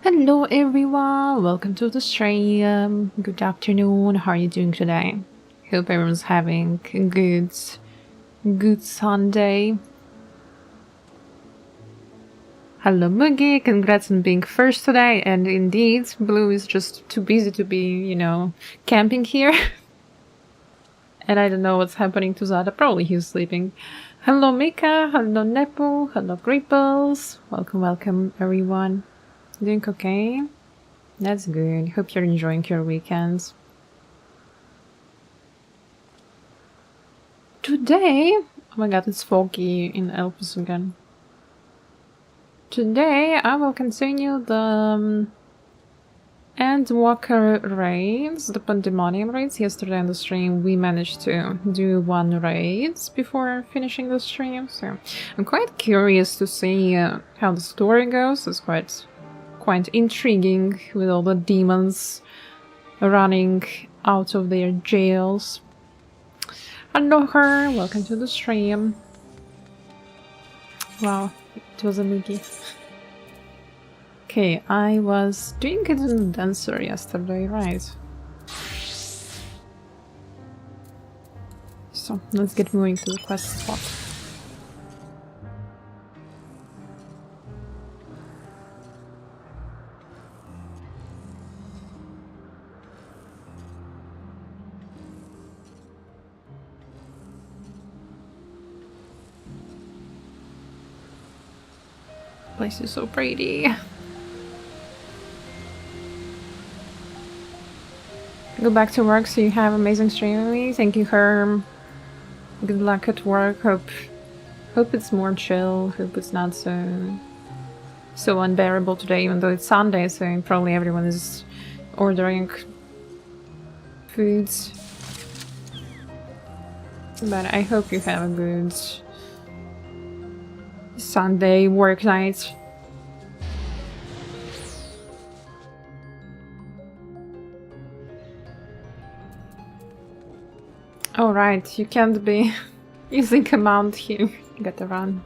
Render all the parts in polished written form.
Hello everyone, welcome to the stream. Good afternoon, how are you doing today? Hope everyone's having a good Sunday. Hello Moogie, congrats on being first today, and indeed, Blue is just too busy to be, camping here. And I don't know what's happening to Zada, probably he's sleeping. Hello Mika, hello Nepo, hello Gripples. Welcome everyone. Doing okay? That's good. Hope you're enjoying your weekends. Today... Oh my god, it's foggy in Elpis again. Today I will continue the Endwalker raids, the Pandæmonium raids. Yesterday on the stream we managed to do one raid before finishing the stream, so I'm quite curious to see how the story goes. It's quite intriguing with all the demons running out of their jails. Hello her, welcome to the stream. Wow, it was a Moogie. Okay, I was doing it in the dancer yesterday, right? So, let's get moving to the quest spot. Place is so pretty. Go back to work so you have amazing streaming. Thank you, Herm. Good luck at work. Hope it's more chill. Hope it's not so unbearable today, even though it's Sunday, so probably everyone is ordering foods. But I hope you have a good Sunday work night. Oh right, you can't be using command here. You gotta run.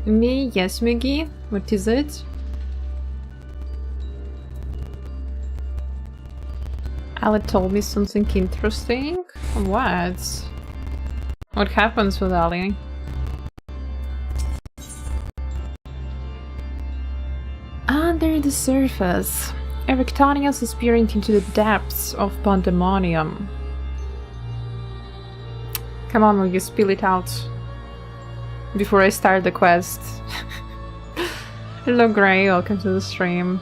Me? Yes, Moogie? What is it? Ali told me something interesting. What? What happens with Ali? Under the surface, Erectonius is peering into the depths of Pandæmonium. Come on, will you spill it out before I start the quest? Hello Gray, welcome to the stream.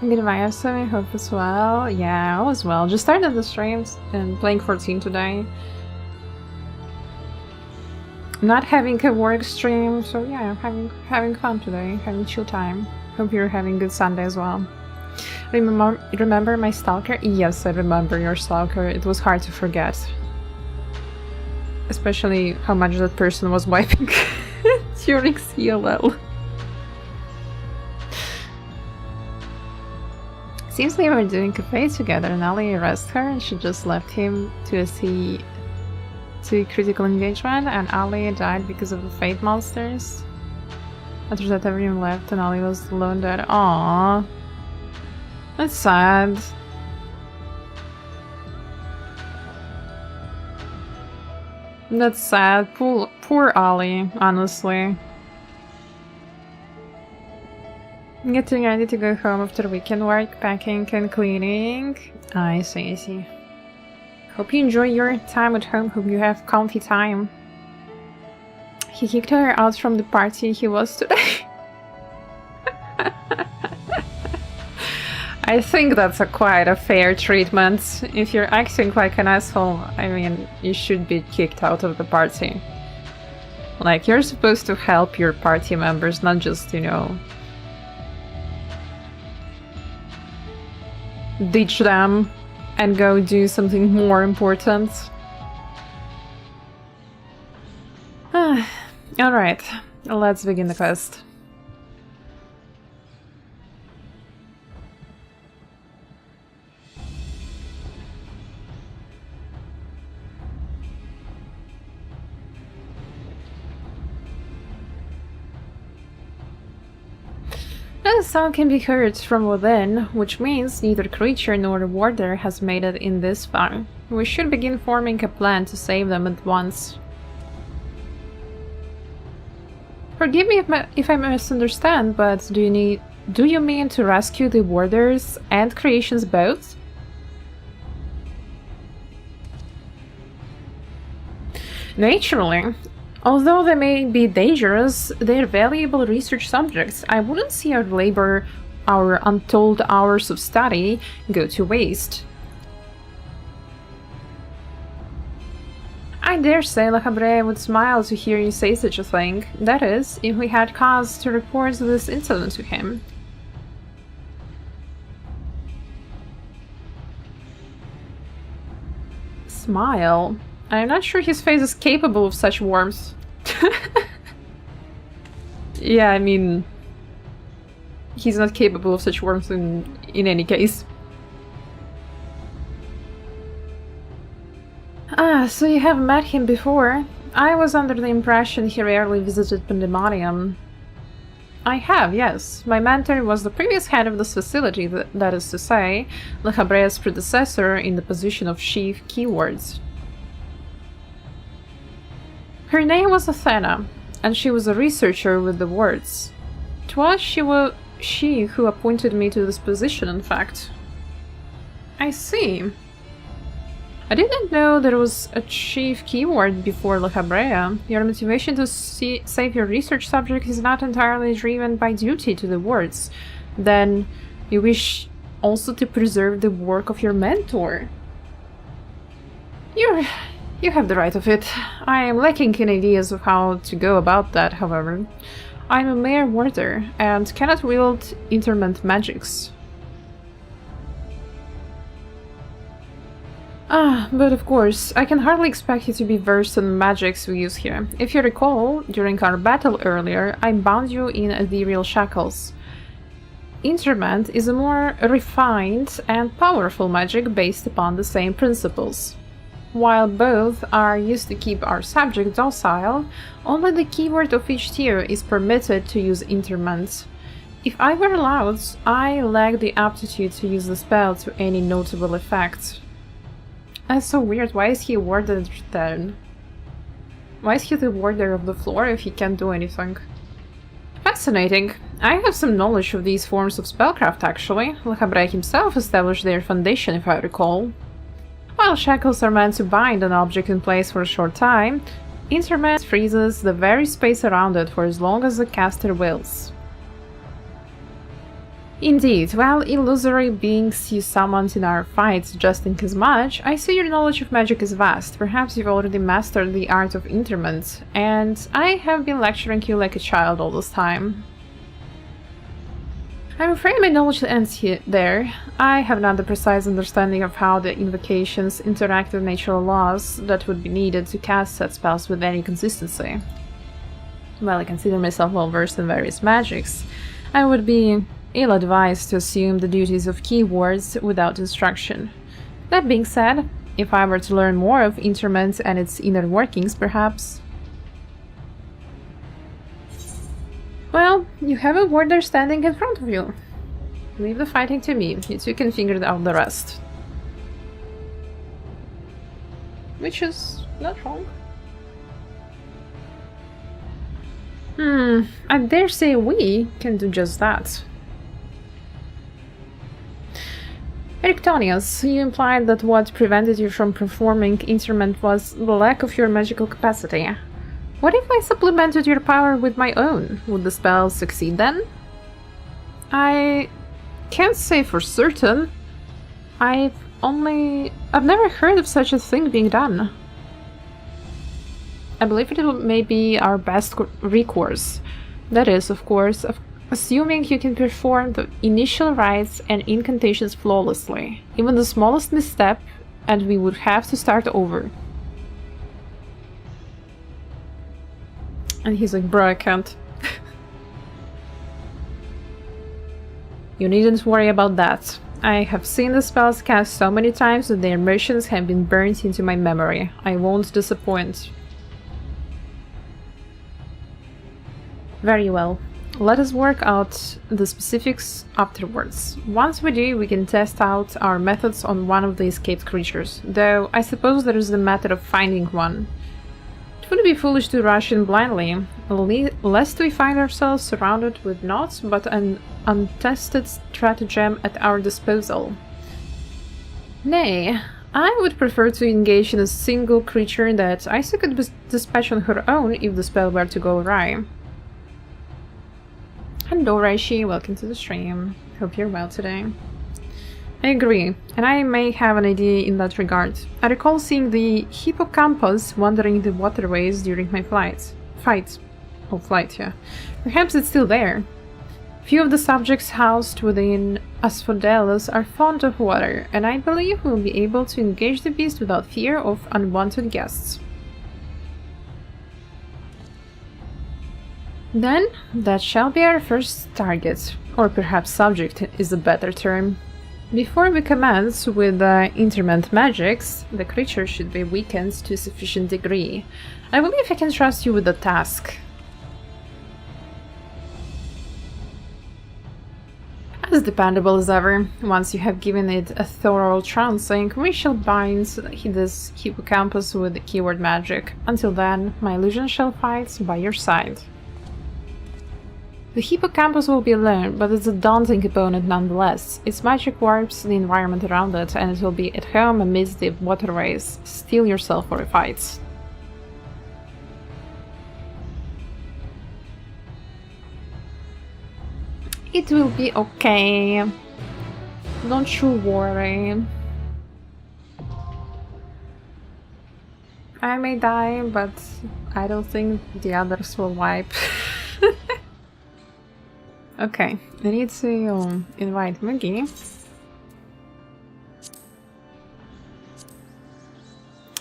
Goodbye, I hope as well. Yeah, all is well. Just started the streams and playing 14 today. Not having a work stream, so yeah, having fun today, having chill time. Hope you're having a good Sunday as well. Remember my stalker? Yes, I remember your stalker. It was hard to forget. Especially how much that person was wiping during CLL. Seems they were doing cafe together and Ali arrested her and she just left him to see to critical engagement and Ali died because of the fate monsters. After that everyone left and Ali was alone dead. Aww. That's sad. That's sad. Poor Ali, honestly. Getting ready to go home after weekend work, packing and cleaning. I see. Hope you enjoy your time at home, hope you have comfy time. He kicked her out from the party he was today. I think that's quite a fair treatment. If you're acting like an asshole, I mean, you should be kicked out of the party. Like, you're supposed to help your party members, not just, you know, ditch them and go do something more important. Alright, let's begin the quest. The sound can be heard from within, which means neither creature nor warder has made it in this far. We should begin forming a plan to save them at once. Forgive me if I misunderstand, but do you mean to rescue the warders and creations both? Naturally. Although they may be dangerous, they're valuable research subjects. I wouldn't see our labor, our untold hours of study, go to waste. I dare say La Cabrera would smile to hear you say such a thing. That is, if we had cause to report this incident to him. Smile? I'm not sure his face is capable of such warmth. Yeah, I mean, he's not capable of such warmth in any case. Ah, so you have met him before? I was under the impression he rarely visited Pandæmonium. I have, yes. My mentor was the previous head of this facility, that is to say, La Cabrera's predecessor in the position of chief keywords. Her name was Athena, and she was a researcher with the wards. 'Twas she who appointed me to this position, in fact. I see. I didn't know there was a chief keyword before La Cabrera. Your motivation to save your research subject is not entirely driven by duty to the wards. Then you wish also to preserve the work of your mentor. You have the right of it. I am lacking in ideas of how to go about that, however. I am a mere warder, and cannot wield interment magics. But of course, I can hardly expect you to be versed in the magics we use here. If you recall, during our battle earlier, I bound you in ethereal shackles. Interment is a more refined and powerful magic based upon the same principles. While both are used to keep our subject docile, only the keyword of each tier is permitted to use interment. If I were allowed, I lack the aptitude to use the spell to any notable effect. That's so weird. Why is he a warder then? Why is he the warder of the floor if he can't do anything? Fascinating. I have some knowledge of these forms of spellcraft actually. Le Cabrera himself established their foundation if I recall. While shackles are meant to bind an object in place for a short time, interment freezes the very space around it for as long as the caster wills. Indeed, while illusory beings you summoned in our fights justing as much, I see your knowledge of magic is vast. Perhaps you've already mastered the art of interment, and I have been lecturing you like a child all this time. I'm afraid my knowledge ends there. I have not the precise understanding of how the invocations interact with natural laws that would be needed to cast such spells with any consistency. While I consider myself well versed in various magics, I would be ill-advised to assume the duties of keywords without instruction. That being said, if I were to learn more of interment and its inner workings, perhaps... Well, you have a warder standing in front of you. Leave the fighting to me, you two can figure out the rest. Which is not wrong. I dare say we can do just that. Erictonius, you implied that what prevented you from performing interment was the lack of your magical capacity. What if I supplemented your power with my own? Would the spell succeed then? I can't say for certain. I've never heard of such a thing being done. I believe it may be our best recourse. That is, of course, assuming you can perform the initial rites and incantations flawlessly. Even the smallest misstep, and we would have to start over. And he's like, bro, I can't. You needn't worry about that. I have seen the spells cast so many times that their motions have been burnt into my memory. I won't disappoint. Very well. Let us work out the specifics afterwards. Once we do, we can test out our methods on one of the escaped creatures, though I suppose there is the matter of finding one. It would be foolish to rush in blindly, lest we find ourselves surrounded with naught but an untested stratagem at our disposal. Nay, I would prefer to engage in a single creature that Isa could dispatch on her own if the spell were to go awry. Hello Reishi, welcome to the stream. Hope you're well today. I agree, and I may have an idea in that regard. I recall seeing the hippocampus wandering the waterways during my flight, yeah. Perhaps it's still there. Few of the subjects housed within Asphodelos are fond of water, and I believe we'll be able to engage the beast without fear of unwanted guests. Then, that shall be our first target, or perhaps subject is a better term. Before we commence with interment magics, the creature should be weakened to a sufficient degree. I believe I can trust you with the task. As dependable as ever. Once you have given it a thorough trouncing, we shall bind this hippocampus with the keyword magic. Until then, my illusion shall fight by your side. The hippocampus will be alone, but it's a daunting opponent nonetheless. Its magic warps the environment around it, and it will be at home amidst the waterways. Steel yourself for a fight. It will be okay. Don't you worry. I may die, but I don't think the others will wipe. Okay, I need to invite Mugi.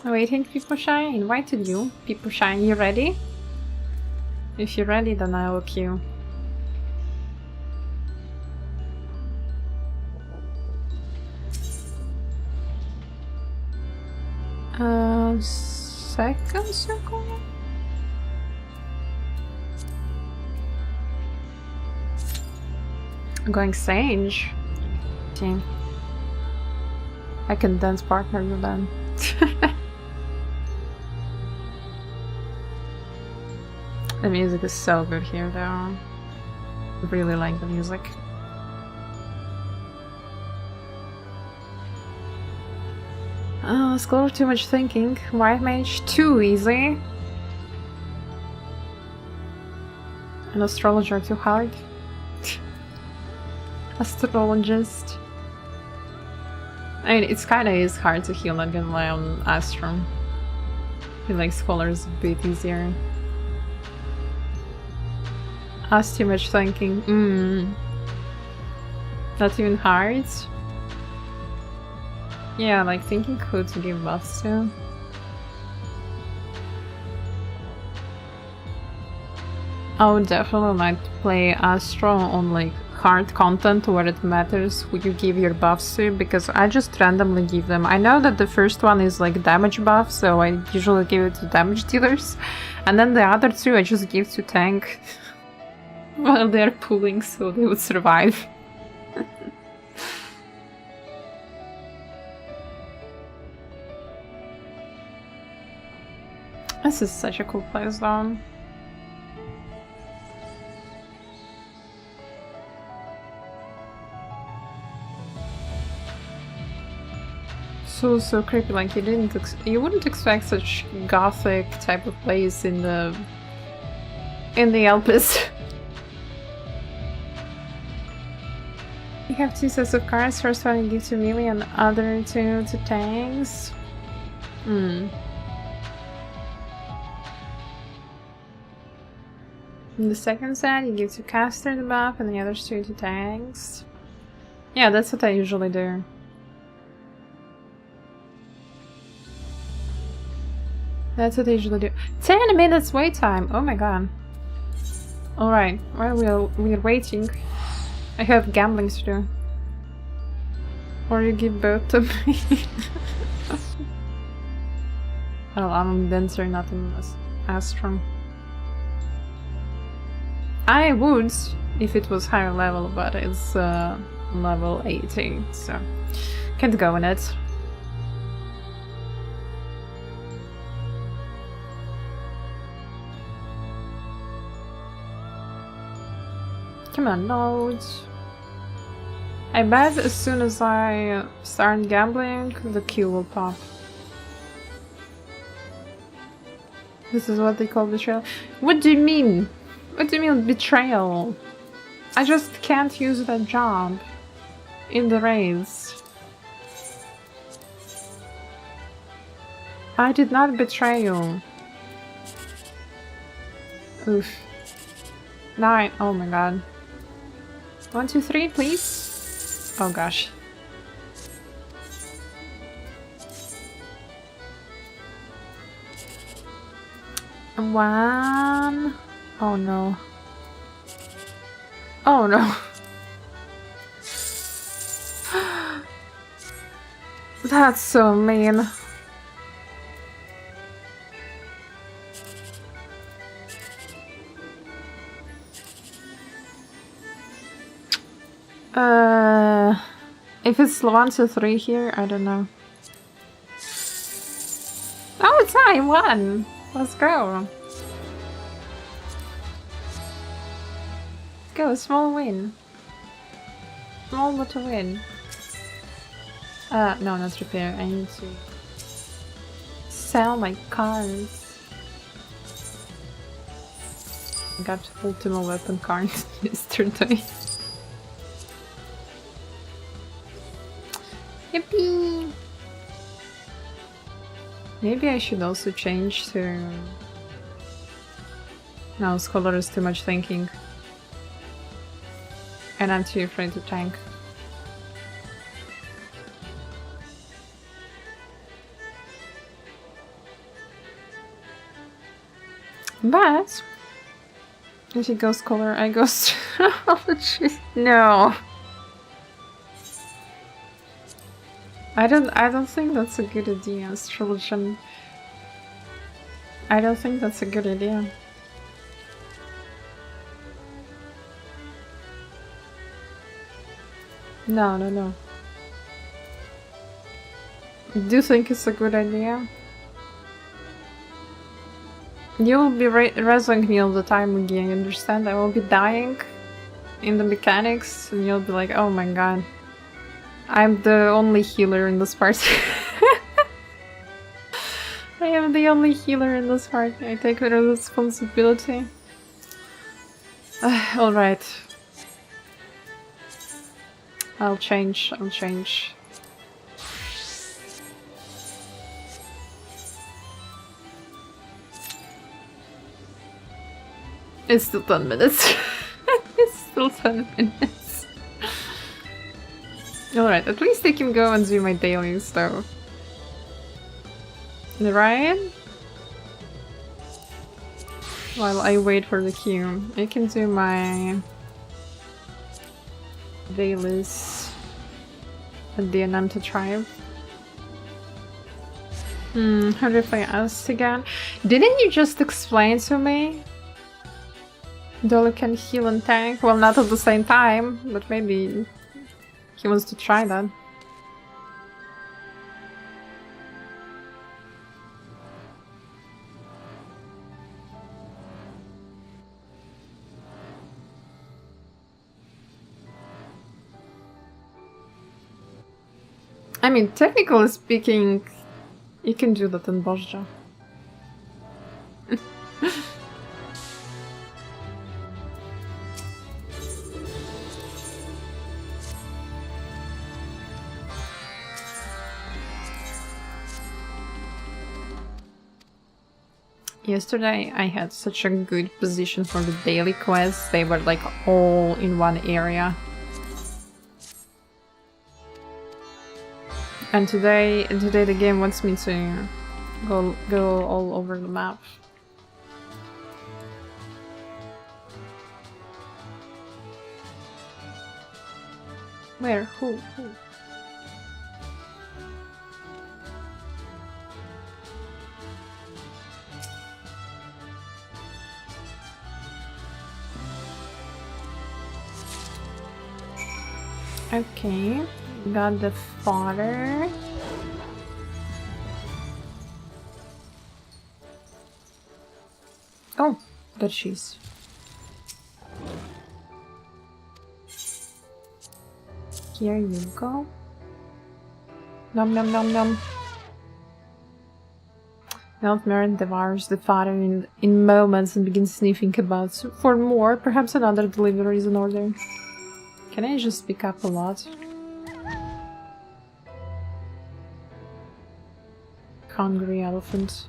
Waiting, People Shy. I invited you. People Shy, you ready? If you're ready, then I will queue. Second circle? I'm going Sage. Okay. I can dance partner with them. The music is so good here though. I really like the music. Scroll too much thinking. White mage too easy. An astrologer too hard. Astrologist. I mean, it's kinda is hard to heal, not gonna lie, on Astro. I feel like Scholar is a bit easier. Ask too much thinking. Not even hard. Yeah, like thinking who to give buffs to. I would definitely like to play Astro on like hard content where it matters who you give your buffs to, because I just randomly give them. I know that the first one is like damage buff, so I usually give it to damage dealers, and then the other two I just give to tank while they're pulling so they would survive. This is such a cool place though. So creepy, like you wouldn't expect such gothic type of place in the Alps. You have two sets of cards, first one you give to melee and other two to tanks. In the second set you give to caster the buff and the other two to tanks. Yeah, that's what I usually do. That's what I usually do. 10 minutes wait time! Oh my god. Alright, while we're waiting, I have gambling to do. Or you give both to me. Oh, I'm a dancer, not an Astron. I would if it was higher level, but it's level 80, so can't go in it. Come on, nodes. I bet as soon as I start gambling, the Q will pop. This is what they call betrayal. What do you mean? What do you mean betrayal? I just can't use that job in the raids. I did not betray you. Oof. 9. Oh my god. 1, 2, 3, please. Oh gosh. One. Oh no. Oh no. That's so mean. If it's 1, 2, 3 here, I don't know. Oh, it's I won! Let's go. Let's go, small win. Small but a win. No, not repair. I need to sell my cards. I got ultimate weapon cards yesterday. Yippee! Maybe I should also change to... No, Scholar is too much thinking. And I'm too afraid to tank. But... if he goes Scholar, I go Astrology. No! I don't think that's a good idea, Astrology. I don't think that's a good idea. No, no, no. Do you think it's a good idea? You will be rezzing me all the time again, you understand? I will be dying in the mechanics and you'll be like, oh my god. I'm the only healer in this party. I am the only healer in this party. I take the responsibility. Alright. I'll change. It's still 10 minutes. It's still 10 minutes. Alright, at least I can go and do my dailies though. Right? While I wait for the queue, I can do my dailies at the Ananta tribe. How do I ask again? Didn't you just explain to me? Dolly can heal and tank? Well, not at the same time, but maybe he wants to try that. I mean, technically speaking, you can do that in Bozja. Yesterday I had such a good position for the daily quests. They were like all in one area. And today the game wants me to go all over the map. Where? Who? Okay, got the fodder. Oh, good cheese. Here you go. Nom nom nom nom. Nightmare devours the fodder in moments and begins sniffing about for more. Perhaps another delivery is in order. Can I just pick up a lot? Hungry elephant.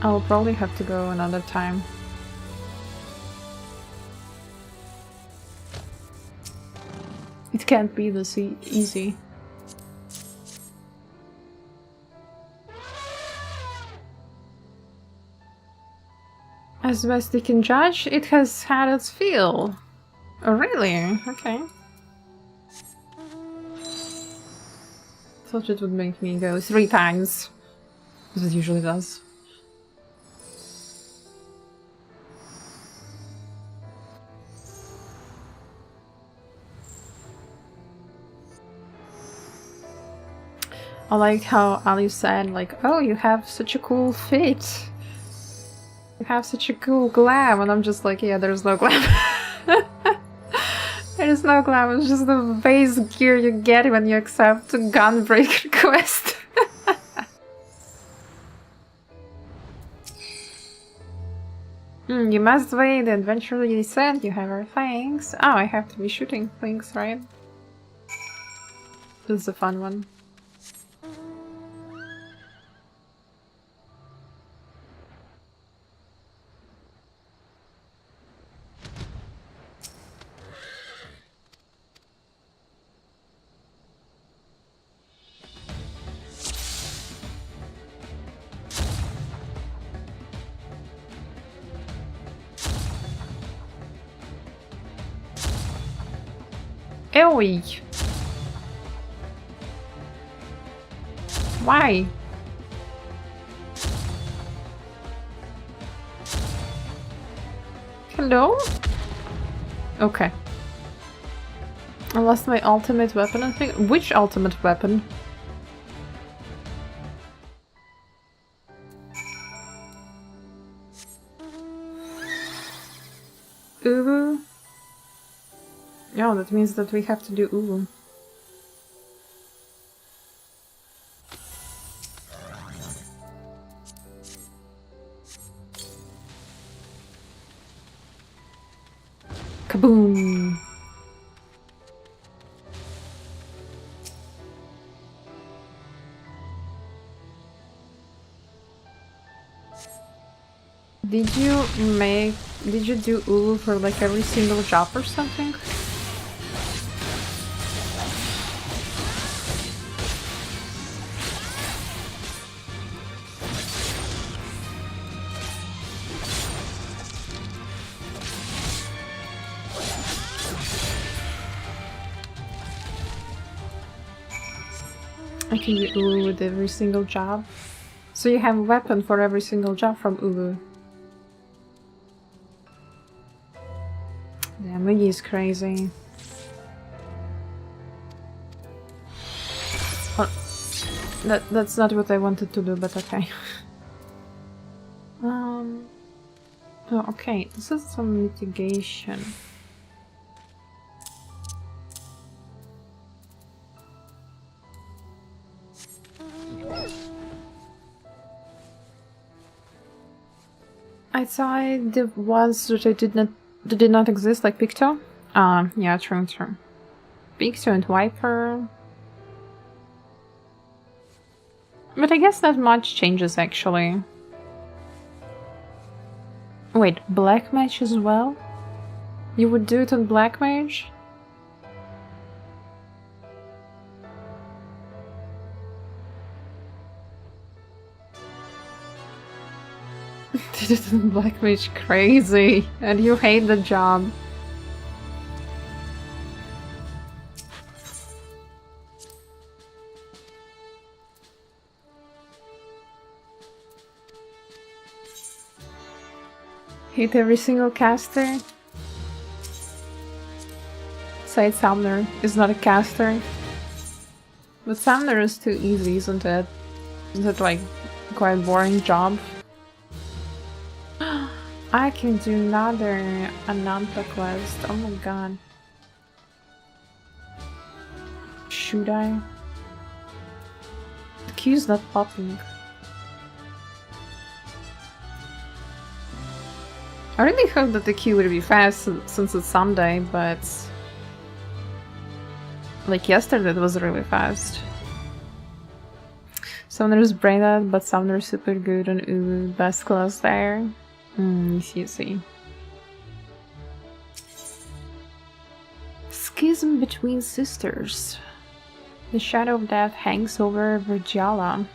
I'll probably have to go another time. It can't be this easy. As best they can judge, it has had its fill. Oh, really? Okay. Thought it would make me go 3 times, as it usually does. I like how Ali said, like, oh, you have such a cool fit. You have such a cool glam, and I'm just like, yeah, there's no glam. There is no glam, it's just the base gear you get when you accept a Gunbreaker quest. You must wait, the adventure you sent, you have our things. Oh, I have to be shooting things, right? This is a fun one. Ewy! Why? Hello? Okay. I lost my ultimate weapon, I think. Which ultimate weapon? Ooh. Oh, that means that we have to do ooh. Did you do Ulu for like every single job or something? I can do Ulu with every single job. So you have a weapon for every single job from Ulu. Damn, Miggy is crazy. Oh, that's not what I wanted to do, but okay. Oh, okay, this is some mitigation. I tried the ones that did not exist, like Picto. Yeah, true. Picto and Viper. But I guess not much changes actually. Wait, Black Mage as well? You would do it on Black Mage? Did it on Black Mage, crazy, and you hate the job. Hate every single caster. Side Summoner is not a caster. But Summoner is too easy, isn't it? Isn't it like quite a boring job? I can do another Ananta quest. Oh my god. Should I? The queue's not popping. I really hope that the queue would be fast since it's Sunday, but like yesterday it was really fast. Summoner's Braindead, but Summoner's super good on Ulu, best class there. See. Schism between sisters. The shadow of death hangs over Virgiala.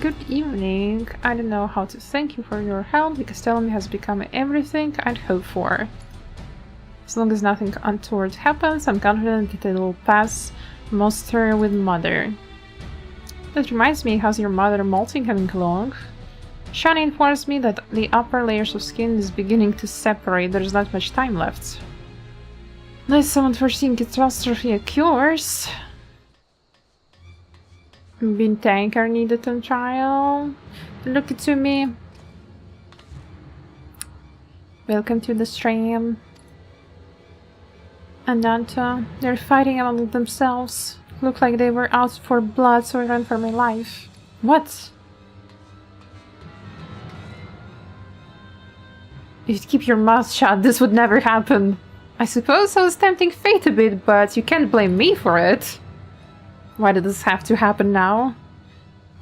Good evening. I don't know how to thank you for your help because telling me has become everything I'd hoped for. As long as nothing untoward happens, I'm confident that it will pass muster with Mother. That reminds me, how's your mother molting coming along? Shani informs me that the upper layers of skin is beginning to separate, there's not much time left. Unless someone foreseeing catastrophe occurs. Bin tanker needed on trial. Look to me. Welcome to the stream. Ananta, they're fighting among themselves. Look like they were out for blood, so I ran for my life. What? If you'd keep your mouth shut, this would never happen. I suppose I was tempting fate a bit, but you can't blame me for it. Why did this have to happen now?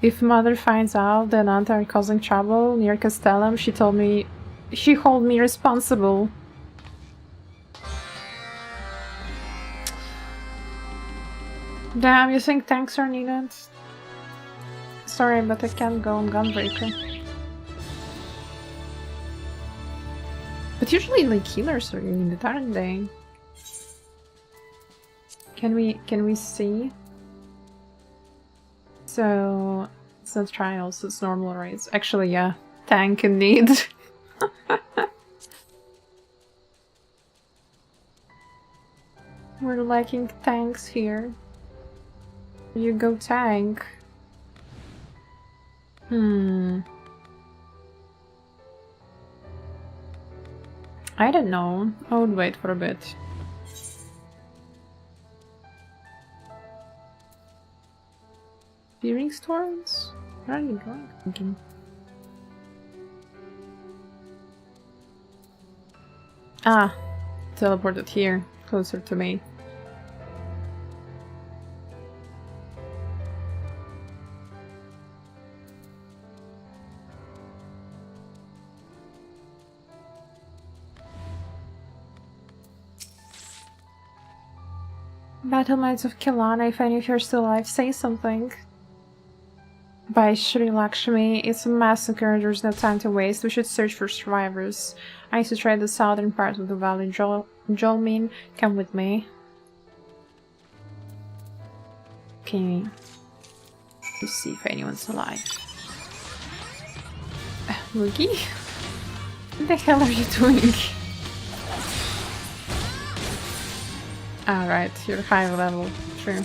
If Mother finds out that Ananta are causing trouble near Castellum, she hold me responsible. Damn, you think tanks are needed? Sorry, but I can't go on Gunbreaker. But usually, like, healers are needed, aren't they? Can we see? So it's not trials, it's normal raids. Actually, yeah, tank in need. We're lacking tanks here. You go tank. I don't know. I would wait for a bit. Fearing storms? Where are you going? Thinking. Ah, teleported here, closer to me. Battlements of Kelana, if any of you are still alive, say something. By Shri Lakshmi, it's a massacre, there's no time to waste, we should search for survivors. I used to try the southern part of the valley. Jolmin, come with me. Okay. Let's see if anyone's alive. Moogie? What the hell are you doing? Alright, you're high level, true.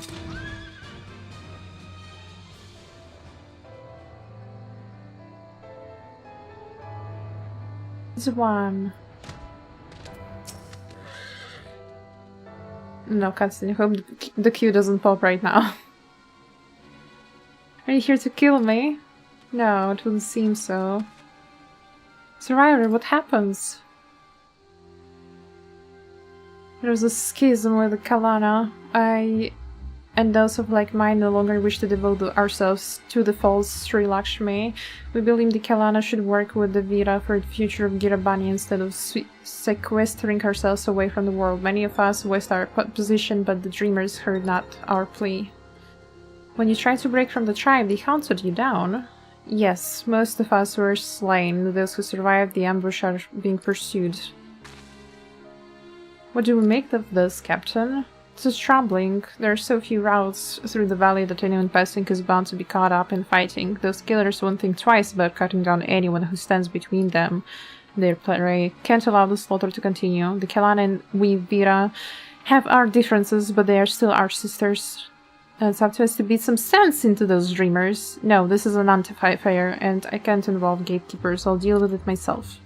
This one. No cutscene, hope the queue doesn't pop right now. Are you here to kill me? No, it wouldn't seem so. Survivor, what happens? There's a schism with the Kalana. I and those of like mind no longer wish to devote ourselves to the false Sri Lakshmi. We believe the Kalana should work with the Vira for the future of Girabani instead of sequestering ourselves away from the world. Many of us voiced our position, but the dreamers heard not our plea. When you tried to break from the tribe, they hunted you down. Yes, most of us were slain. Those who survived the ambush are being pursued. What do we make of this, Captain? This is troubling. There are so few routes through the valley that anyone passing is bound to be caught up in fighting. Those killers won't think twice about cutting down anyone who stands between them. Their prey can't allow the slaughter to continue. The Kelana and we, Vira, have our differences, but they are still our sisters. It's up to us to beat some sense into those dreamers. No, this is an anti-fire, and I can't involve gatekeepers. I'll deal with it myself.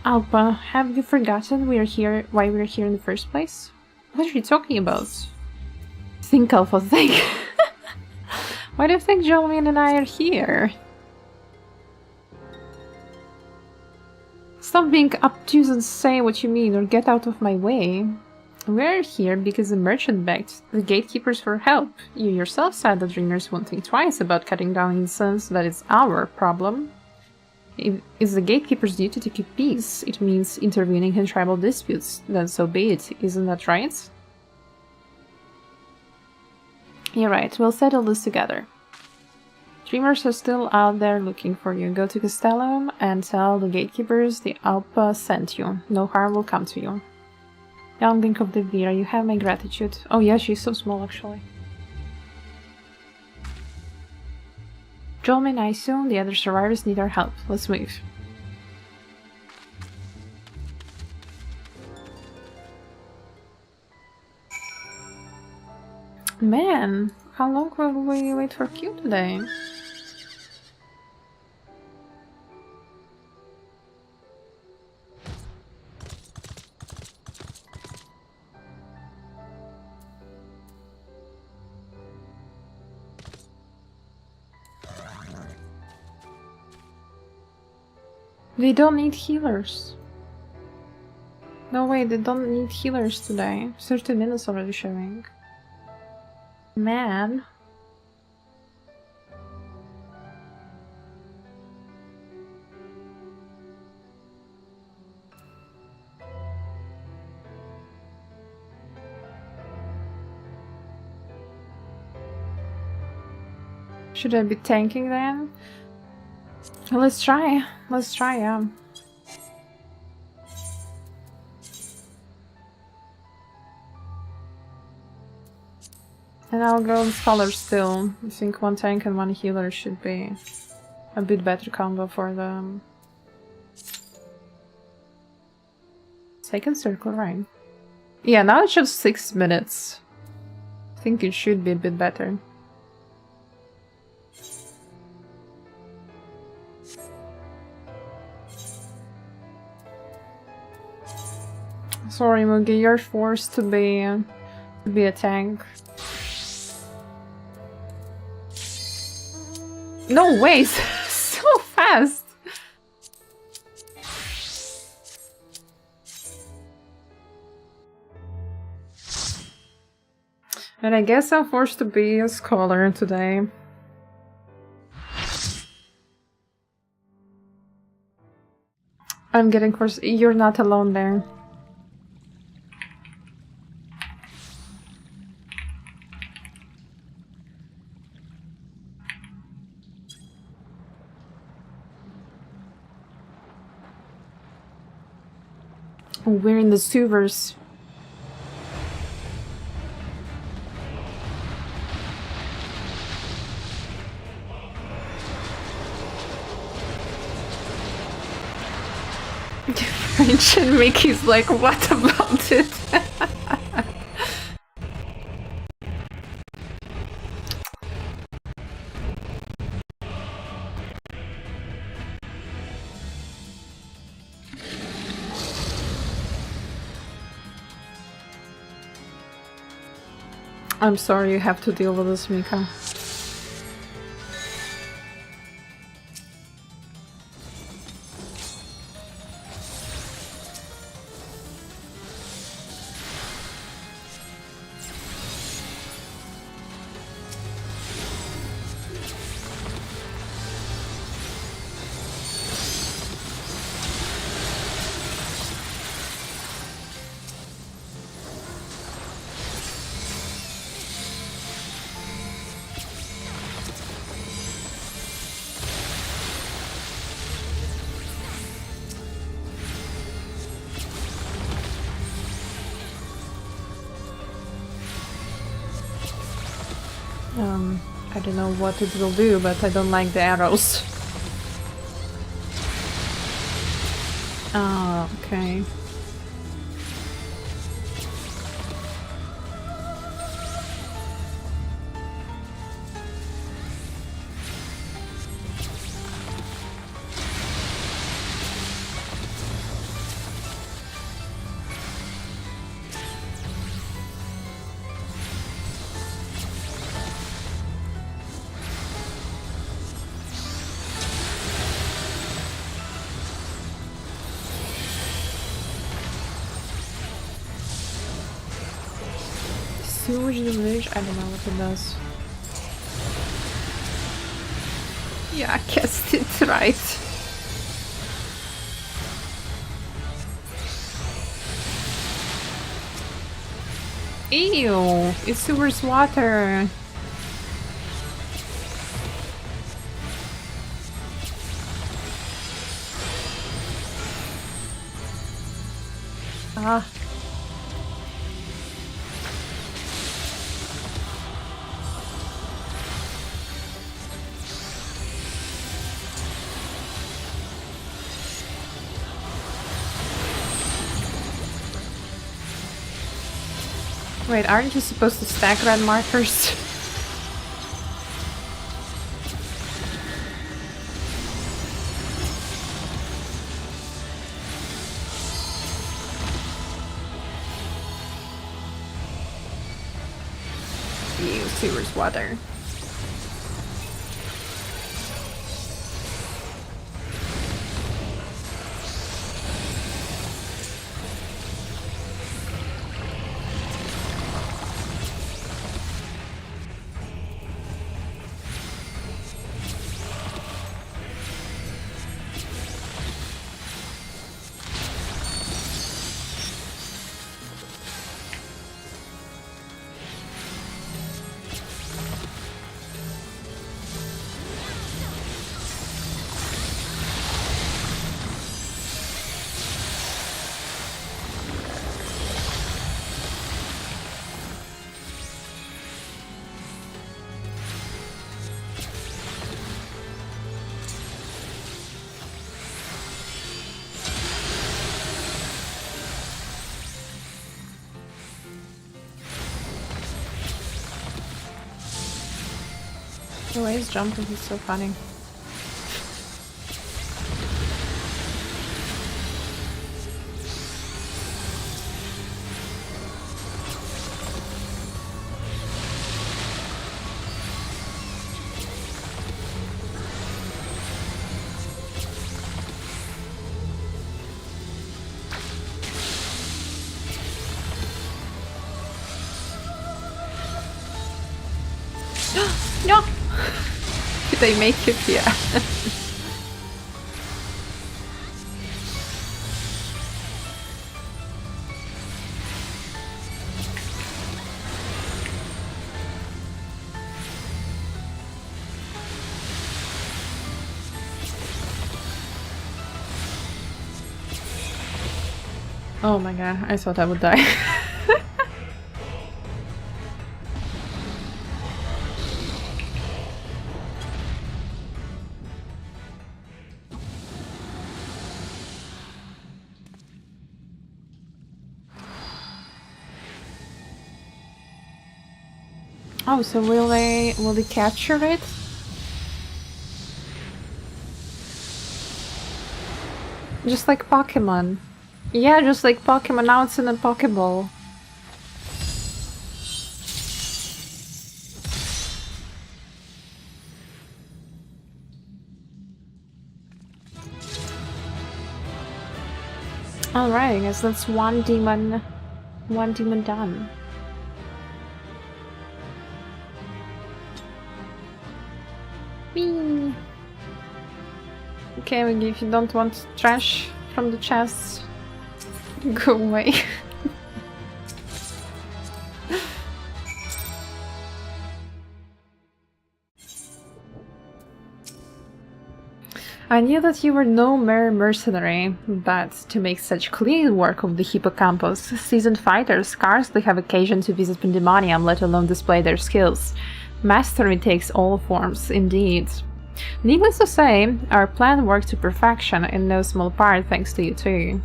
Alpa, have you forgotten why we're here in the first place? What are you talking about? Think, Alpha, think. Why do you think Jolene and I are here? Stop being obtuse and say what you mean, or get out of my way. We're here because the merchant begged the gatekeepers for help. You yourself said the dreamers won't think twice about cutting down incense, that it's our problem. It's the gatekeeper's duty to keep peace. It means intervening in tribal disputes. Then so be it. Isn't that right? You're right. We'll settle this together. Dreamers are still out there looking for you. Go to Castellum and tell the gatekeepers the Alpa sent you. No harm will come to you. Youngling of the Vira, you have my gratitude. Oh yeah, she's so small actually. Jolmin, I assume the other survivors need our help. Let's move. Man, how long will we wait for queue today? They don't need healers. No way, they don't need healers today. 30 minutes already showing. Man. Should I be tanking then? Let's try. Let's try, yeah. And I'll go with Scholar still. I think one tank and one healer should be a bit better combo for the second circle, right? Yeah, now it's just 6 minutes. I think it should be a bit better. Sorry, Mugi, you're forced to be a tank. No way, so fast. And I guess I'm forced to be a scholar today. I'm getting forced. You're not alone there. Oh, we're in the sewers. French and Mickey's like, what about it? I'm sorry you have to deal with this, Mika. I don't know what it will do, but I don't like the arrows. Oh, okay. Sewage the village? I don't know what it does. Yeah, I guessed it right. Ew! It sewers water! Ah. Wait, aren't you supposed to stack red markers? Ew, sewers water. The way he's jumping, he's so funny. No! Did they make it? Yeah. Oh my god, I thought I would die. Oh, so will they capture it? Just like Pokemon. Yeah, just like Pokemon, now it's in a Pokeball. Alright, I guess that's one demon done. Whee! Okay, if you don't want trash from the chest, go away. I knew that you were no mere mercenary, but to make such clean work of the hippocampus, seasoned fighters scarcely have occasion to visit Pandæmonium, let alone display their skills. Mastery takes all forms, indeed. Needless to say, our plan worked to perfection, in no small part thanks to you too.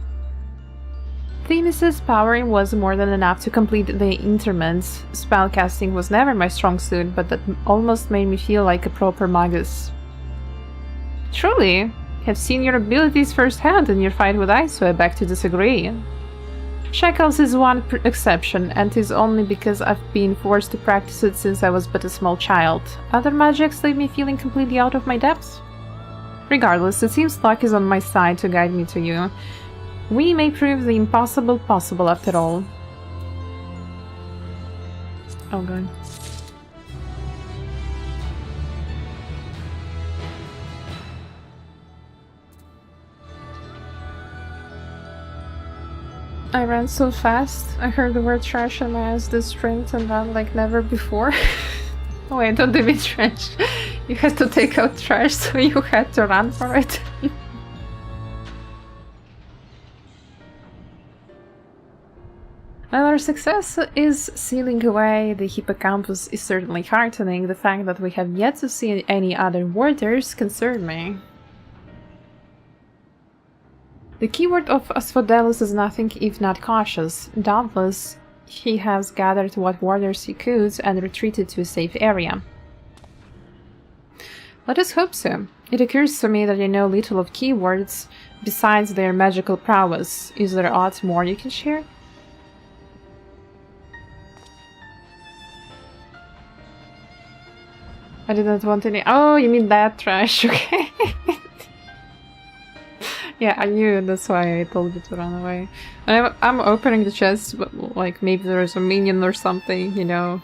Themis' power was more than enough to complete the interments. Spellcasting was never my strong suit, but that almost made me feel like a proper magus. Truly, have seen your abilities firsthand in your fight with Ice, so I beg to disagree. Shackles is one exception, and is only because I've been forced to practice it since I was but a small child. Other magics leave me feeling completely out of my depth. Regardless, it seems luck is on my side to guide me to you. We may prove the impossible possible after all. Oh god. I ran so fast, I heard the word trash and my eyes did sprint and ran like never before. Oh wait, don't mean trash. You had to take out trash, so you had to run for it. While our success is sealing away the hippocampus is certainly heartening, the fact that we have yet to see any other warders concern me. The keyword of Asphodelus is nothing if not cautious. Doubtless, he has gathered what warders he could and retreated to a safe area. Let us hope so. It occurs to me that I know little of keywords besides their magical prowess. Is there aught more you can share? I didn't want any— oh, you mean that trash, okay. Yeah, I knew, that's why I told you to run away. I'm opening the chest, but like maybe there's a minion or something, you know.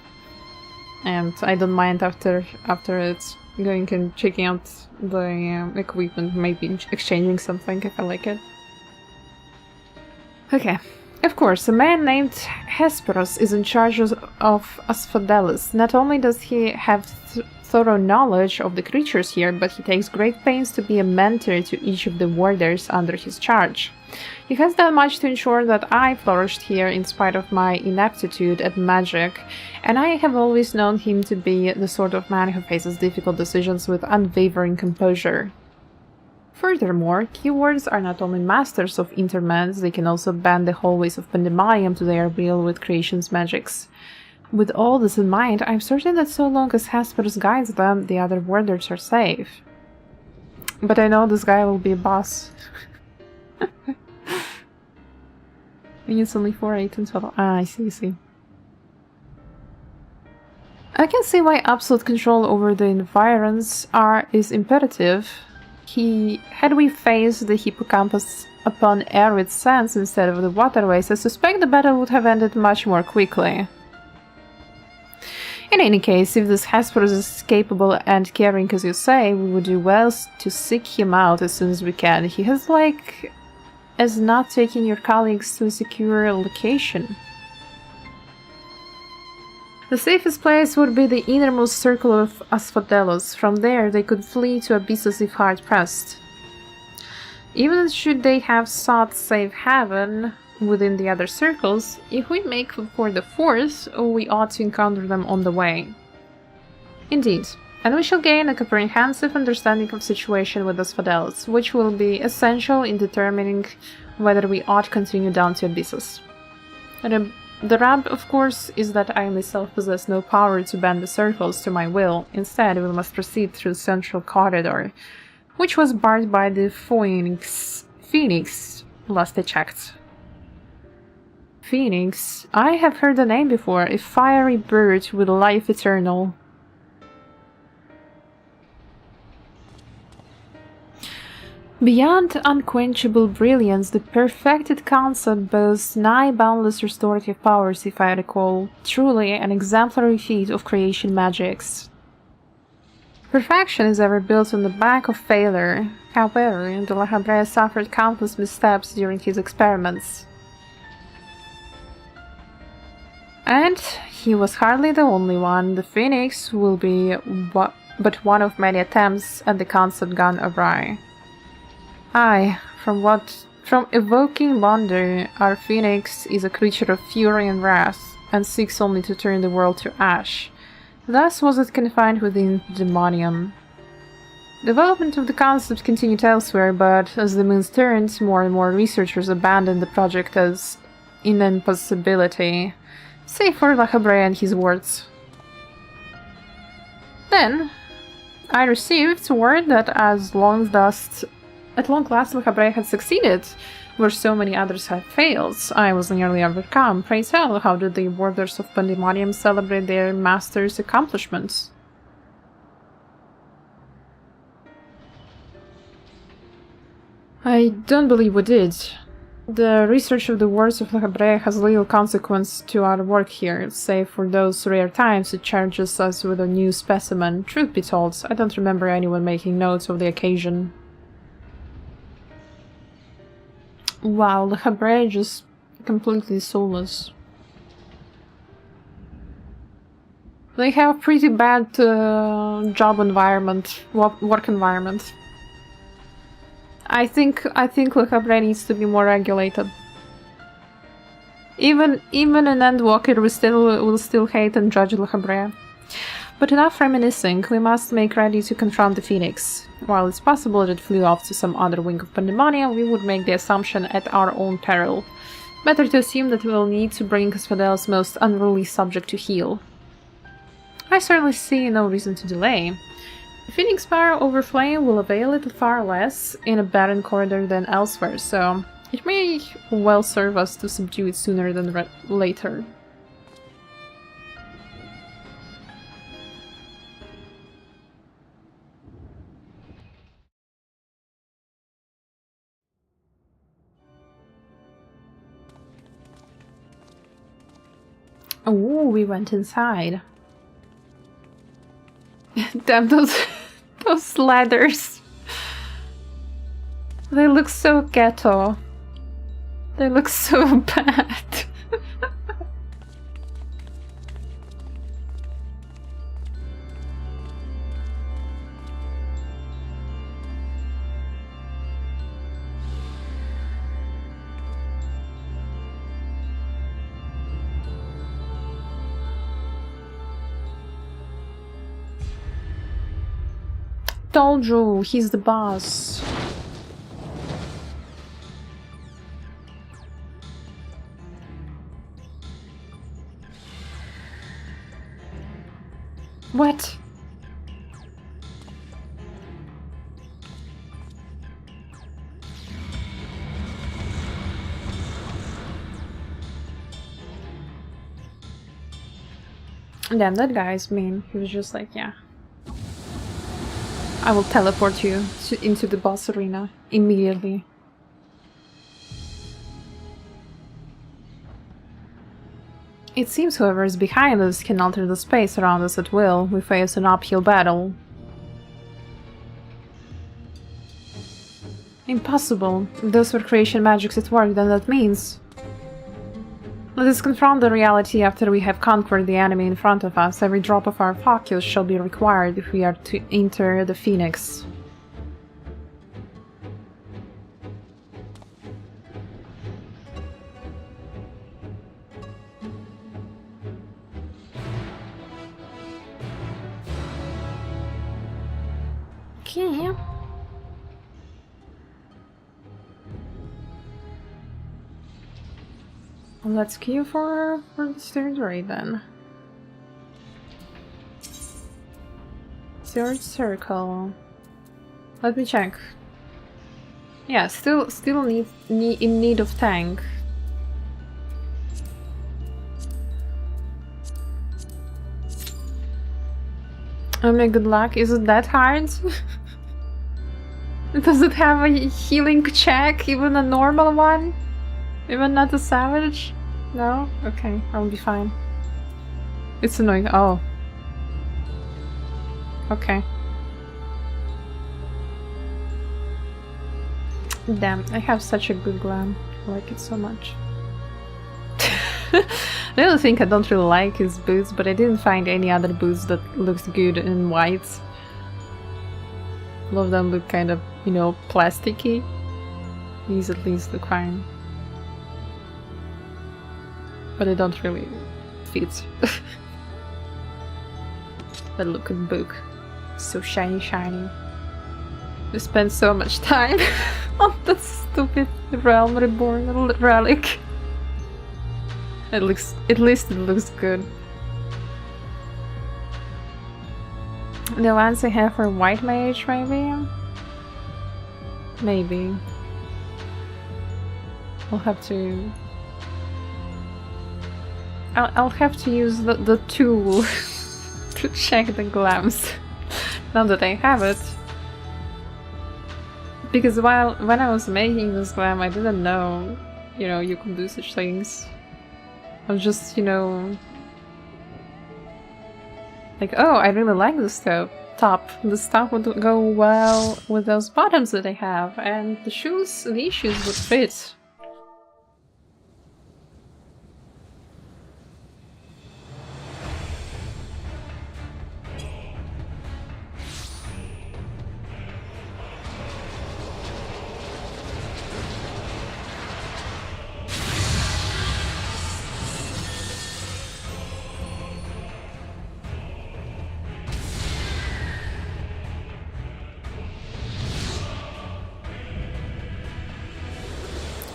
And I don't mind after it's going and checking out the equipment, maybe exchanging something if I like it. Okay. Of course, a man named Hesperos is in charge of Asphodelus. Not only does he have thorough knowledge of the creatures here, but he takes great pains to be a mentor to each of the warders under his charge. He has done much to ensure that I flourished here in spite of my ineptitude at magic, and I have always known him to be the sort of man who faces difficult decisions with unwavering composure. Furthermore, keywords are not only masters of interments, they can also bend the hallways of Pandæmonium to their will with creation's magics. With all this in mind, I'm certain that so long as Hesperus guides them, the other warders are safe. But I know this guy will be a boss. It's only 4, 8, and 12. Ah, I see. I can see why absolute control over the environs is imperative. Had we faced the hippocampus upon arid sands instead of the waterways, I suspect the battle would have ended much more quickly. In any case, if this Hesperus is capable and caring as you say, we would do well to seek him out as soon as we can. He has as not taking your colleagues to a secure location. The safest place would be the innermost circle of Asphodelus. From there, they could flee to abysses if hard-pressed. Even should they have sought safe haven, within the other circles, if we make for the fourth, we ought to encounter them on the way. Indeed, and we shall gain a comprehensive understanding of the situation with the Sphadelts, which will be essential in determining whether we ought to continue down to Abyssus. The rub, of course, is that I myself possess no power to bend the circles to my will. Instead, we must proceed through the central corridor, which was barred by the Phoenix, last I checked. Phoenix? I have heard the name before, a fiery bird with life eternal. Beyond unquenchable brilliance, the perfected concept boasts nigh boundless restorative powers, if I recall. Truly an exemplary feat of creation magics. Perfection is ever built on the back of failure. However, the La Habrea suffered countless missteps during his experiments. And he was hardly the only one. The Phoenix will be but one of many attempts at the concept gone awry. Aye, from evoking wonder, our Phoenix is a creature of fury and wrath, and seeks only to turn the world to ash. Thus was it confined within Pandæmonium. Development of the concept continued elsewhere, but as the moons turned, more and more researchers abandoned the project as an impossibility, save for La Habrea and his wards. Then, I received word that at long last La Habrea had succeeded, where so many others had failed. I was nearly overcome. Pray tell, how did the warders of Pandæmonium celebrate their master's accomplishments? I don't believe we did. The research of the wards of La Habrea has little consequence to our work here, save for those rare times it charges us with a new specimen. Truth be told, I don't remember anyone making notes of the occasion. Wow, La Habrea is just completely soulless. They have a pretty bad job environment, work environment. I think La Habrea needs to be more regulated. Even an Endwalker will still hate and judge La Habrea. But enough reminiscing, we must make ready to confront the Phoenix. While it's possible that it flew off to some other wing of Pandæmonium, we would make the assumption at our own peril. Better to assume that we will need to bring Sphadel's most unruly subject to heel. I certainly see no reason to delay. The Phoenix power over flame will avail it far less in a barren corridor than elsewhere, so it may well serve us to subdue it sooner than later. Oh, we went inside. Damn, those ladders. They look so ghetto. They look so bad. Told you, he's the boss. What? Damn, that guy's mean. He was just like, yeah. I will teleport you into the boss arena immediately. It seems whoever is behind us can alter the space around us at will. We face an uphill battle. Impossible. If those were creation magics at work, then that means... Let us confront the reality after we have conquered the enemy in front of us. Every drop of our focus shall be required if we are to enter the Phoenix. Okay. Let's queue for the third raid then. Third circle. Let me check. Yeah, still in need of tank. Oh my good luck, is it that hard? Does it have a healing check, even a normal one? Even not a savage? No? Okay, I'll be fine. It's annoying. Oh. Okay. Damn, I have such a good glam. I like it so much. The other thing I don't really like is boots, but I didn't find any other boots that looks good in white. All of them look kind of, you know, plasticky. These at least look fine. But they don't really fit. But look at the book. So shiny, shiny. We spent so much time on that stupid Realm Reborn relic. At least it looks good. The ones I have for white mage, maybe? Maybe. I'll have to... I'll have to use the tool to check the glams. Now that I have it. Because when I was making this glam, I didn't know, you know, you could do such things. I was just, you know, like, oh, I really like this top. This top would go well with those bottoms that I have, and these shoes would fit.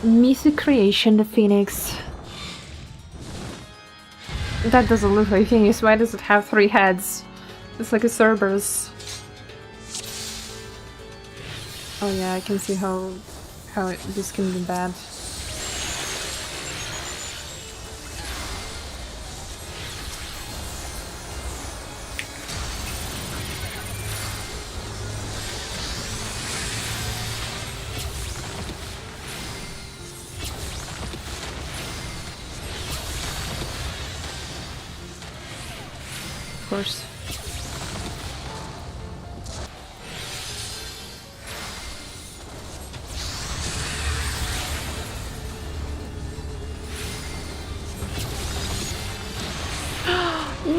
Mythic creation, the phoenix. That doesn't look like a phoenix. Why does it have 3 heads? It's like a Cerberus. Oh yeah, I can see how this can be bad. Of course.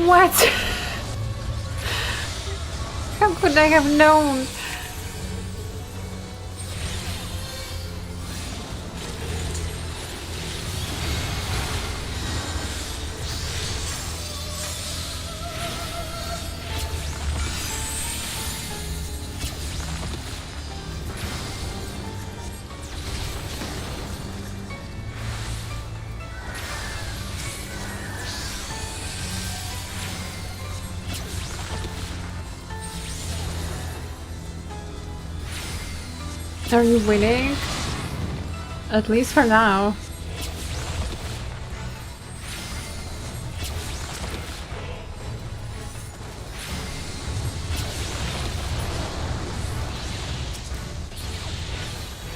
What? How could I have known? Are you winning? At least for now.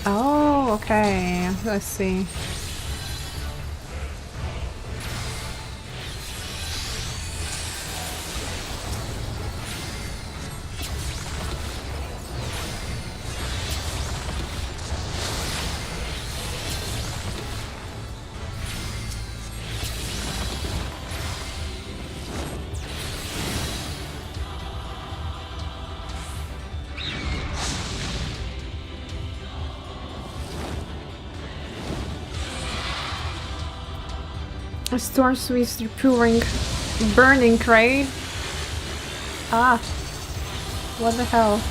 Oh, okay. Let's see. Storm sweets pouring, burning, right? Ah, what the hell?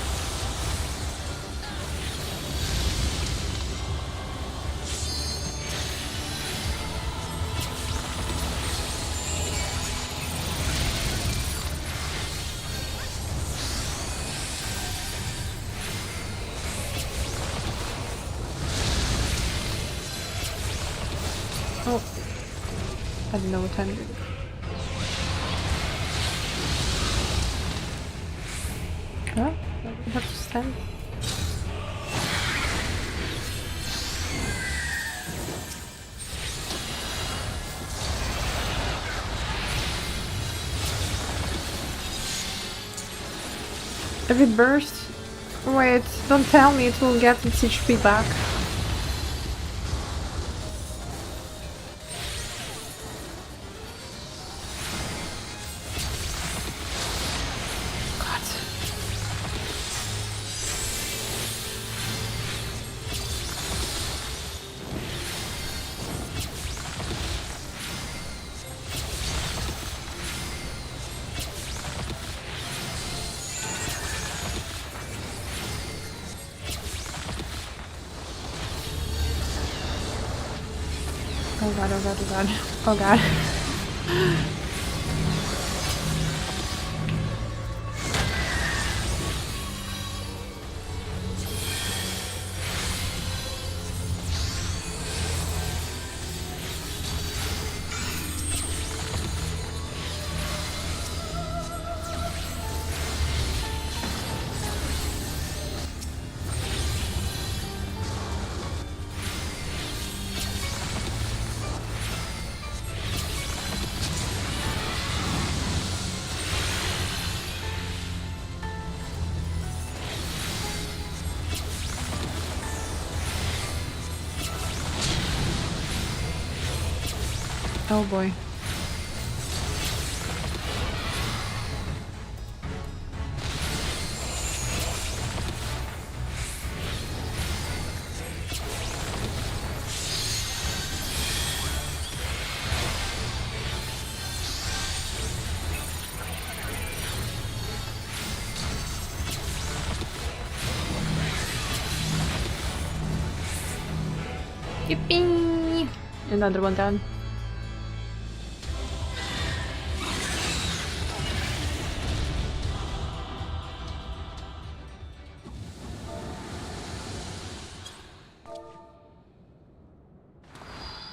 Oh, I don't know what I'm doing. Huh? I have to stand. Every burst? Wait, don't tell me it will get its HP back. God. Oh god, oh god, oh god. Oh god. Oh boy. Yippee! Another one down.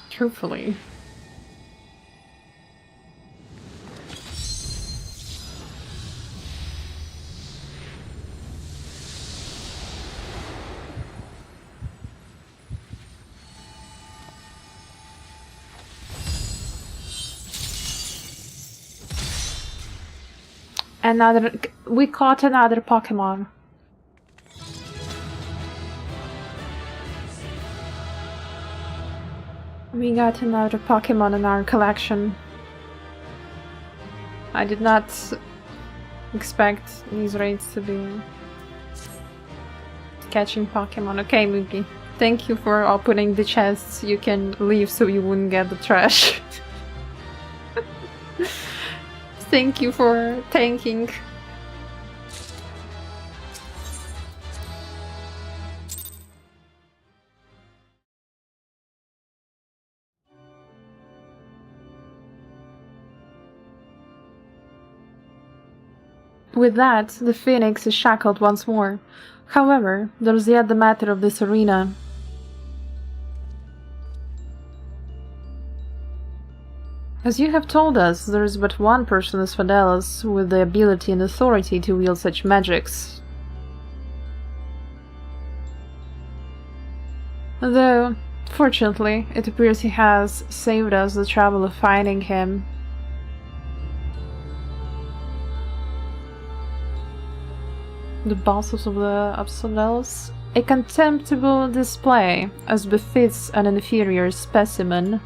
Truthfully. We caught another Pokemon. We got another Pokemon in our collection. I did not expect these raids to be catching Pokemon. Okay, Moogie. Thank you for opening the chests. You can leave so you wouldn't get the trash. Thank you for tanking. With that, the Phoenix is shackled once more. However, there's yet the matter of this arena. As you have told us, there is but one person as Fidelis with the ability and authority to wield such magics. Though, fortunately, it appears he has saved us the trouble of finding him. The bosses of the Absolels? A contemptible display, as befits an inferior specimen.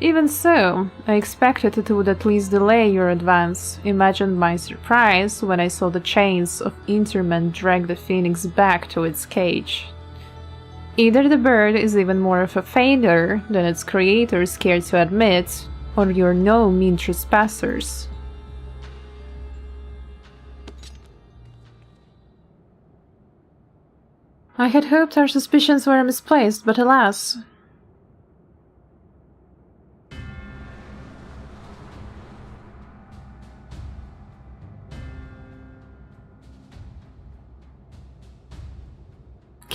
Even so, I expected it would at least delay your advance. Imagine my surprise when I saw the chains of Interment drag the Phoenix back to its cage. Either the bird is even more of a failure than its creators care to admit, or you're no mean trespassers. I had hoped our suspicions were misplaced, but alas.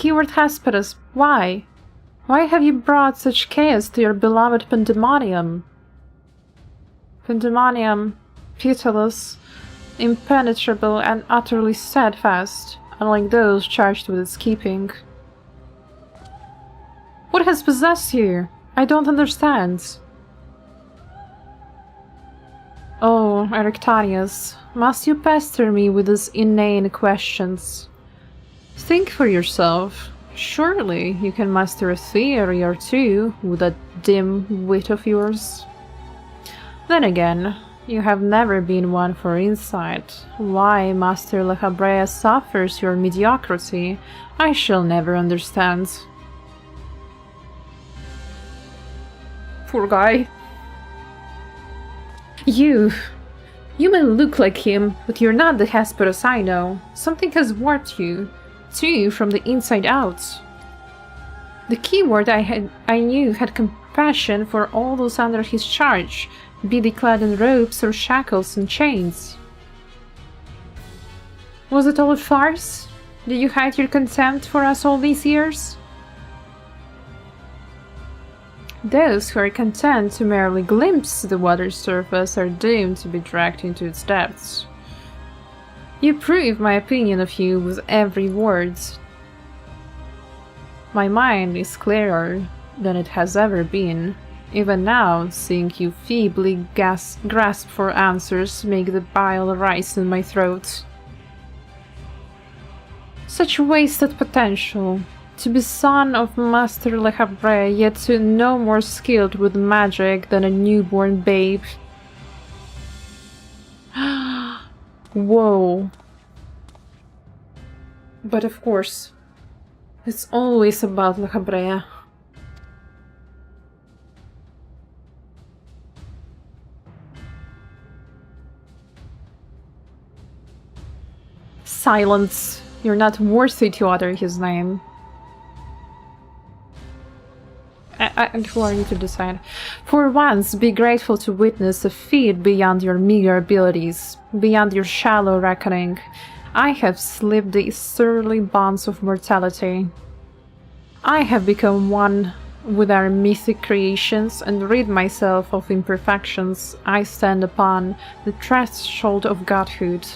Keyword Hesperus, why? Why have you brought such chaos to your beloved Pandæmonium? Pandæmonium, pitiless, impenetrable, and utterly steadfast, unlike those charged with its keeping. What has possessed you? I don't understand. Oh, Erectanius, must you pester me with these inane questions? Think for yourself. Surely you can master a theory or two with that dim wit of yours. Then again, you have never been one for insight. Why Master Le Habrea suffers your mediocrity, I shall never understand. Poor guy. You may look like him, but you're not the Hesperus I know. Something has warped you, too, from the inside out. The keyword I knew had compassion for all those under his charge, be they clad in ropes or shackles and chains. Was it all a farce? Did you hide your contempt for us all these years? Those who are content to merely glimpse the water's surface are doomed to be dragged into its depths. You prove my opinion of you with every word. My mind is clearer than it has ever been. Even now, seeing you feebly grasp for answers make the bile rise in my throat. Such wasted potential. To be son of Master Le Habrea, yet to no more skilled with magic than a newborn babe. Whoa. But of course, it's always about Le Habrea. Silence. You're not worthy to utter his name. And who are you to decide? For once, be grateful to witness a feat beyond your meager abilities, beyond your shallow reckoning. I have slipped the surly bonds of mortality. I have become one with our mythic creations and rid myself of imperfections. I stand upon the threshold of godhood.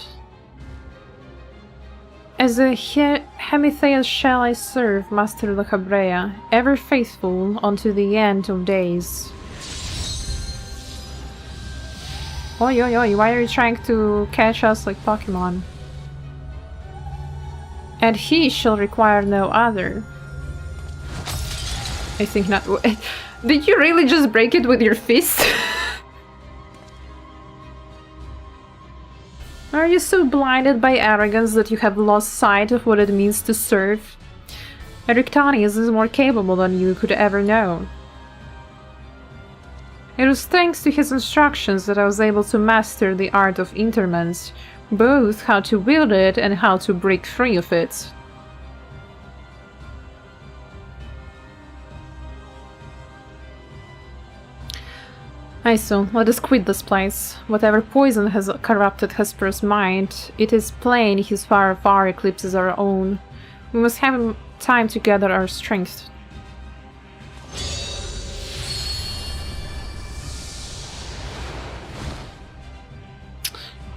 As a Hemitheus shall I serve Master Le Habrea, ever faithful unto the end of days. Oi, oi, oi, why are you trying to catch us like Pokemon? And he shall require no other. I think not. Did you really just break it with your fist? Are you so blinded by arrogance that you have lost sight of what it means to serve? Erectanius is more capable than you could ever know. It was thanks to his instructions that I was able to master the art of interment, both how to wield it and how to break free of it. So let us quit this place. Whatever poison has corrupted Hesperus' mind, it is plain his far eclipses our own. We must have time to gather our strength.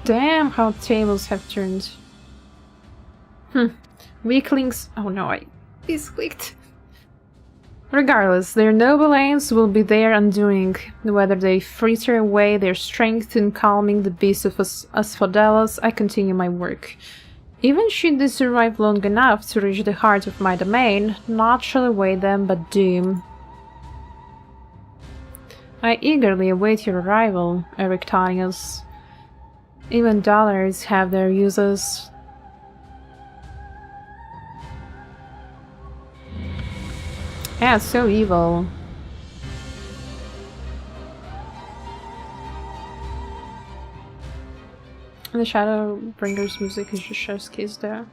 Damn, how tables have turned. Weaklings. Oh no, I misclicked. Regardless, their noble aims will be their undoing, whether they fritter away their strength in calming the beast of Asphodelos. I continue my work. Even should they survive long enough to reach the heart of my domain, naught shall await them but doom. I eagerly await your arrival, Erectanius. Even dollars have their uses. Yeah, it's so evil. And the Shadowbringer's music is just chef's kiss there.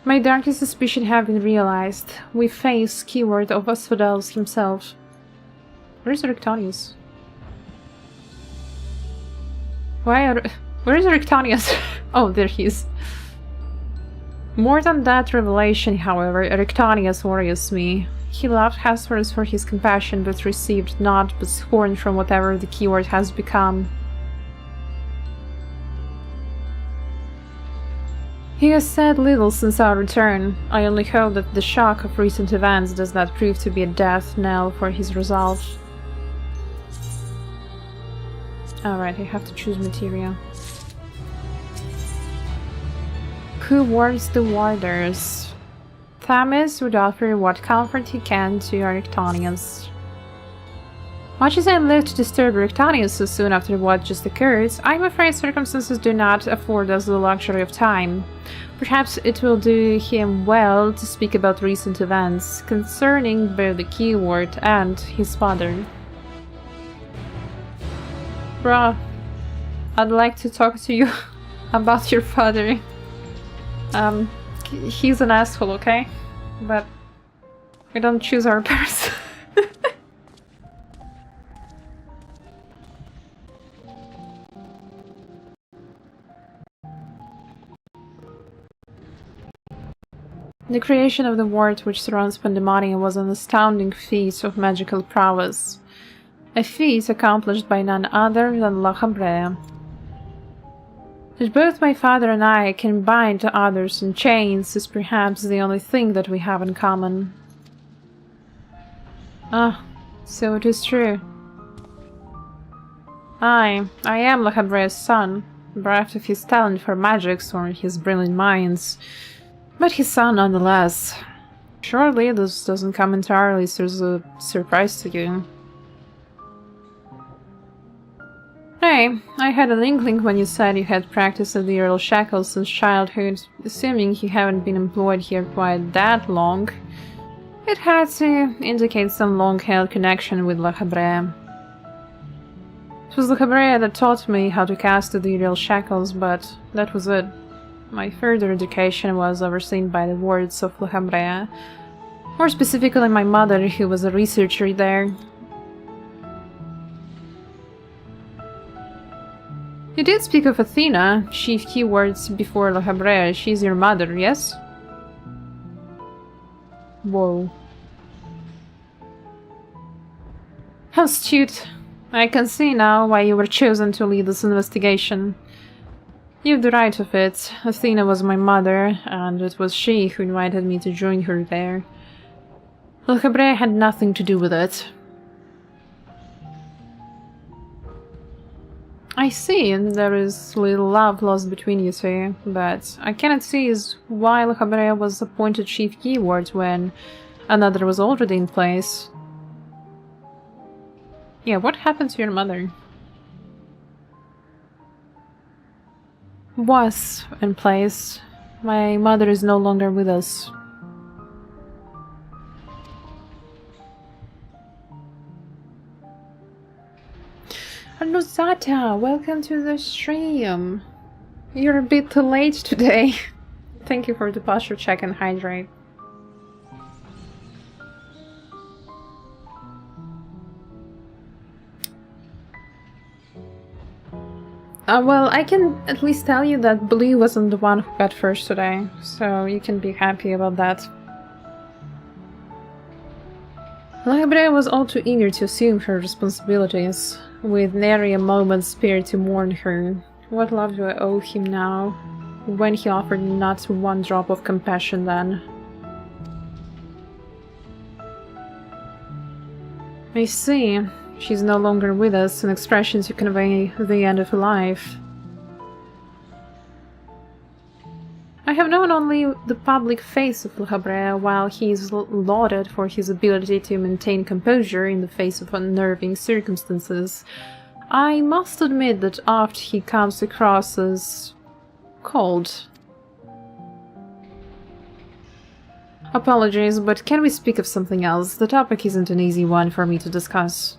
My darkest suspicions have been realized. We face keyword of Asphodelos himself. Where's Erectanius? Where is Erectanius? Oh, there he is. More than that revelation, however, Erectonius worries me. He loved Hesperus for his compassion, but received naught but scorn from whatever the keyword has become. He has said little since our return. I only hope that the shock of recent events does not prove to be a death knell for his resolve. Alright, I have to choose material. Who wards the warders? Thamis would offer what comfort he can to Erectonius. Much as I live to disturb Erectonius so soon after what just occurred, I'm afraid circumstances do not afford us the luxury of time. Perhaps it will do him well to speak about recent events concerning both the keyword and his father. Bruh, I'd like to talk to you about your father. He's an asshole, okay? But we don't choose our person. The creation of the world which surrounds Pandæmonium was an astounding feat of magical prowess. A feat accomplished by none other than La Habrea. That both my father and I can bind others in chains is perhaps the only thing that we have in common. Ah, so it is true. I am La Habrea's son, bereft of his talent for magics or his brilliant minds, but his son nonetheless. Surely this doesn't come entirely as a surprise to you. Hey, I had an inkling when you said you had practiced at the Earl Shackles since childhood, assuming you haven't been employed here quite that long. It had to indicate some long-held connection with La Habrea. It was La Habrea that taught me how to cast at the Earl Shackles, but that was it. My further education was overseen by the wards of La Habrea, more specifically my mother, who was a researcher there. You did speak of Athena, chief keywords before La Habrea. She's your mother, yes? Whoa. How astute. I can see now why you were chosen to lead this investigation. You've the right of it. Athena was my mother, and it was she who invited me to join her there. La Habrea had nothing to do with it. I see, and there is little love lost between you two, but I cannot see why La Habrea was appointed chief keyword when another was already in place. Yeah, what happened to your mother? Was in place. My mother is no longer with us. Rosata, welcome to the stream. You're a bit too late today. Thank you for the posture check and hydrate. Well, I can at least tell you that Blue wasn't the one who got first today, so you can be happy about that. La Habrea was all too eager to assume her responsibilities, with nary a moment spared to mourn her. What love do I owe him now, when he offered not one drop of compassion then? I see. She's no longer with us, an expression to convey the end of her life. I have known only the public face of La Habrea, while he is lauded for his ability to maintain composure in the face of unnerving circumstances. I must admit that oft he comes across as cold. Apologies, but can we speak of something else? The topic isn't an easy one for me to discuss.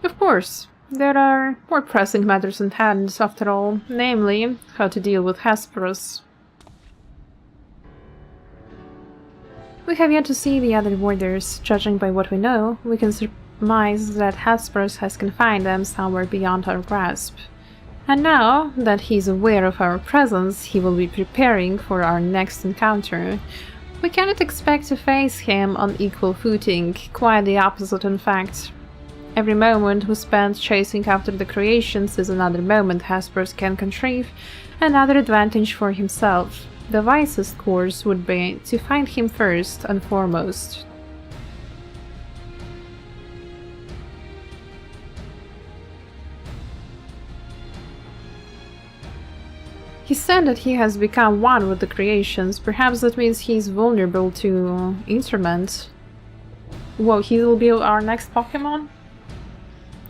Of course. There are more pressing matters in hand, after all, namely, how to deal with Hesperus. We have yet to see the other warders. Judging by what we know, we can mice that Hesperus has confined them somewhere beyond our grasp. And now that he's aware of our presence, he will be preparing for our next encounter. We cannot expect to face him on equal footing, quite the opposite in fact. Every moment we spend chasing after the creations is another moment Hesperus can contrive, another advantage for himself. The wisest course would be to find him first and foremost. He said that he has become one with the creations. Perhaps that means he's vulnerable to interment. Whoa, he will be our next Pokemon?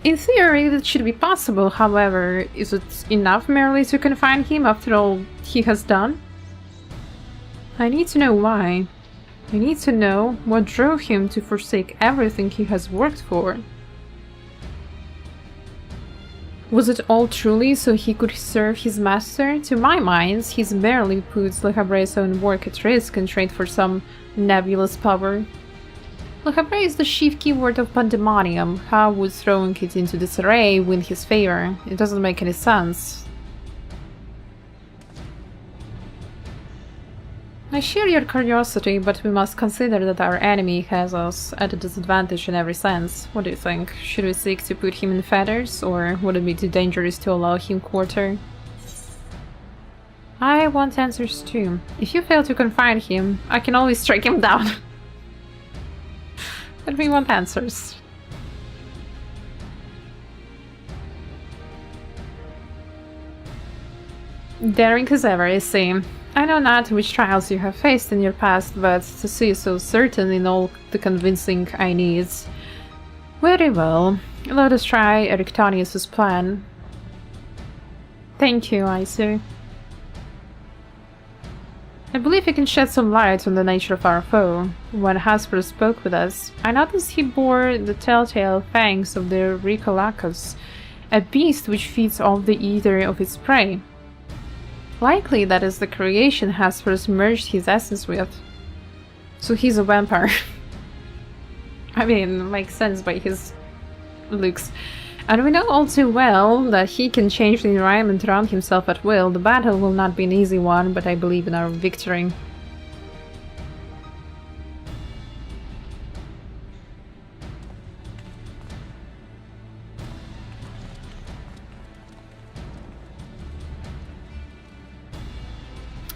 In theory, that should be possible, however, is it enough merely to confine him after all he has done? I need to know why. I need to know what drove him to forsake everything he has worked for. Was it all truly so he could serve his master? To my mind, he's merely puts Le Habrai's own work at risk and trade for some nebulous power. Le Habrai is the chief keyword of Pandæmonium. How would throwing it into disarray win his favor? It doesn't make any sense. I share your curiosity, but we must consider that our enemy has us at a disadvantage in every sense. What do you think? Should we seek to put him in fetters, or would it be too dangerous to allow him quarter? I want answers too. If you fail to confine him, I can always strike him down. But we want answers. Daring as ever, I see. I know not which trials you have faced in your past, but to see so certain in all the convincing I need. Very well. Let us try Erictonius' plan. Thank you, Isu. I believe you can shed some light on the nature of our foe. When Hesperus spoke with us, I noticed he bore the telltale fangs of the Ricolaccus, a beast which feeds off the ether of its prey. Likely that is the creation Hesperus merged his essence with. So he's a vampire. I mean, makes sense by his looks. And we know all too well that he can change the environment around himself at will. The battle will not be an easy one, but I believe in our victory.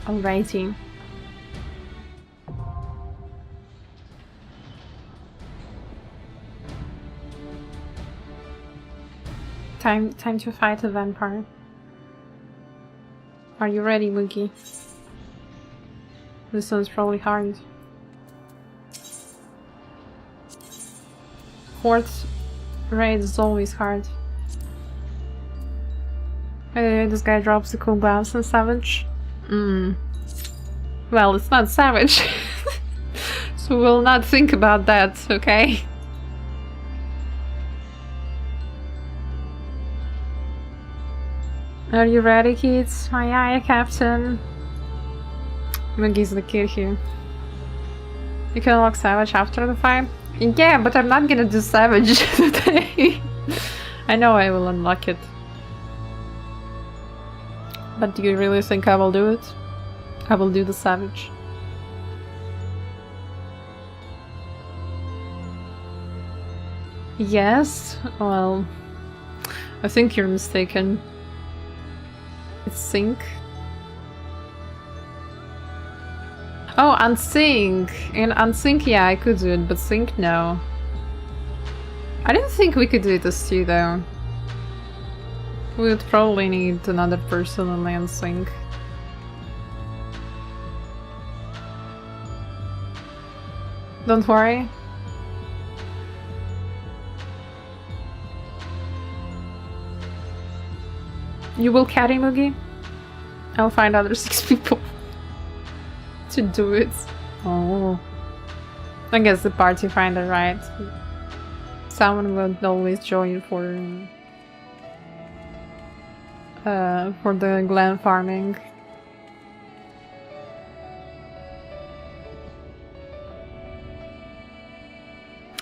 Alrighty. Time to fight a vampire. Are you ready, Moogie? This one's probably hard. Fourth raid is always hard. This guy drops the cool gloves and savage. Well, it's not savage. So we'll not think about that, okay? Are you ready, kids? Aye aye, Captain. Moogie's the kid here. You can unlock Savage after the fight? Yeah, but I'm not gonna do Savage today. I know I will unlock it. But do you really think I will do it? I will do the Savage. Yes? Well, I think you're mistaken. It's Sync. Oh, Unsync! In Unsync, yeah, I could do it, but Sync, no. I didn't think we could do it as two, though. We would probably need another person on the Unsync. Don't worry. You will carry Moogie? I'll find other 6 people to do it. Oh. I guess the party finder, right? Someone will always join for the glen farming.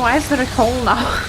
Why is there a hole now?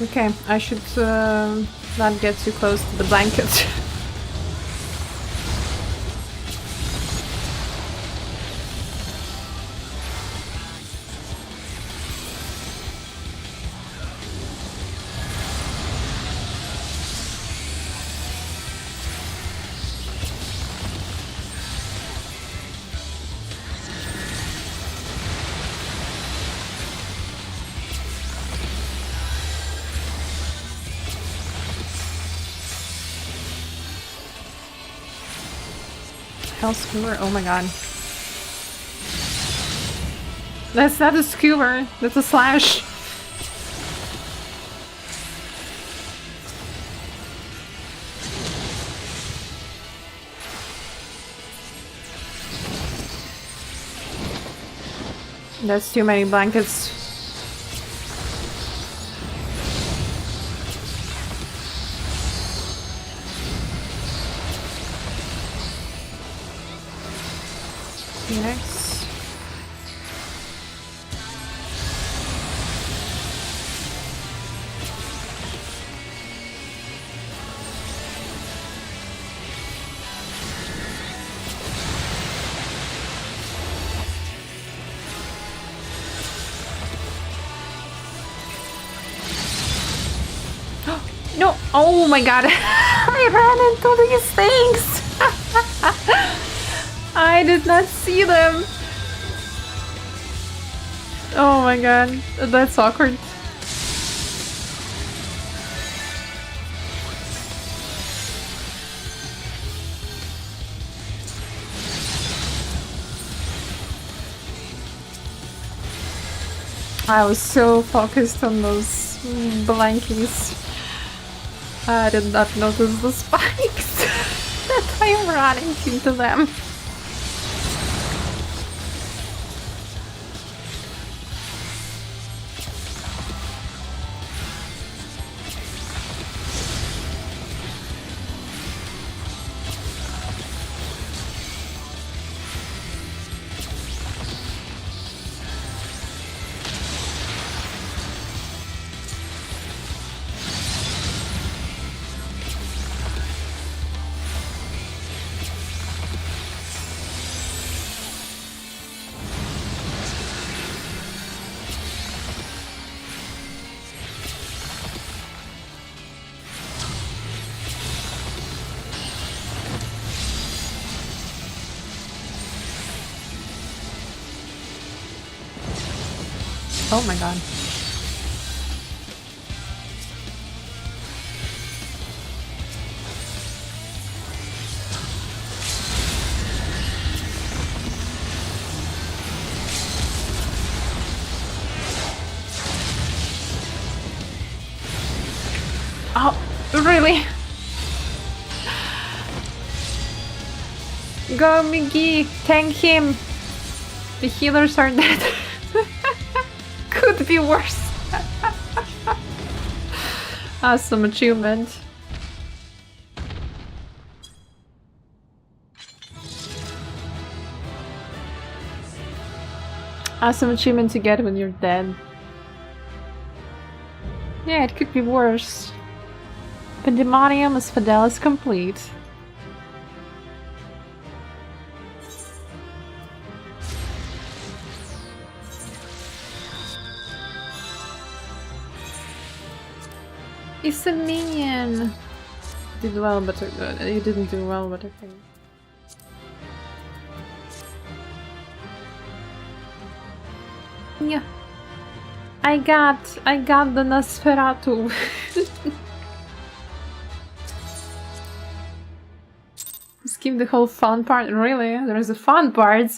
Okay, I should not get too close to the blanket. Hell skewer? Oh my god. That's not a skewer, that's a slash. That's too many blankets. Phoenix. No! Oh my god! I ran into these things! I did not see them! Oh my god, that's awkward. I was so focused on those blankies. I did not notice the spikes that I'm running into them. Oh my god. Oh, really? Go, Miggy! Tank him! The healers are dead. Could be worse. Awesome achievement. Awesome achievement to get when you're dead. Yeah, it could be worse. Pandæmonium is Fidelis complete. It's a minion! Did well, but you didn't do well, but I think. Yeah. I got the Nosferatu. This Skip the whole fun part. Really? There's a fun part.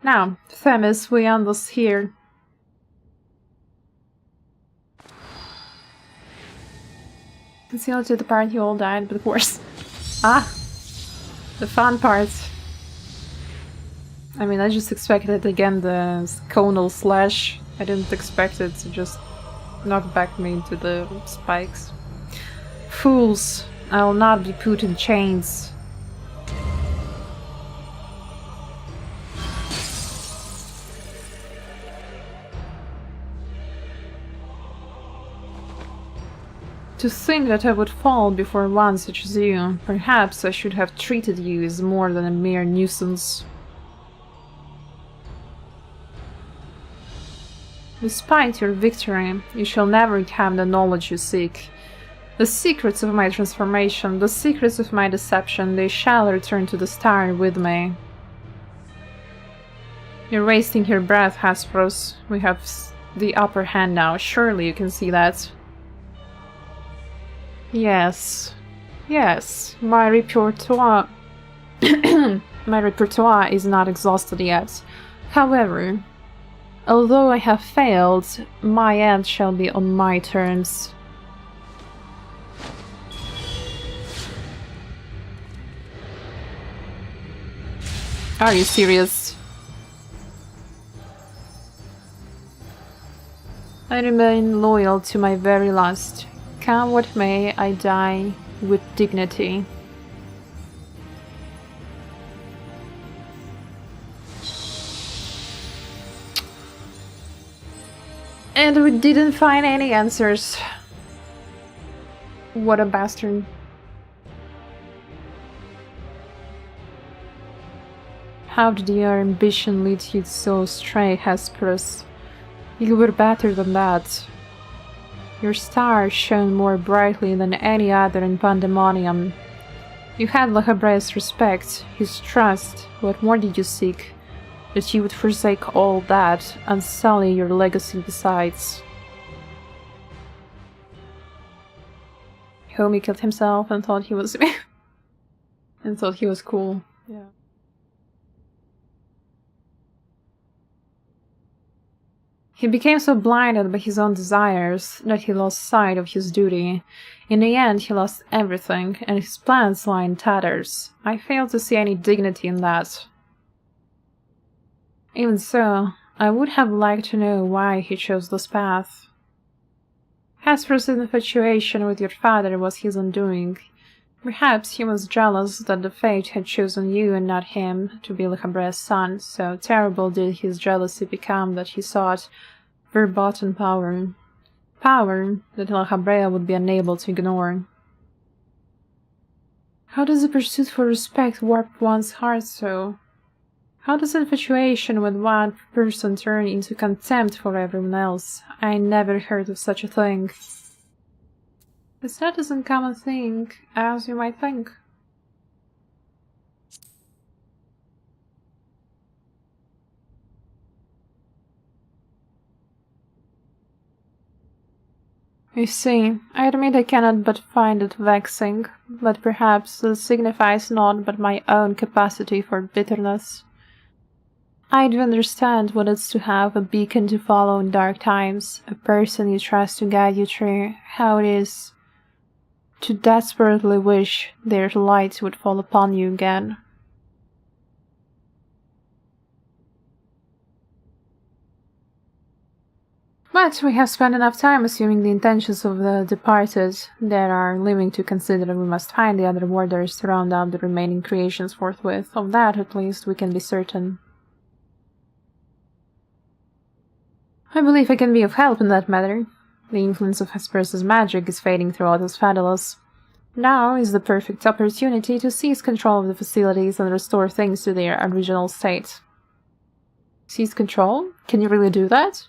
Now, Themis, we end this here. Concealed to the part you all died, but worse. Ah! The fun part. I mean, I just expected again the conal slash. I didn't expect it to just knock back me into the spikes. Fools! I will not be put in chains. To think that I would fall before one such as you. Perhaps I should have treated you as more than a mere nuisance. Despite your victory, you shall never have the knowledge you seek. The secrets of my transformation, the secrets of my deception, they shall return to the star with me. You're wasting your breath, Hesperus. We have the upper hand now. Surely you can see that. Yes. Yes, my repertoire... my repertoire is not exhausted yet. However, although I have failed, my end shall be on my terms. Are you serious? I remain loyal to my very last. Come what may, I die with dignity. And we didn't find any answers. What a bastard. How did your ambition lead you so astray, Hesperus? You were better than that. Your star shone more brightly than any other in Pandæmonium. You had La Habre's respect, his trust. What more did you seek? That you would forsake all that and sully your legacy besides. Homie killed himself and thought he was and thought he was cool. Yeah. He became so blinded by his own desires that he lost sight of his duty. In the end, he lost everything, and his plans lie in tatters. I fail to see any dignity in that. Even so, I would have liked to know why he chose this path. Hesper's infatuation with your father was his undoing. Perhaps he was jealous that the fate had chosen you and not him to be La Habre's son, so terrible did his jealousy become that he sought verboten power. Power that La Habre would be unable to ignore. How does the pursuit for respect warp one's heart so? How does infatuation with one person turn into contempt for everyone else? I never heard of such a thing. It's not as uncommon thing as you might think. You see, I admit I cannot but find it vexing, but perhaps this signifies naught but my own capacity for bitterness. I do understand what it's to have a beacon to follow in dark times, a person you trust to guide you through, how it is to desperately wish their light would fall upon you again. But we have spent enough time assuming the intentions of the departed. There are living to consider, and we must find the other warders to round out the remaining creations forthwith. Of that, at least, we can be certain. I believe I can be of help in that matter. The influence of Hesperus' magic is fading throughout his Fadalos. Now is the perfect opportunity to seize control of the facilities and restore things to their original state. Seize control? Can you really do that?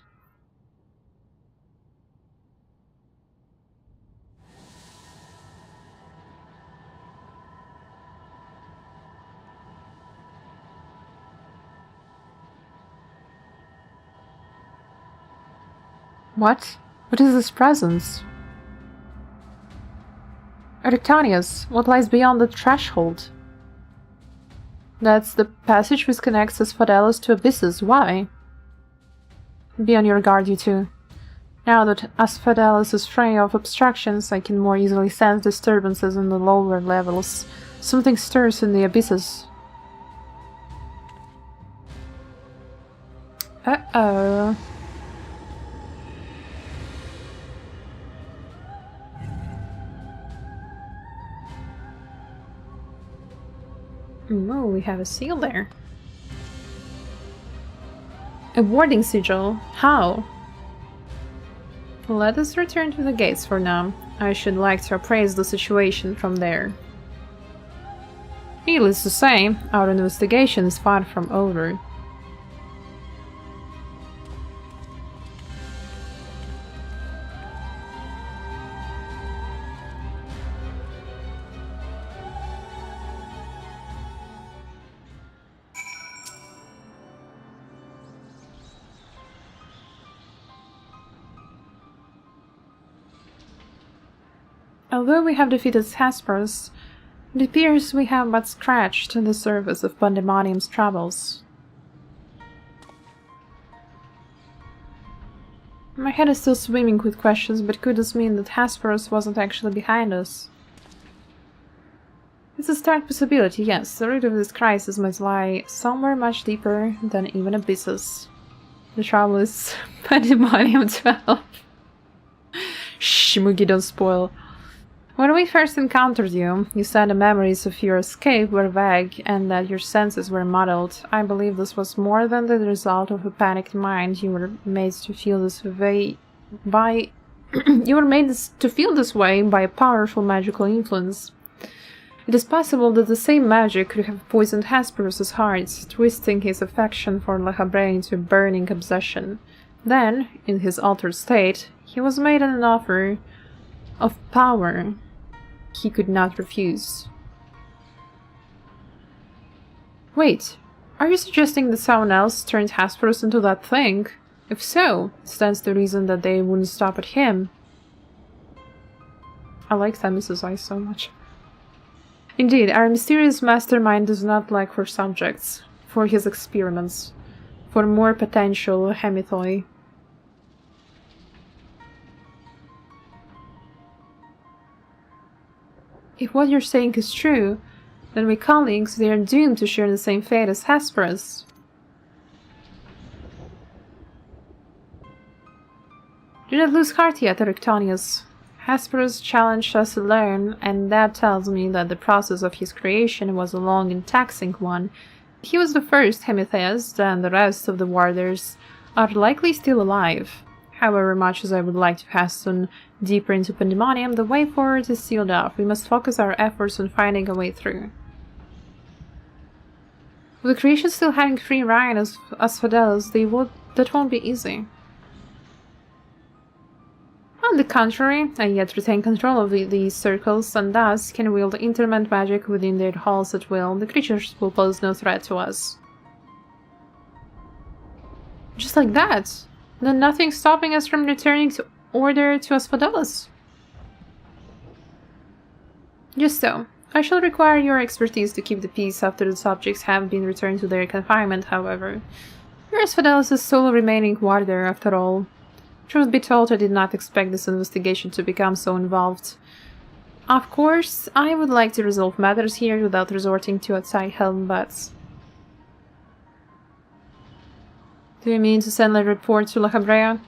What? What is this presence? Erectonius, what lies beyond the threshold? That's the passage which connects Asphodelos to Abysses. Why? Be on your guard, you two. Now that Asphodelos is free of obstructions, I can more easily sense disturbances in the lower levels. Something stirs in the abysses. Uh-oh. Oh, we have a seal there. A warding sigil? How? Let us return to the gates for now. I should like to appraise the situation from there. Needless to say, our investigation is far from over. Although we have defeated Hesperus, it appears we have but scratched the surface of Pandæmonium's troubles. My head is still swimming with questions, but could this mean that Hesperus wasn't actually behind us? It's a stark possibility, yes. The root of this crisis might lie somewhere much deeper than even Abysses. The trouble is Pandæmonium 12. Shh, Mugi, don't spoil. When we first encountered you, you said the memories of your escape were vague and that your senses were muddled. I believe this was more than the result of a panicked mind. You were made to feel this way by... you were made to feel this way by a powerful magical influence. It is possible that the same magic could have poisoned Hesperus' heart, twisting his affection for La Habre into a burning obsession. Then, in his altered state, he was made an offer of power he could not refuse. Wait, are you suggesting that someone else turned Hesperus into that thing? If so, it stands to reason that they wouldn't stop at him. I like Themis' eyes so much. Indeed, our mysterious mastermind does not lack for subjects, for his experiments, for more potential hemithoi. If what you're saying is true, then we colleagues, they are doomed to share the same fate as Hesperus. Do not lose heart yet, Erectonius. Hesperus challenged us alone, and that tells me that the process of his creation was a long and taxing one. He was the first hemitheist, and the rest of the warders are likely still alive. However much as I would like to hasten deeper into Pandæmonium, the way forward is sealed off. We must focus our efforts on finding a way through. With the creation still having free reign as Asphodelos, that won't be easy. On the contrary, I yet retain control of these circles, and thus can wield interment magic within their halls at will. The creatures will pose no threat to us. Just like that! Then nothing stopping us from returning to order to Asphodelos. Just so. I shall require your expertise to keep the peace after the subjects have been returned to their confinement, however. You're Asphodelos' sole remaining warder, after all. Truth be told, I did not expect this investigation to become so involved. Of course, I would like to resolve matters here without resorting to outside help, but... Do you mean to send a report to La Habrea?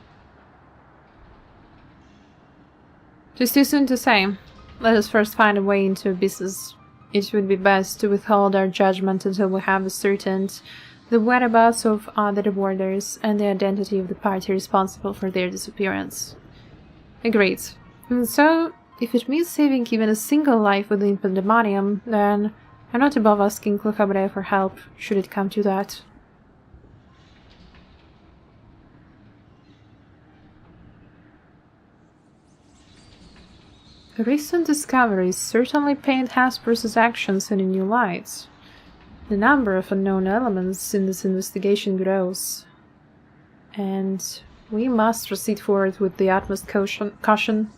Tis too soon to say. Let us first find a way into Abysses. It would be best to withhold our judgment until we have ascertained the whereabouts of other warders and the identity of the party responsible for their disappearance. Agreed. And so, if it means saving even a single life within Pandæmonium, then I'm not above asking La Habrea for help, should it come to that. The recent discoveries certainly paint Hesperus' actions in a new light. The number of unknown elements in this investigation grows. And We must proceed forward with the utmost caution.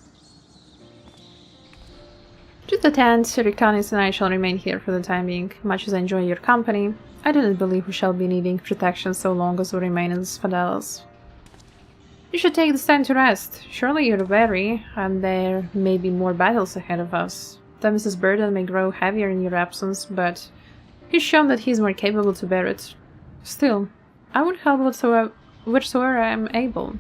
To the tent, Rikanis and I shall remain here for the time being. Much as I enjoy your company, I do not believe we shall be needing protection so long as we remain in the Sfadelas. You should take this time to rest. Surely you're weary, and there may be more battles ahead of us. Themis' burden may grow heavier in your absence, but he's shown that he's more capable to bear it. Still, I would help whatsoever I am able.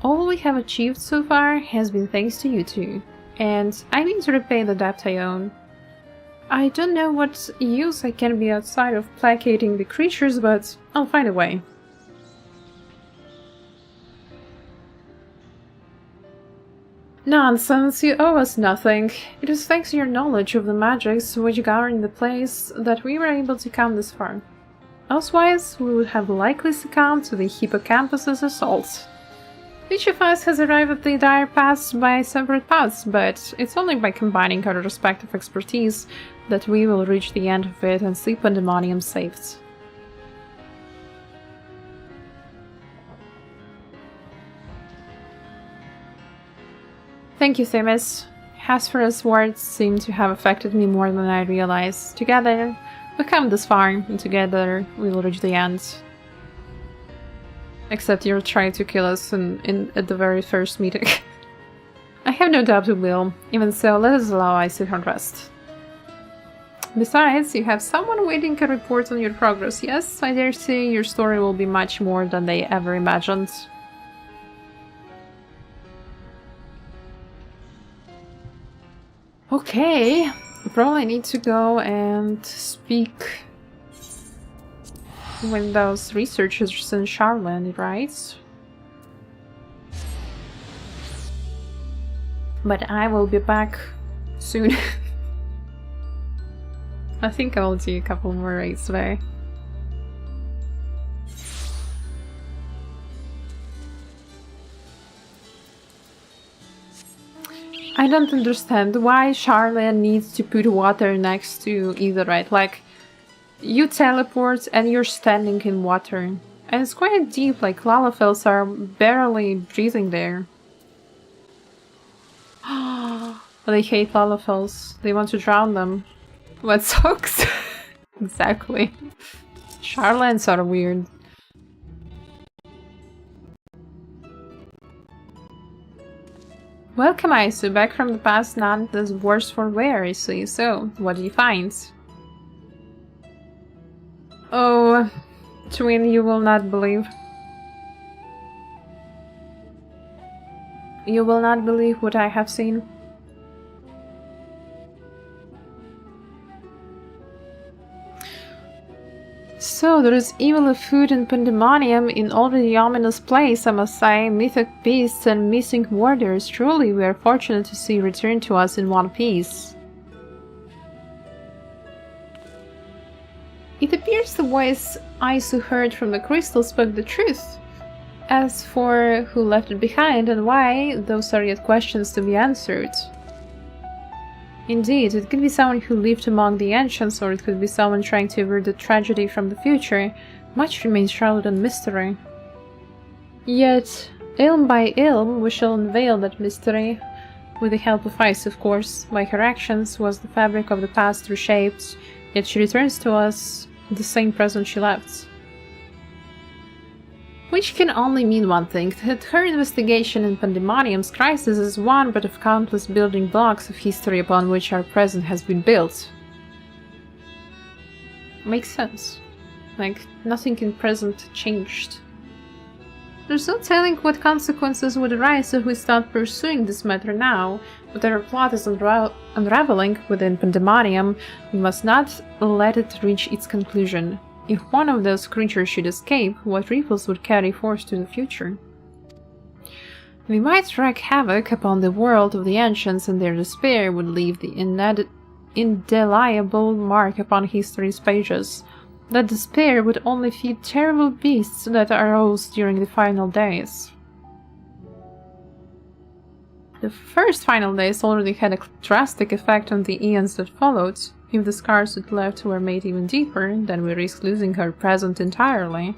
All we have achieved so far has been thanks to you two, and I mean to repay the debt I own. I don't know what use I can be outside of placating the creatures, but I'll find a way. Nonsense, you owe us nothing. It is thanks to your knowledge of the magics which govern the place that we were able to come this far. Elsewise, we would have likely succumbed to the hippocampus's assault. Each of us has arrived at the dire pass by separate paths, but it's only by combining our respective expertise that we will reach the end of it and see Pandæmonium saved. Thank you, Themis. Hesperus' words seem to have affected me more than I realized. Together, we've come this far, and together we will reach the end. Except you're trying to kill us at the very first meeting. I have no doubt we will. Even so, let us allow Isid her rest. Besides, you have someone waiting a report on your progress. Yes, I dare say your story will be much more than they ever imagined. Okay, I probably need to go and speak with those researchers in Charlotte, right? But I will be back soon. I think I'll do a couple more raids today. I don't understand why Charlotte needs to put water next to either, right? Like, you teleport and you're standing in water. And it's quite deep, like Lalafels are barely breathing there. They hate Lalafels. They want to drown them. What sucks? Exactly. Charlans are weird. Welcome, Isu. Back from the past, none is worse for wear, I see. So, what did you find? Oh, twin, you will not believe. You will not believe what I have seen. So, there is evil afoot in Pandæmonium in already ominous place, I must say. Mythic beasts and missing warriors. Truly, we are fortunate to see returned to us in one piece. It appears the voice Isu heard from the crystal spoke the truth. As for who left it behind and why, those are yet questions to be answered. Indeed, it could be someone who lived among the ancients, or it could be someone trying to avert the tragedy from the future. Much remains shrouded in mystery. Yet, ilm by ilm, we shall unveil that mystery. With the help of Ice, of course. By her actions was the fabric of the past reshaped, yet she returns to us the same present she left. Which can only mean one thing, that her investigation in Pandæmonium's crisis is one but of countless building blocks of history upon which our present has been built. Makes sense. Like, nothing in present changed. There's no telling what consequences would arise if we start pursuing this matter now. But our plot is unraveling within Pandæmonium, we must not let it reach its conclusion. If one of those creatures should escape, what ripples would carry forth to the future? We might wreak havoc upon the world of the ancients, and their despair would leave the indelible mark upon history's pages. That despair would only feed terrible beasts that arose during the final days. The first final days already had a drastic effect on the eons that followed. If the scars it left were made even deeper, then we risk losing her present entirely.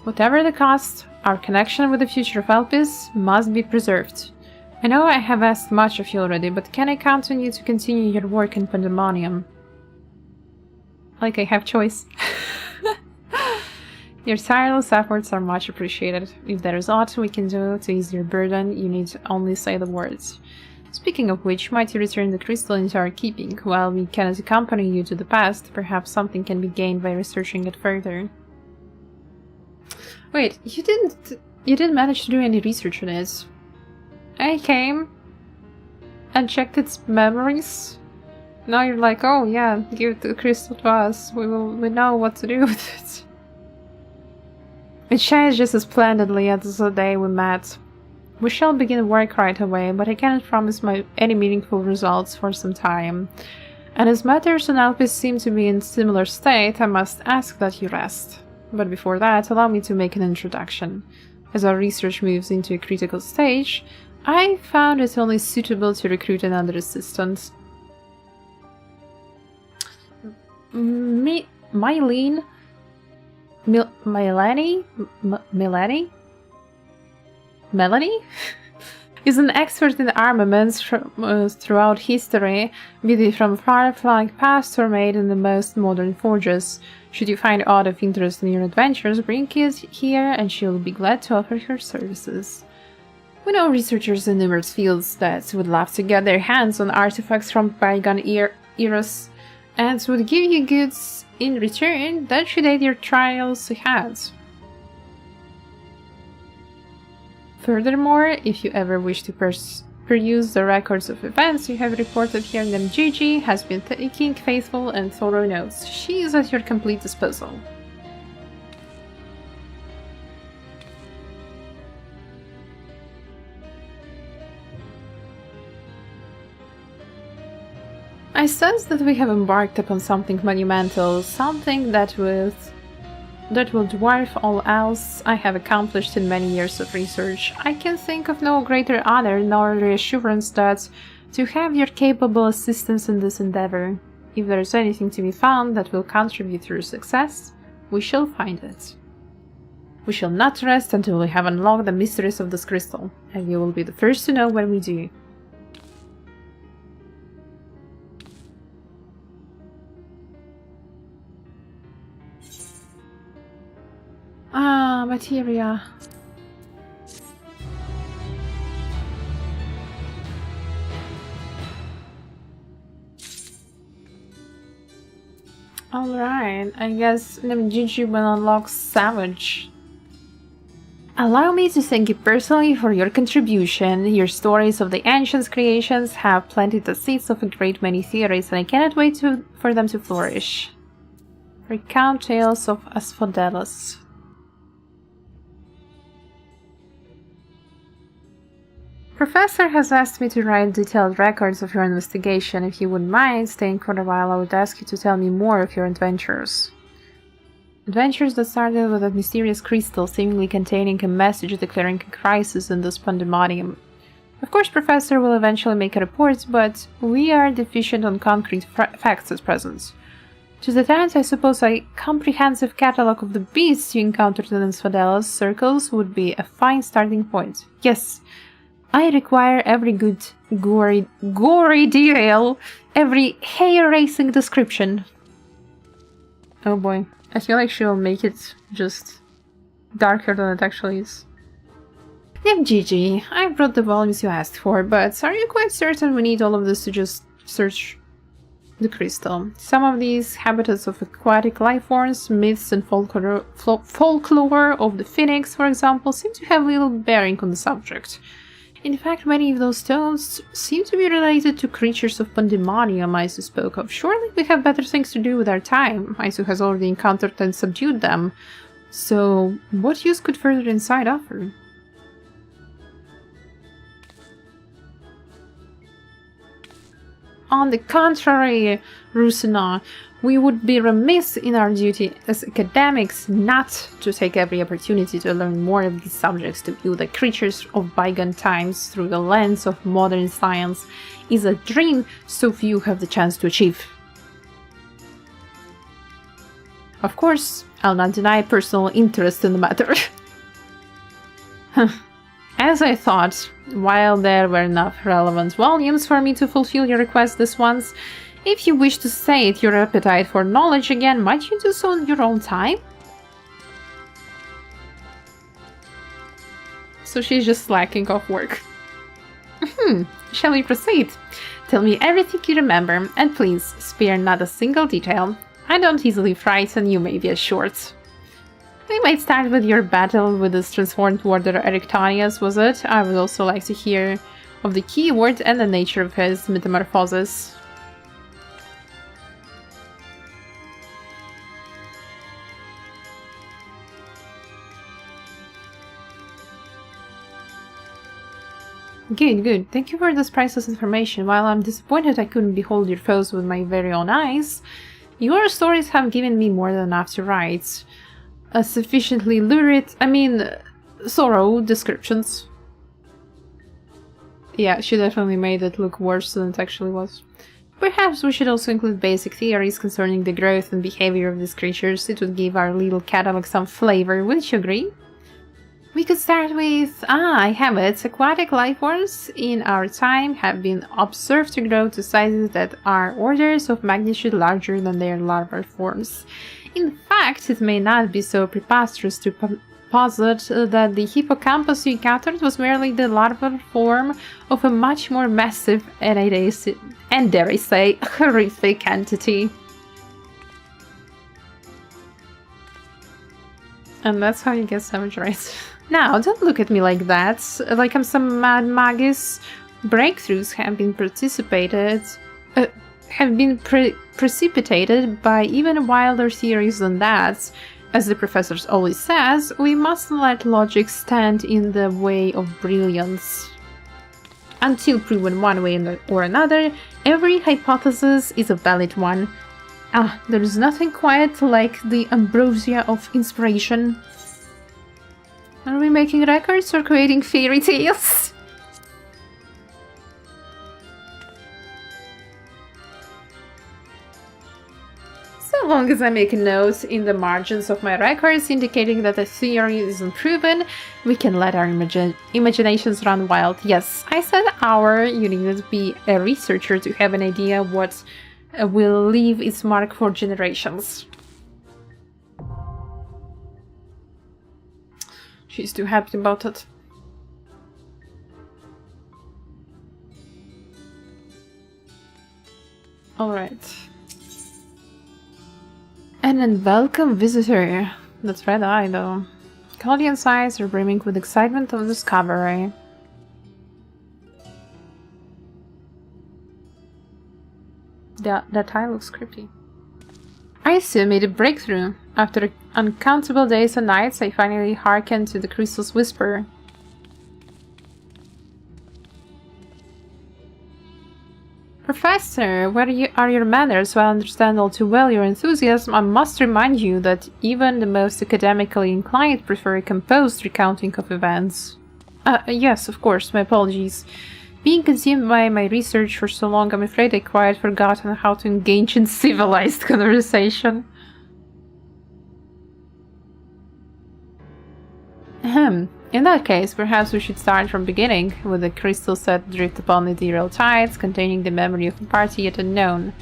Whatever the cost, our connection with the future of Elpis must be preserved. I know I have asked much of you already, but can I count on you to continue your work in Pandæmonium? Like I have choice. Your tireless efforts are much appreciated. If there is aught we can do to ease your burden, you need only say the words. Speaking of which, might you return the crystal into our keeping? While we cannot accompany you to the past, perhaps something can be gained by researching it further. Wait, you didn't manage to do any research on it. I came and checked its memories. Now you're like, oh yeah, give the crystal to us. We know what to do with it. It shines just as splendidly as the day we met. We shall begin work right away, but I cannot promise any meaningful results for some time. And as matters on Elpis seem to be in similar state, I must ask that you rest. But before that, allow me to make an introduction. As our research moves into a critical stage, I found it only suitable to recruit another assistant. Melanie is an expert in armaments throughout history, be they from far-flung past or made in the most modern forges. Should you find aught of interest in your adventures, bring it here and she will be glad to offer her services. We know researchers in numerous fields that would love to get their hands on artifacts from bygone eras and would give you goods in return that should aid your trials ahead. Furthermore, if you ever wish to peruse the records of events you have reported here, then Gigi has been taking faithful and thorough notes. She is at your complete disposal. I sense that we have embarked upon something monumental, something that will dwarf all else I have accomplished in many years of research. I can think of no greater honor nor reassurance that to have your capable assistance in this endeavor. If there is anything to be found that will contribute to your success, we shall find it. We shall not rest until we have unlocked the mysteries of this crystal, and you will be the first to know when we do. Materia. Alright, I guess Gigi will unlock Savage. Allow me to thank you personally for your contribution. Your stories of the ancient creations have planted the seeds of a great many theories, and I cannot wait for them to flourish. Recount tales of Asphodelos. Professor has asked me to write detailed records of your investigation. If you wouldn't mind staying for a while, I would ask you to tell me more of your adventures. Adventures that started with a mysterious crystal seemingly containing a message declaring a crisis in this Pandæmonium. Of course, Professor will eventually make a report, but we are deficient on concrete facts at present. To that end, I suppose a comprehensive catalogue of the beasts you encountered in Asphodelos circles would be a fine starting point. Yes, I require every good, gory detail, every hair-raising description. Oh boy, I feel like she'll make it just darker than it actually is. Yep, Gigi, I brought the volumes you asked for, but are you quite certain we need all of this to just search the crystal? Some of these habitats of aquatic life forms, myths and folklore of the phoenix, for example, seem to have little bearing on the subject. In fact, many of those stones seem to be related to creatures of Pandæmonium Isu spoke of. Surely we have better things to do with our time. Isu has already encountered and subdued them. So, what use could further insight offer? On the contrary, Rusina, we would be remiss in our duty as academics not to take every opportunity to learn more of these subjects. To view the creatures of bygone times through the lens of modern science is a dream so few have the chance to achieve. Of course, I'll not deny personal interest in the matter. As I thought, while there were enough relevant volumes for me to fulfill your request this once, if you wish to sate your appetite for knowledge again, might you do so in your own time? So she's just slacking off work. Shall we proceed? Tell me everything you remember, and please, spare not a single detail. I don't easily frighten, you may be assured. We might start with your battle with this transformed warder Erectonius, was it? I would also like to hear of the keyword and the nature of his metamorphosis. Good. Thank you for this priceless information. While I'm disappointed I couldn't behold your foes with my very own eyes, your stories have given me more than enough to write. Sufficiently thorough descriptions. Yeah, she definitely made it look worse than it actually was. Perhaps we should also include basic theories concerning the growth and behavior of these creatures. It would give our little catalog some flavor, wouldn't you agree? We could start with... I have it. Aquatic lifeforms in our time have been observed to grow to sizes that are orders of magnitude larger than their larval forms. In fact, it may not be so preposterous to posit that the hippocampus you encountered was merely the larval form of a much more massive and dare I say, horrific entity. And that's how you get savage rights. Now, don't look at me like that, like I'm some mad magus. Breakthroughs have been precipitated by even wilder theories than that. As the professor always says, we mustn't let logic stand in the way of brilliance. Until proven one way or another, every hypothesis is a valid one. There is nothing quite like the ambrosia of inspiration. Are we making records or creating fairy tales? So long as I make a note in the margins of my records indicating that a theory isn't proven, we can let our imaginations run wild. Yes, I said our. You needed to be a researcher to have an idea what will leave its mark for generations. She's too happy about it. Alright. An unwelcome visitor. That's red eye though. Claudian's eyes are brimming with excitement of discovery. That eye looks creepy. I soon made a breakthrough. After uncountable days and nights, I finally hearkened to the crystal's whisper. Professor, where are your manners? While I understand all too well your enthusiasm, I must remind you that even the most academically inclined prefer a composed recounting of events. Yes, of course, my apologies. Being consumed by my research for so long, I'm afraid I quite forgotten how to engage in civilized conversation. In that case, perhaps we should start from beginning, with the crystal set drift upon the ethereal tides, containing the memory of a party yet unknown.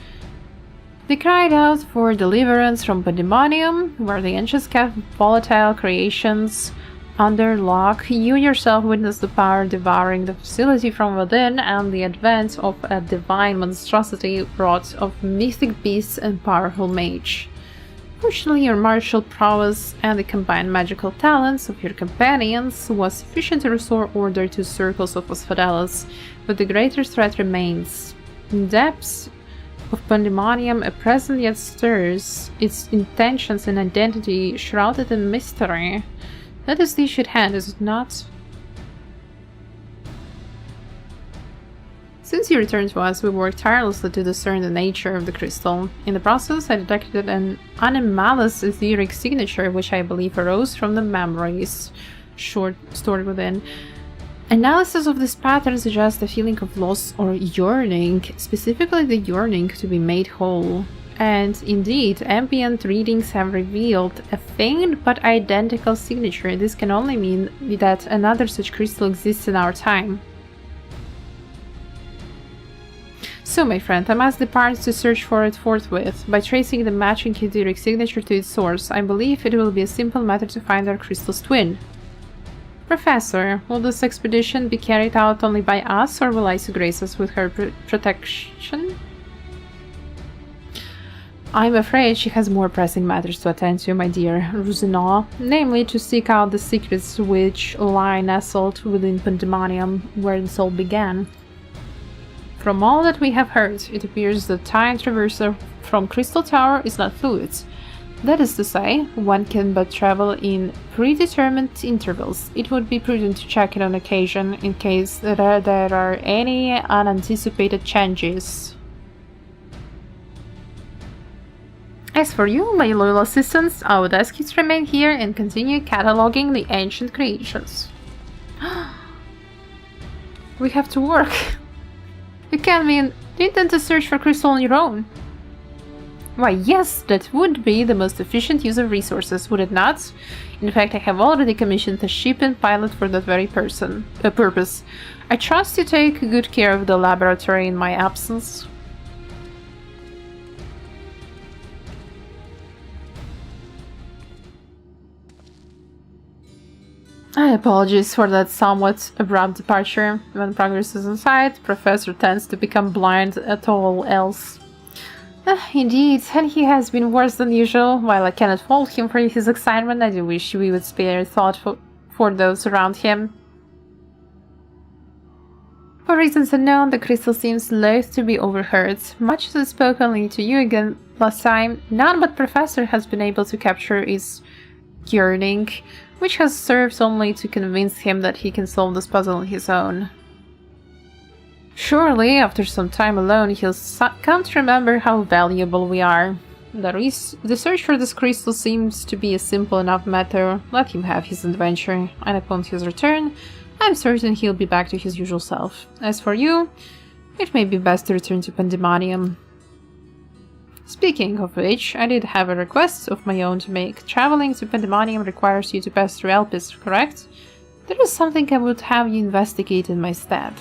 They cried out for deliverance from Pandæmonium, where the ancients kept volatile creations under lock. You yourself witnessed the power devouring the facility from within, and the advent of a divine monstrosity wrought of mythic beasts and powerful mage. Fortunately, your martial prowess and the combined magical talents of your companions was sufficient to restore order to circles of Phosphodelos, but the greater threat remains. In the depths of Pandæmonium, a presence yet stirs, its intentions and identity shrouded in mystery. That is the issue at hand, is it not? Since you returned to us, we worked tirelessly to discern the nature of the crystal. In the process, I detected an anomalous etheric signature, which I believe arose from the memories stored within. Analysis of this pattern suggests a feeling of loss or yearning, specifically the yearning to be made whole. And indeed, ambient readings have revealed a faint but identical signature. This can only mean that another such crystal exists in our time. So, my friend, I must depart to search for it forthwith. By tracing the matching Hydric signature to its source, I believe it will be a simple matter to find our crystal's twin. Professor, will this expedition be carried out only by us, or will Isu grace us with her protection? I'm afraid she has more pressing matters to attend to, my dear Ruzinov, namely to seek out the secrets which lie nestled within Pandæmonium, where this all began. From all that we have heard, it appears that time traversal from Crystal Tower is not fluid. That is to say, one can but travel in predetermined intervals. It would be prudent to check it on occasion in case there are any unanticipated changes. As for you, my loyal assistants, I would ask you to remain here and continue cataloging the ancient creations. We have to work. You can't mean you intend to search for crystal on your own? Why, yes, that would be the most efficient use of resources, would it not? In fact, I have already commissioned a ship and pilot for that very purpose. I trust you take good care of the laboratory in my absence. I apologize for that somewhat abrupt departure. When progress is in sight, Professor tends to become blind at all else. Indeed, and he has been worse than usual. While I cannot fault him for his excitement, I do wish we would spare thought for those around him. For reasons unknown, the crystal seems loath to be overheard. Much as I spoke only to you again last time, none but Professor has been able to capture its yearning, which has served only to convince him that he can solve this puzzle on his own. Surely, after some time alone, he'll come to remember how valuable we are. The search for this crystal seems to be a simple enough matter. Let him have his adventure, and upon his return, I'm certain he'll be back to his usual self. As for you, it may be best to return to Pandæmonium. Speaking of which, I did have a request of my own to make. Traveling to Pandæmonium requires you to pass through Elpis, correct? There is something I would have you investigate in my stead.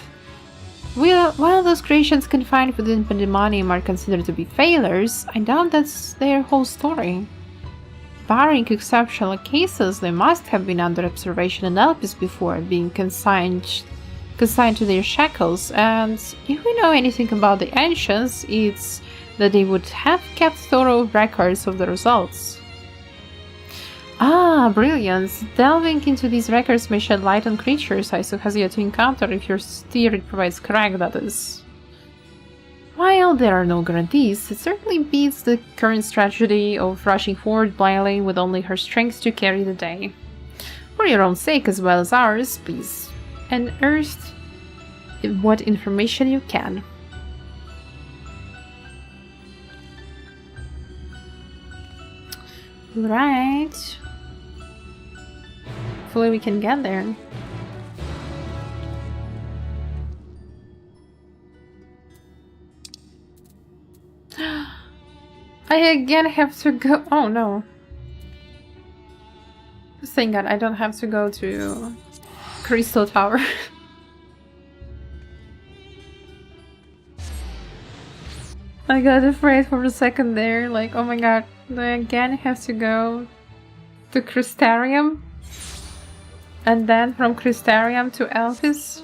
While those creations confined within Pandæmonium are considered to be failures, I doubt that's their whole story. Barring exceptional cases, they must have been under observation in Elpis before being consigned to their shackles, and if we know anything about the Ancients, it's that they would have kept thorough records of the results. Ah, brilliant! Delving into these records may shed light on creatures Isu has yet to encounter, if your theory provides correct, that is. While there are no guarantees, it certainly beats the current strategy of rushing forward blindly with only her strength to carry the day. For your own sake as well as ours, please unearth what information you can. Right. Hopefully we can get there. I again have to go. Oh no. Thank God I don't have to go to Crystal Tower. I got afraid for a second there, like, oh my god, do I again have to go to Crystarium? And then from Crystarium to Elpis?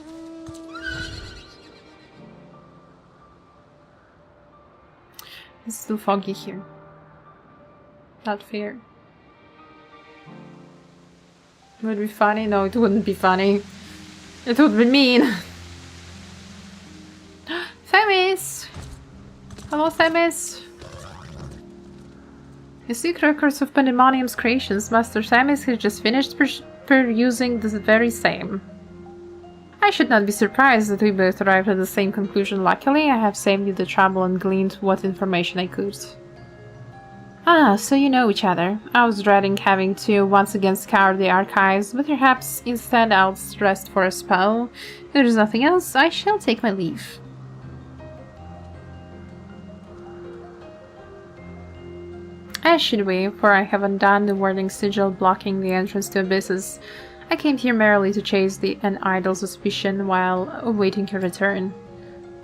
It's too foggy here. Not fair. Would it be funny? No, it wouldn't be funny. It would be mean. Themis! Hello, Themis! You seek records of Pandæmonium's creations. Master Themis has just finished perusing the very same. I should not be surprised that we both arrived at the same conclusion. Luckily, I have saved you the trouble and gleaned what information I could. Ah, so you know each other. I was dreading having to once again scour the archives, but perhaps instead I'll rest for a spell. If there is nothing else, I shall take my leave. As should we, for I have undone the warding sigil blocking the entrance to abysses. I came here merely to chase an idle suspicion while awaiting your return.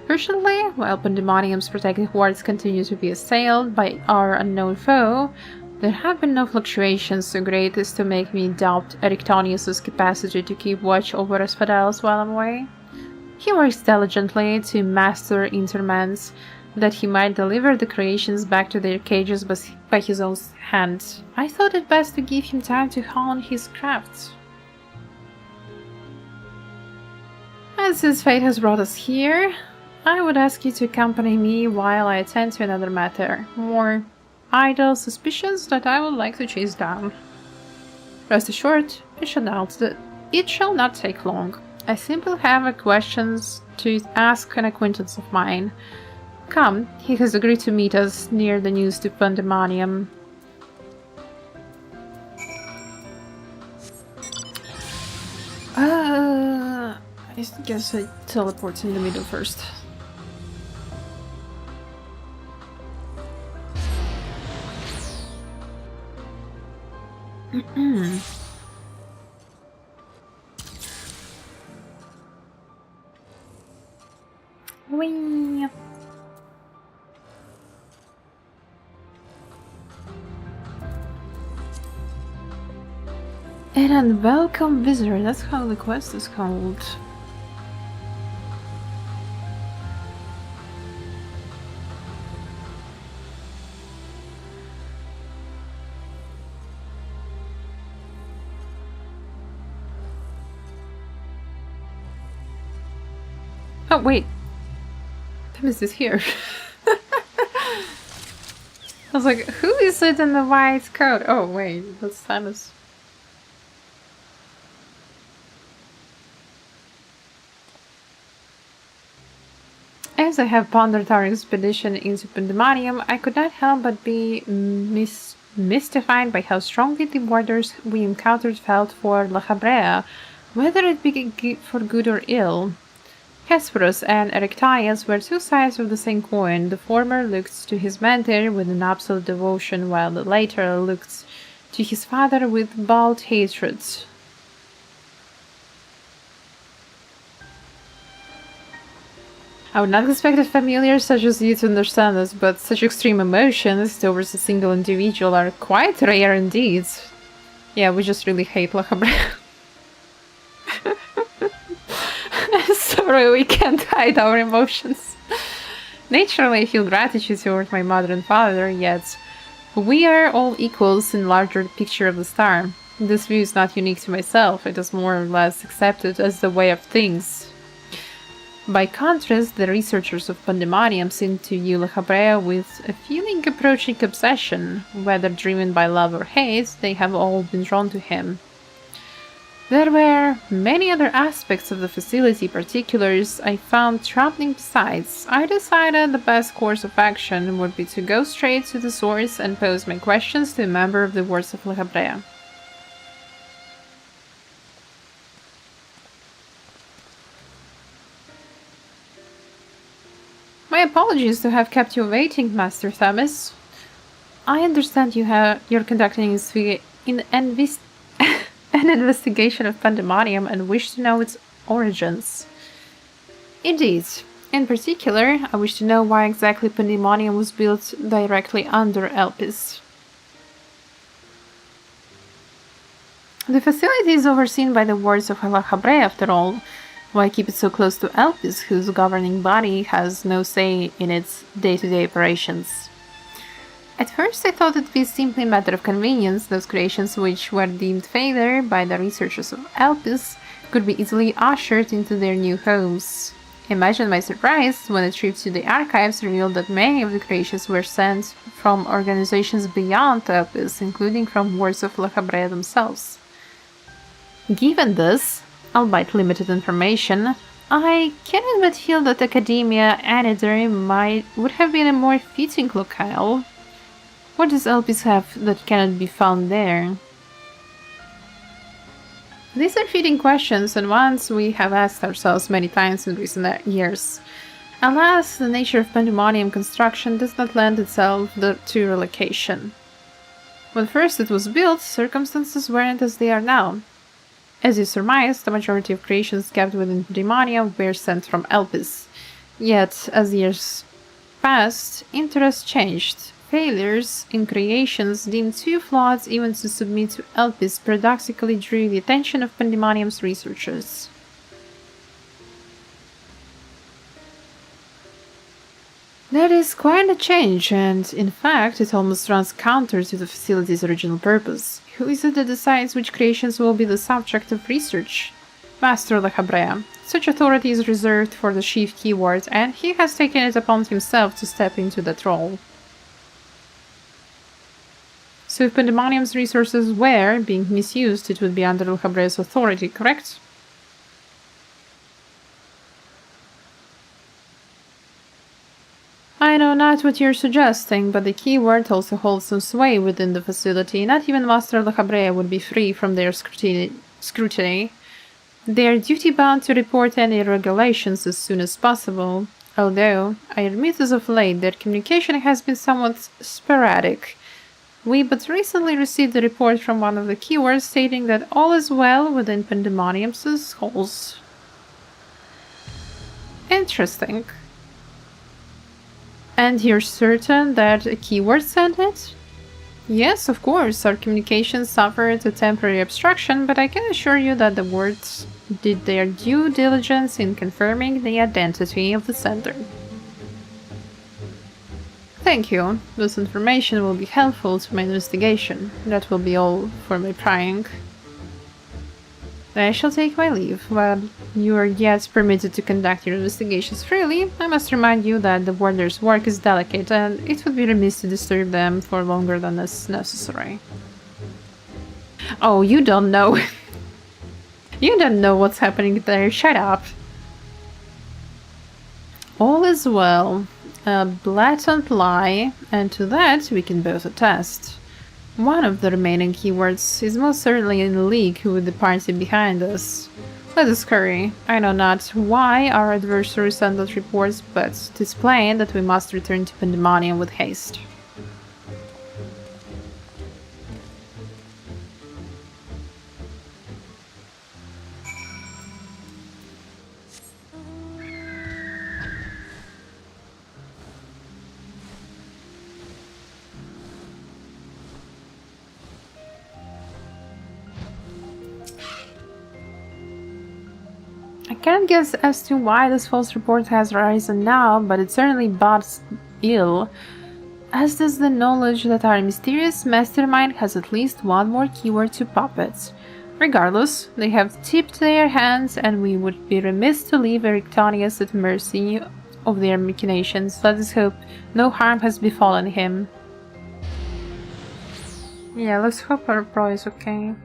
Fortunately, while Pandæmonium's protective wards continue to be assailed by our unknown foe, there have been no fluctuations so great as to make me doubt Erictonius's capacity to keep watch over Asphodeles while I'm away. He works diligently to master interments, that he might deliver the creations back to their cages by his own hand. I thought it best to give him time to hone his crafts. And since fate has brought us here, I would ask you to accompany me while I attend to another matter, more idle suspicions that I would like to chase down. Rest assured, it shall not take long. I simply have questions to ask an acquaintance of mine. Come, he has agreed to meet us near the news to Pandæmonium. I guess I teleport in the middle first. Whee! An unwelcome visitor, that's how the quest is called. Oh, wait. Themis is here. I was like, who is it in the white coat? Oh, wait, that's Themis. As I have pondered our expedition into Pandæmonium, I could not help but be mystified by how strongly the warders we encountered felt for La Habrea, whether it be for good or ill. Hesperus and Erictias were two sides of the same coin. The former looked to his mentor with an absolute devotion, while the latter looked to his father with bald hatred. I would not expect a familiar such as you to understand this, but such extreme emotions towards a single individual are quite rare indeed. Yeah, we just really hate La Habrea. Sorry, we can't hide our emotions. Naturally, I feel gratitude toward my mother and father, yet we are all equals in the larger picture of the star. This view is not unique to myself, it is more or less accepted as the way of things. By contrast, the researchers of Pandæmonium seem to view La Habrea with a feeling approaching obsession. Whether driven by love or hate, they have all been drawn to him. There were many other aspects of the facility, particulars I found troubling besides. I decided the best course of action would be to go straight to the source and pose my questions to a member of the wards of La Habrea. My apologies to have kept you waiting, Master Themis. I understand you're conducting an investigation of Pandæmonium and wish to know its origins. Indeed. In particular, I wish to know why exactly Pandæmonium was built directly under Elpis. The facility is overseen by the wards of La Habrea, after all. Why keep it so close to Elpis, whose governing body has no say in its day-to-day operations? At first I thought it would be simply a matter of convenience. Those creations which were deemed failure by the researchers of Elpis could be easily ushered into their new homes. Imagine my surprise when a trip to the archives revealed that many of the creations were sent from organizations beyond Elpis, including from wards of La Habrea themselves. Given this, albeit limited information, I cannot but feel that Academia Anider would have been a more fitting locale. What does Elpis have that cannot be found there? These are fitting questions, and ones we have asked ourselves many times in recent years. Alas, the nature of Pandæmonium construction does not lend itself to relocation. When first it was built, circumstances weren't as they are now. As you surmised, the majority of creations kept within Pandæmonium were sent from Elpis. Yet, as years passed, interest changed. Failures in creations deemed too flawed even to submit to Elpis paradoxically drew the attention of Pandæmonium's researchers. That is quite a change, and in fact, it almost runs counter to the facility's original purpose. Who is it that decides which creations will be the subject of research? Master Le Habrea. Such authority is reserved for the chief keyword, and he has taken it upon himself to step into that role. So if Pandæmonium's resources were being misused, it would be under Le Habrea's authority, correct? I know not what you're suggesting, but the keyword also holds some sway within the facility. Not even Master Le Habrea would be free from their scrutiny. They are duty-bound to report any irregularities as soon as possible, although, I admit as of late, their communication has been somewhat sporadic. We but recently received a report from one of the keywords stating that all is well within Pandæmonium's halls. Interesting. And you're certain that a keyword sent it? Yes, of course, our communications suffered a temporary obstruction, but I can assure you that the words did their due diligence in confirming the identity of the sender. Thank you. This information will be helpful to my investigation. That will be all for my prying. I shall take my leave. While you are yet permitted to conduct your investigations freely, I must remind you that the warder's work is delicate, and it would be remiss to disturb them for longer than is necessary. Oh, you don't know. You don't know what's happening there. Shut up. All is well. A blatant lie, and to that we can both attest. One of the remaining keywords is most certainly in league with the party behind us. Let us hurry. I know not why our adversary sent those reports, but it is plain that we must return to Pandæmonium with haste. I can't guess as to why this false report has arisen now, but it certainly bodes ill, as does the knowledge that our mysterious mastermind has at least one more keyword to puppet. Regardless, they have tipped their hands, and we would be remiss to leave Erictonius at mercy of their machinations. Let us hope no harm has befallen him. Yeah, let's hope our bro is okay.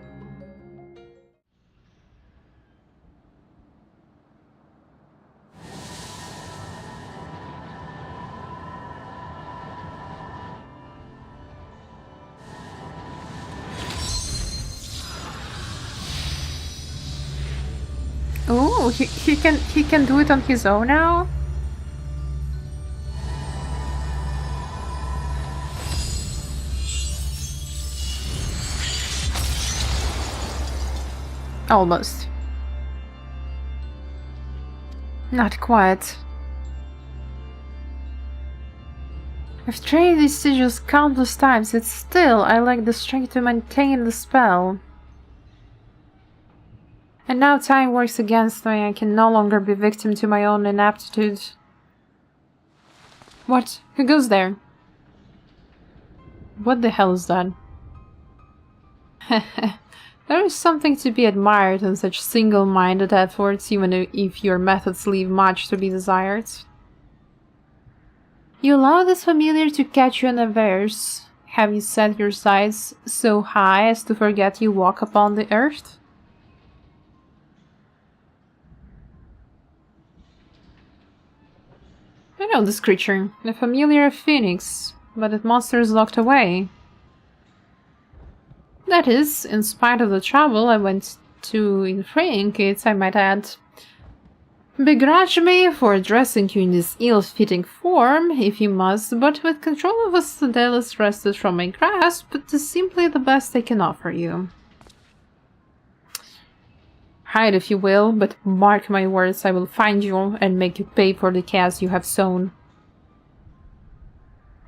Oh, he can do it on his own now? Almost. Not quite. I've tried these sigils countless times, yet still I lack the strength to maintain the spell. And now time works against me. I can no longer be victim to my own inaptitude. What? Who goes there? What the hell is that? There is something to be admired in such single-minded efforts, even if your methods leave much to be desired. You allow this familiar to catch you unawares. Have you set your sights so high as to forget you walk upon the earth? I know this creature, a familiar phoenix, but that monster is locked away. That is, in spite of the trouble I went to in freeing it, I might add. Begrudge me for dressing you in this ill-fitting form, if you must, but with control of a Citadelis wrested from my grasp, it is simply the best I can offer you. Hide if you will, but mark my words, I will find you and make you pay for the chaos you have sown.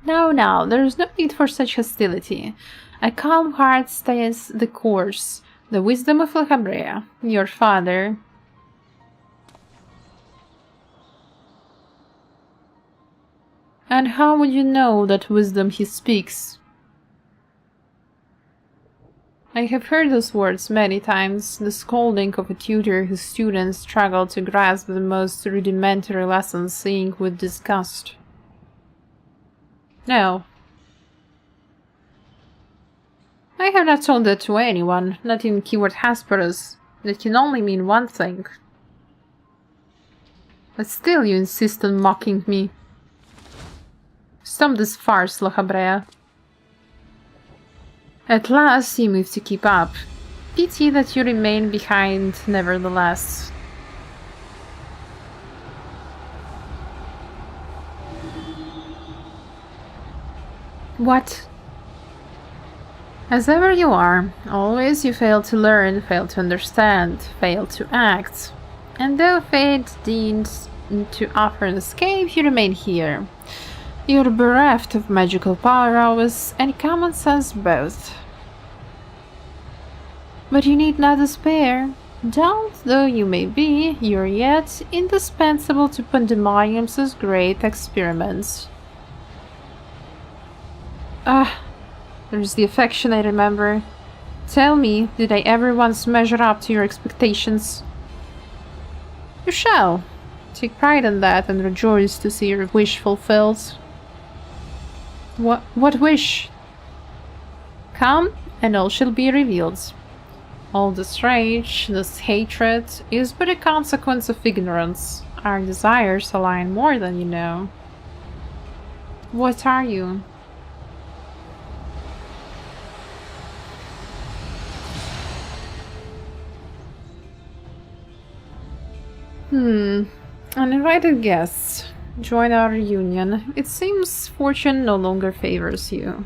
No, there is no need for such hostility. A calm heart stays the course. The wisdom of La Habrea, your father. And how would you know that wisdom he speaks? I have heard those words many times, the scolding of a tutor whose students struggle to grasp the most rudimentary lessons, seeing with disgust. No. I have not told that to anyone, not in keyword Hesperus. That can only mean one thing. But still you insist on mocking me. Stop this farce, La Habrea. At last you move to keep up. Pity that you remain behind, nevertheless. What? As ever you are, always you fail to learn, fail to understand, fail to act. And though fate deigns to offer an escape, you remain here. You are bereft of magical prowess and common sense both. But you need not despair. Dull though you may be, you are yet indispensable to Pandæmonium's great experiments. There's the affection I remember. Tell me, did I ever once measure up to your expectations? You shall. Take pride in that and rejoice to see your wish fulfilled. What wish? Come, and all shall be revealed. All this rage, this hatred, is but a consequence of ignorance. Our desires align more than you know. What are you? Uninvited guests. Join our reunion. It seems fortune no longer favors you.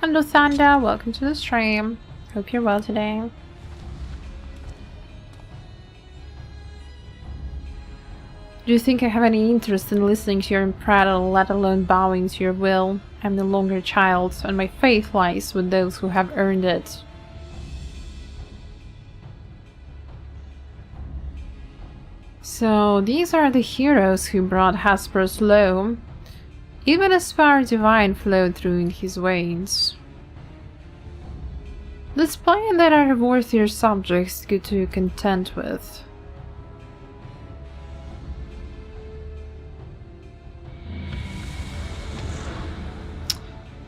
Hello Thanda, welcome to the stream. Hope you're well today. Do you think I have any interest in listening to your prattle, let alone bowing to your will? I'm no longer a child, and my faith lies with those who have earned it. So these are the heroes who brought Hesperus low. Even as power divine flowed through in his veins. Displaying that are worthier subjects good to content with.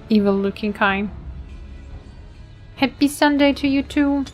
Evil looking kind. Happy Sunday to you too.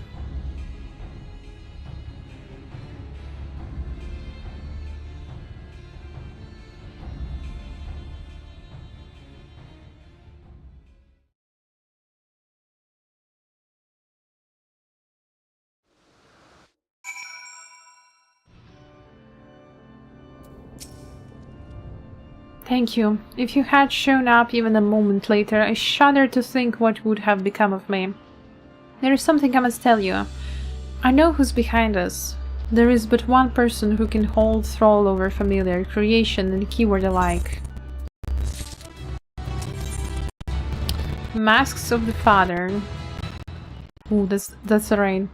Thank you. If you had shown up even a moment later, I shudder to think what would have become of me. There is something I must tell you. I know who's behind us. There is but one person who can hold thrall over familiar creation and keyword alike. Masks of the Father. Ooh, that's a rain.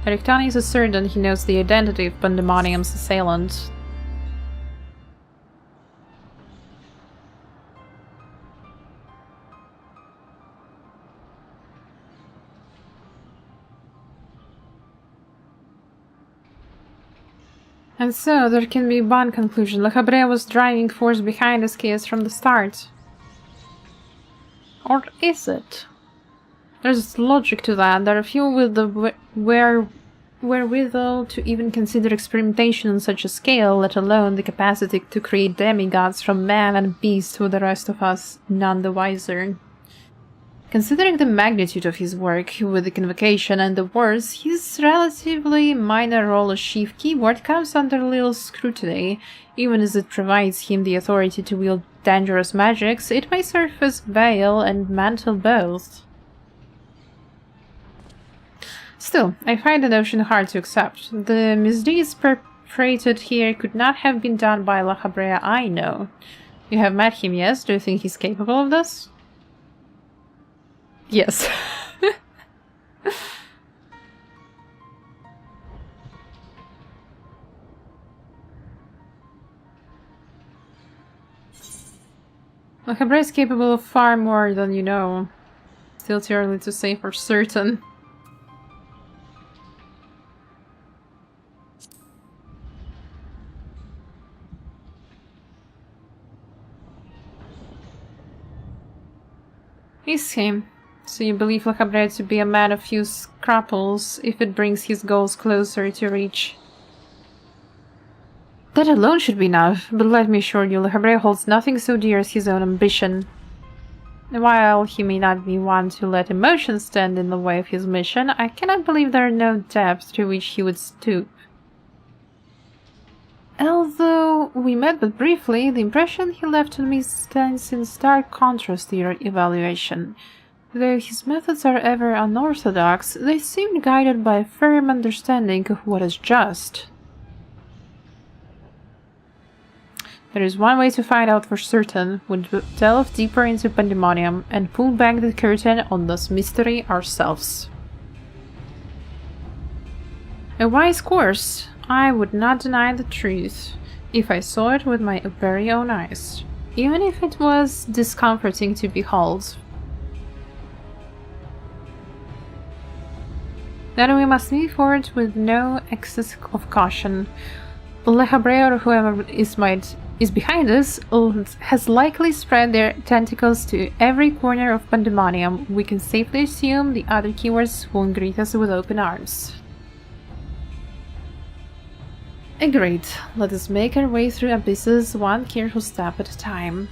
Erectani is certain he knows the identity of Pandæmonium's assailant. And so, there can be one conclusion. La Habrea was driving force behind this chaos from the start. Or is it? There's logic to that. There are few with the wherewithal to even consider experimentation on such a scale, let alone the capacity to create demigods from man and beast, with the rest of us none the wiser. Considering the magnitude of his work with the convocation and the wars, his relatively minor role as chief keyword comes under little scrutiny. Even as it provides him the authority to wield dangerous magics, it may serve as veil and mantle both. Still, I find the notion hard to accept. The misdeeds perpetrated here could not have been done by La Habrea I know. You have met him, yes? Do you think he's capable of this? Yes. La Habrea is capable of far more than you know. Still too early to say for certain. Is he? So you believe La Habrea to be a man of few scruples if it brings his goals closer to reach? That alone should be enough, but let me assure you, La Habrea holds nothing so dear as his own ambition. While he may not be one to let emotions stand in the way of his mission, I cannot believe there are no depths to which he would stoop. Although we met but briefly, the impression he left on me stands in stark contrast to your evaluation. Though his methods are ever unorthodox, they seem guided by a firm understanding of what is just. There is one way to find out for certain. We delve deeper into Pandæmonium and pull back the curtain on this mystery ourselves. A wise course. I would not deny the truth if I saw it with my very own eyes, even if it was discomforting to behold. Then we must move forward with no excess of caution. La Habrea, or whoever is behind us, has likely spread their tentacles to every corner of Pandæmonium. We can safely assume the other keywords won't greet us with open arms. Agreed. Let us make our way through abysses one careful step at a time.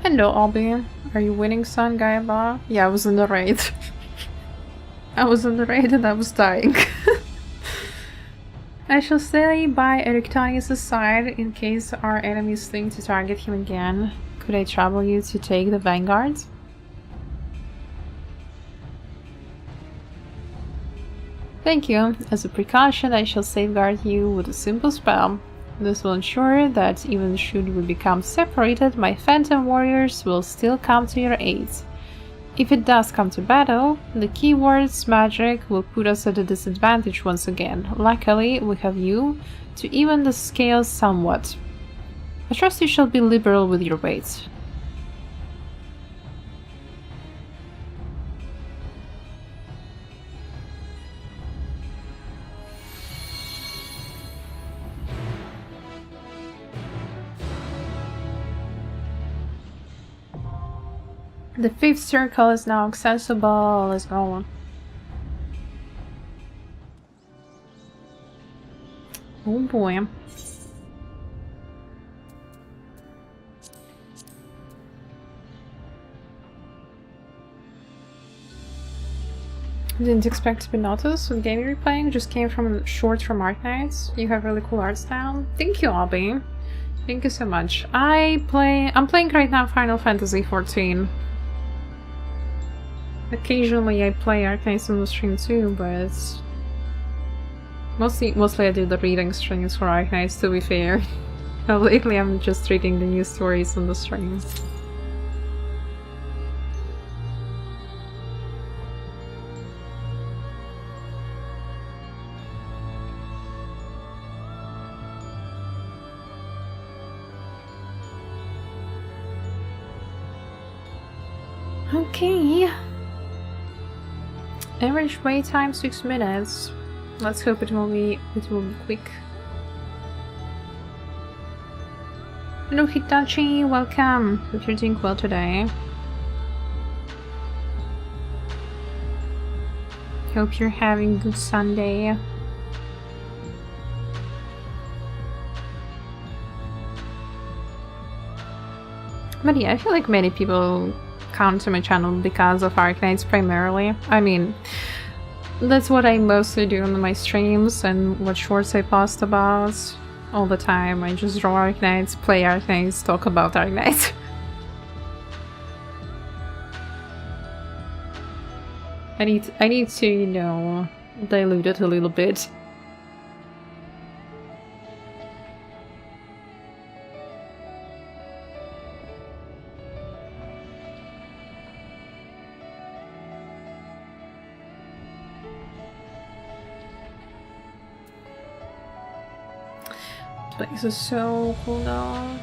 Hello, Albie. Are you winning, son, Gaiba? Yeah, I was in the raid. I was in the raid and I was dying. I shall stay by Erictonius' side in case our enemies think to target him again. Could I trouble you to take the vanguard? Thank you. As a precaution, I shall safeguard you with a simple spell. This will ensure that even should we become separated, my phantom warriors will still come to your aid. If it does come to battle, the keyword's magic will put us at a disadvantage once again. Luckily, we have you to even the scales somewhat. I trust you shall be liberal with your weight. The fifth circle is now accessible. Let's go. Oh boy. Didn't expect to be noticed with game you're playing. Just came from a short from Arknights. You have really cool art style. Thank you, Abby. Thank you so much. I'm playing right now Final Fantasy XIV. Occasionally I play Arknights on the stream too, but mostly I do the reading streams for Arknights, to be fair. Lately I'm just reading the new stories on the stream. Okay. Average wait time 6 minutes. Let's hope it will be quick. Hello Hitachi, welcome. Hope you're doing well today. Hope you're having a good Sunday. But yeah, I feel like many people come to my channel because of Arknights primarily. I mean, that's what I mostly do on my streams and what shorts I post about all the time. I just draw Arknights, play Arknights, talk about Arknights. I need to, you know, dilute it a little bit. This is so cool now.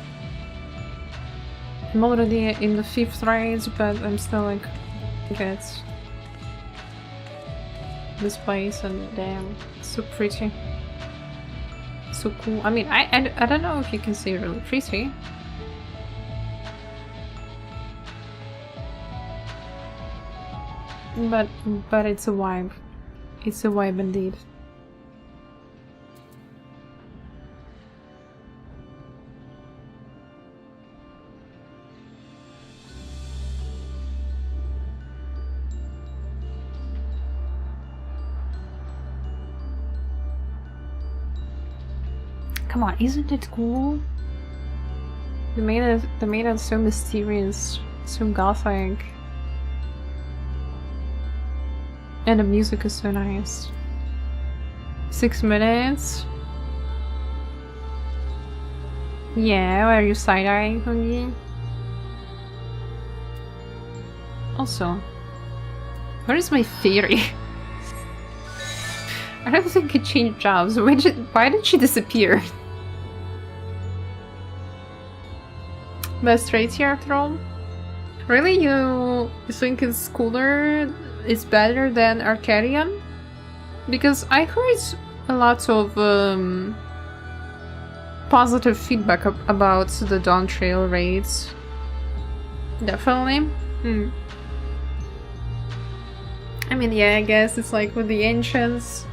I'm already in the 5th raid, but I'm still like, get this place, and damn, it's so pretty, so cool. I mean, I don't know if you can see really pretty, but it's a vibe. It's a vibe indeed. Come on, isn't it cool? They made it so mysterious, so gothic. And the music is so nice. 6 minutes? Yeah, are you side-eyeing me? Also, what is my theory? I don't think it changed jobs. Why did she disappear? Best raid here after all? Really? You think it's cooler? It's better than Arcadian? Because I heard a lot of positive feedback about the Dawn Trail raids. Definitely. I mean, yeah, I guess it's like with the Ancients.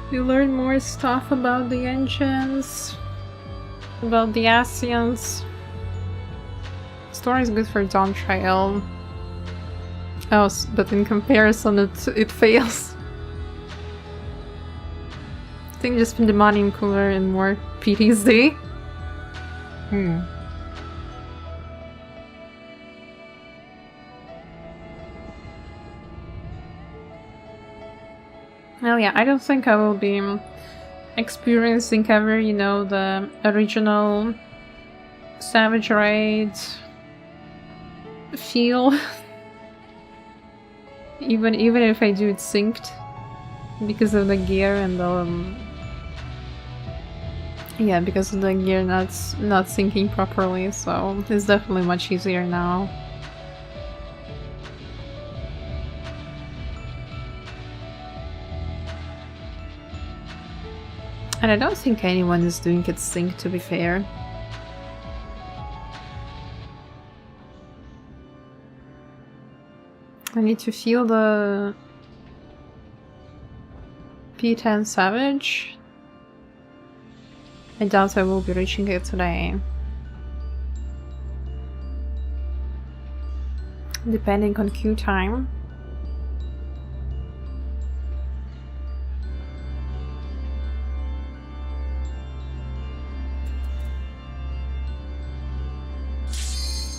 You learn more stuff about the Ancients. About the Ascians. Story is good for Dawn Trail. Oh, but in comparison it fails. I think just Pandæmonium cooler and more PTSD. Well, yeah, I don't think I will be experiencing ever, you know, the original Savage Raid feel. even if I do it synced, because of the gear and the yeah, because of the gear not syncing properly, so it's definitely much easier now. And I don't think anyone is doing it sync, to be fair. I need to feel the P10 Savage. I doubt I will be reaching it today. Depending on queue time.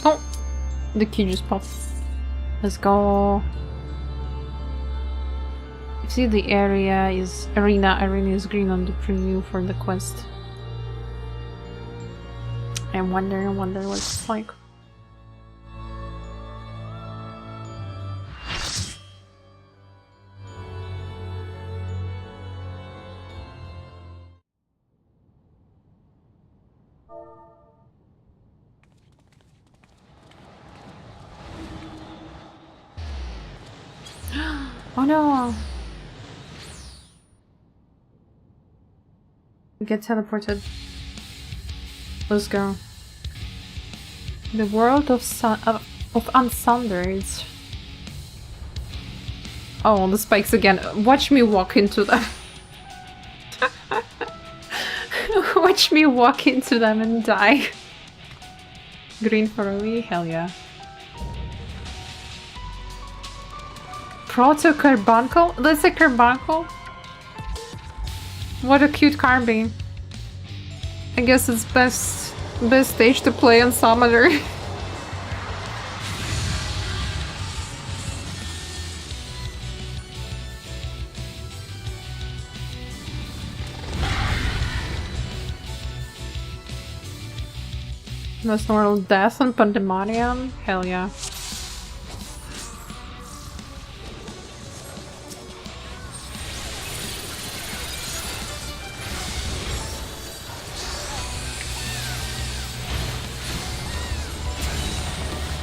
Oh! The queue just popped. Let's go. You see the area is arena is green on the preview for the quest. I wonder what it's like. Oh no! Get teleported. Let's go. The world of Unsundered. Oh, the spikes again. Watch me walk into them. Watch me walk into them and die. Green for Lee, hell yeah. Proto Carbuncle? That's a Carbuncle? What a cute carbine. I guess it's best stage to play on Summoner. Most normal death on Pandæmonium? Hell yeah.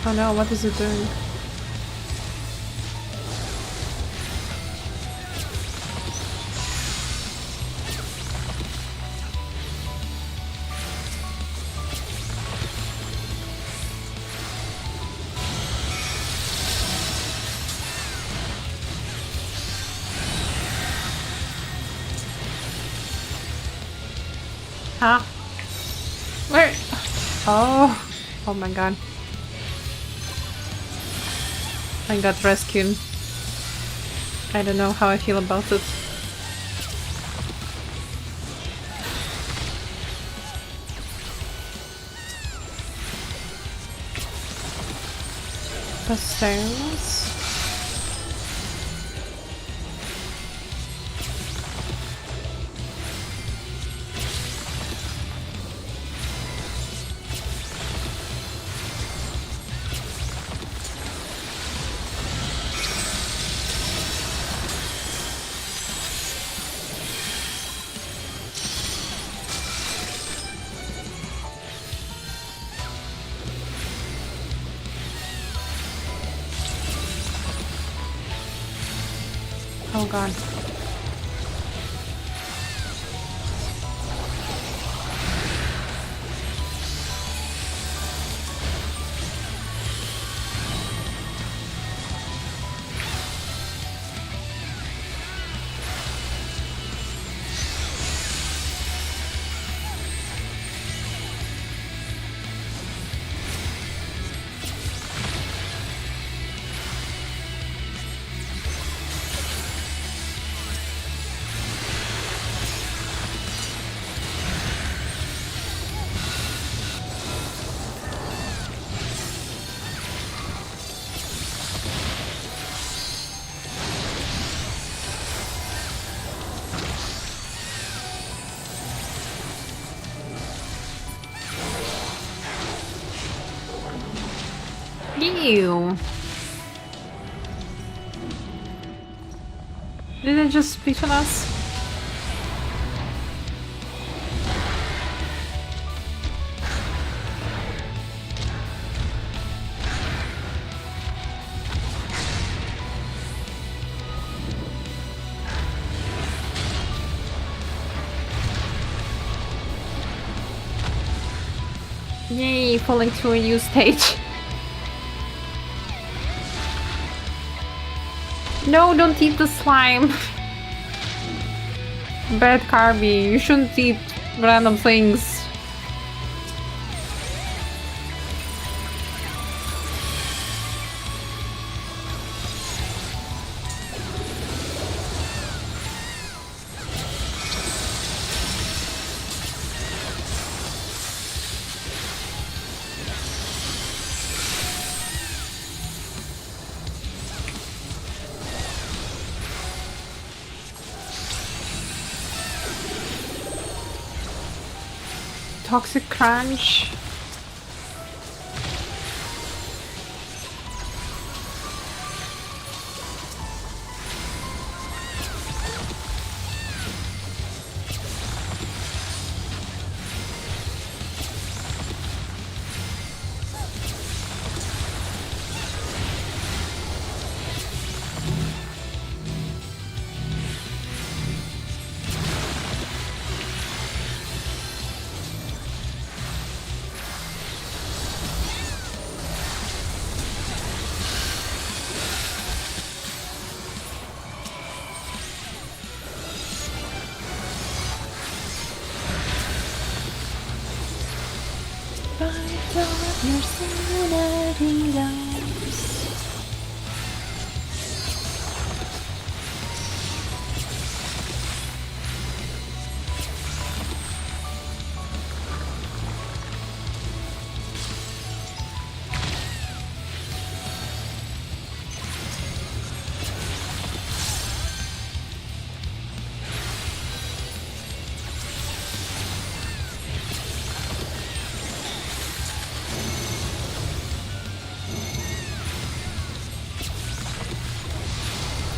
Oh no, what is it doing? Huh? Where? Oh. Oh my god. I got rescued. I don't know how I feel about it. The stairs. Oh god. Ew. Did it just spit on us? Yay, falling to a new stage. No, don't eat the slime. Bad Carby, you shouldn't eat random things. Toxic Crunch. Fight off your sanity dies.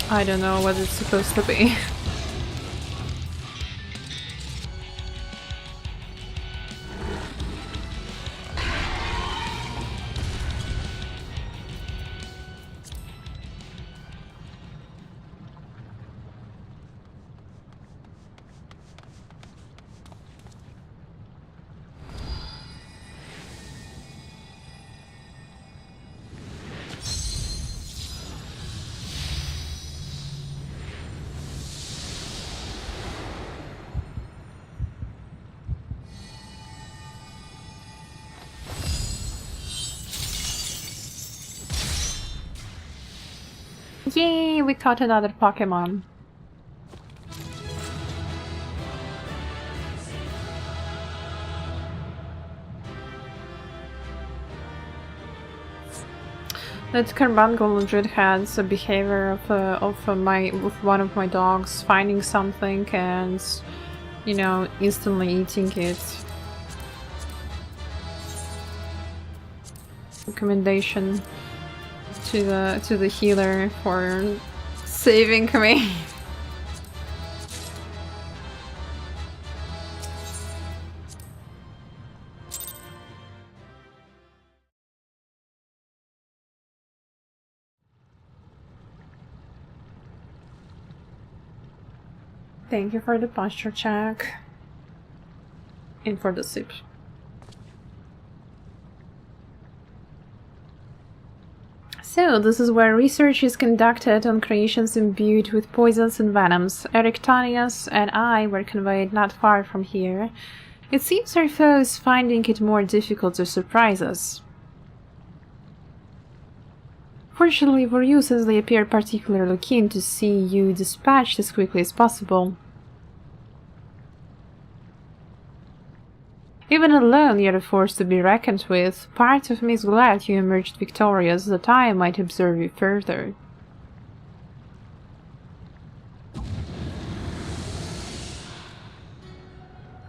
I don't know what it's supposed to be. Yay, we caught another Pokemon. That Carbuncle legit has a behavior of one of my dogs finding something and, you know, instantly eating it. Recommendation to the healer for saving me. Thank you for the posture check and for the sip. So, this is where research is conducted on creations imbued with poisons and venoms. Erectonius and I were conveyed not far from here. It seems our foe is finding it more difficult to surprise us. Fortunately for you, since they appear particularly keen to see you dispatched as quickly as possible. Even alone, you're a force to be reckoned with. Part of me is glad you emerged victorious, that I might observe you further.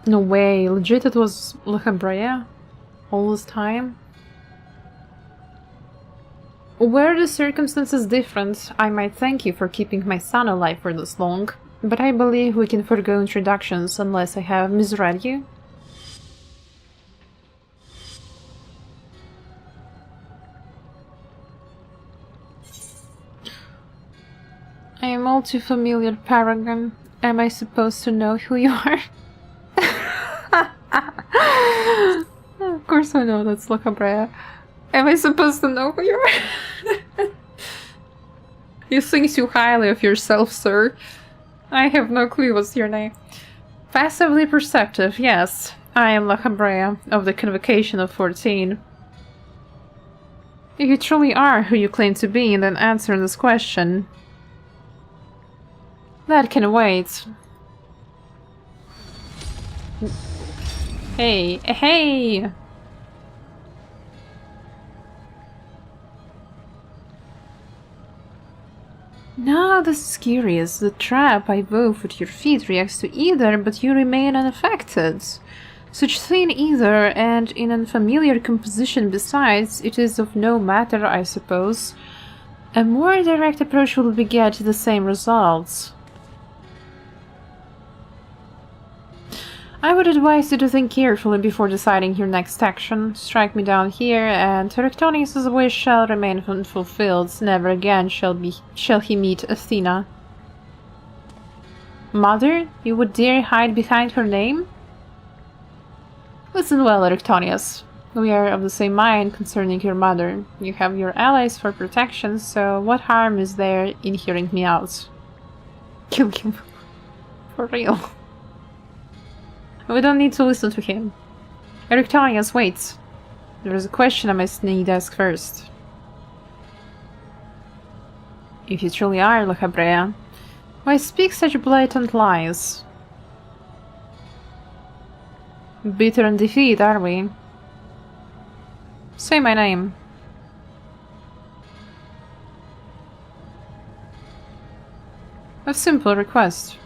No way, legit it was Lachabrea? All this time? Were the circumstances different, I might thank you for keeping my son alive for this long, but I believe we can forgo introductions unless I have misread you. I am all too familiar, Paragon. Am I supposed to know who you are? Of course I know that's Lachabrea. Am I supposed to know who you are? You think too highly of yourself, sir. I have no clue what's your name. Passively perceptive, yes. I am Lachabrea, of the Convocation of 14. If you truly are who you claim to be, then answer this question. That can wait. Hey, hey! No, this is curious. The trap I wove at your feet reacts to either, but you remain unaffected. Such thin ether, and in unfamiliar composition besides, it is of no matter, I suppose. A more direct approach will beget the same results. I would advise you to think carefully before deciding your next action. Strike me down here, and Erectonius' wish shall remain unfulfilled. Never again shall he meet Athena. Mother? You would dare hide behind her name? Listen well, Erectonius. We are of the same mind concerning your mother. You have your allies for protection, so what harm is there in hearing me out? Kill him. For real. We don't need to listen to him. Erectonius, wait. There's a question I must need ask first. If you truly are Le Habrea, why speak such blatant lies? Bitter and defeat, are we? Say my name. A simple request.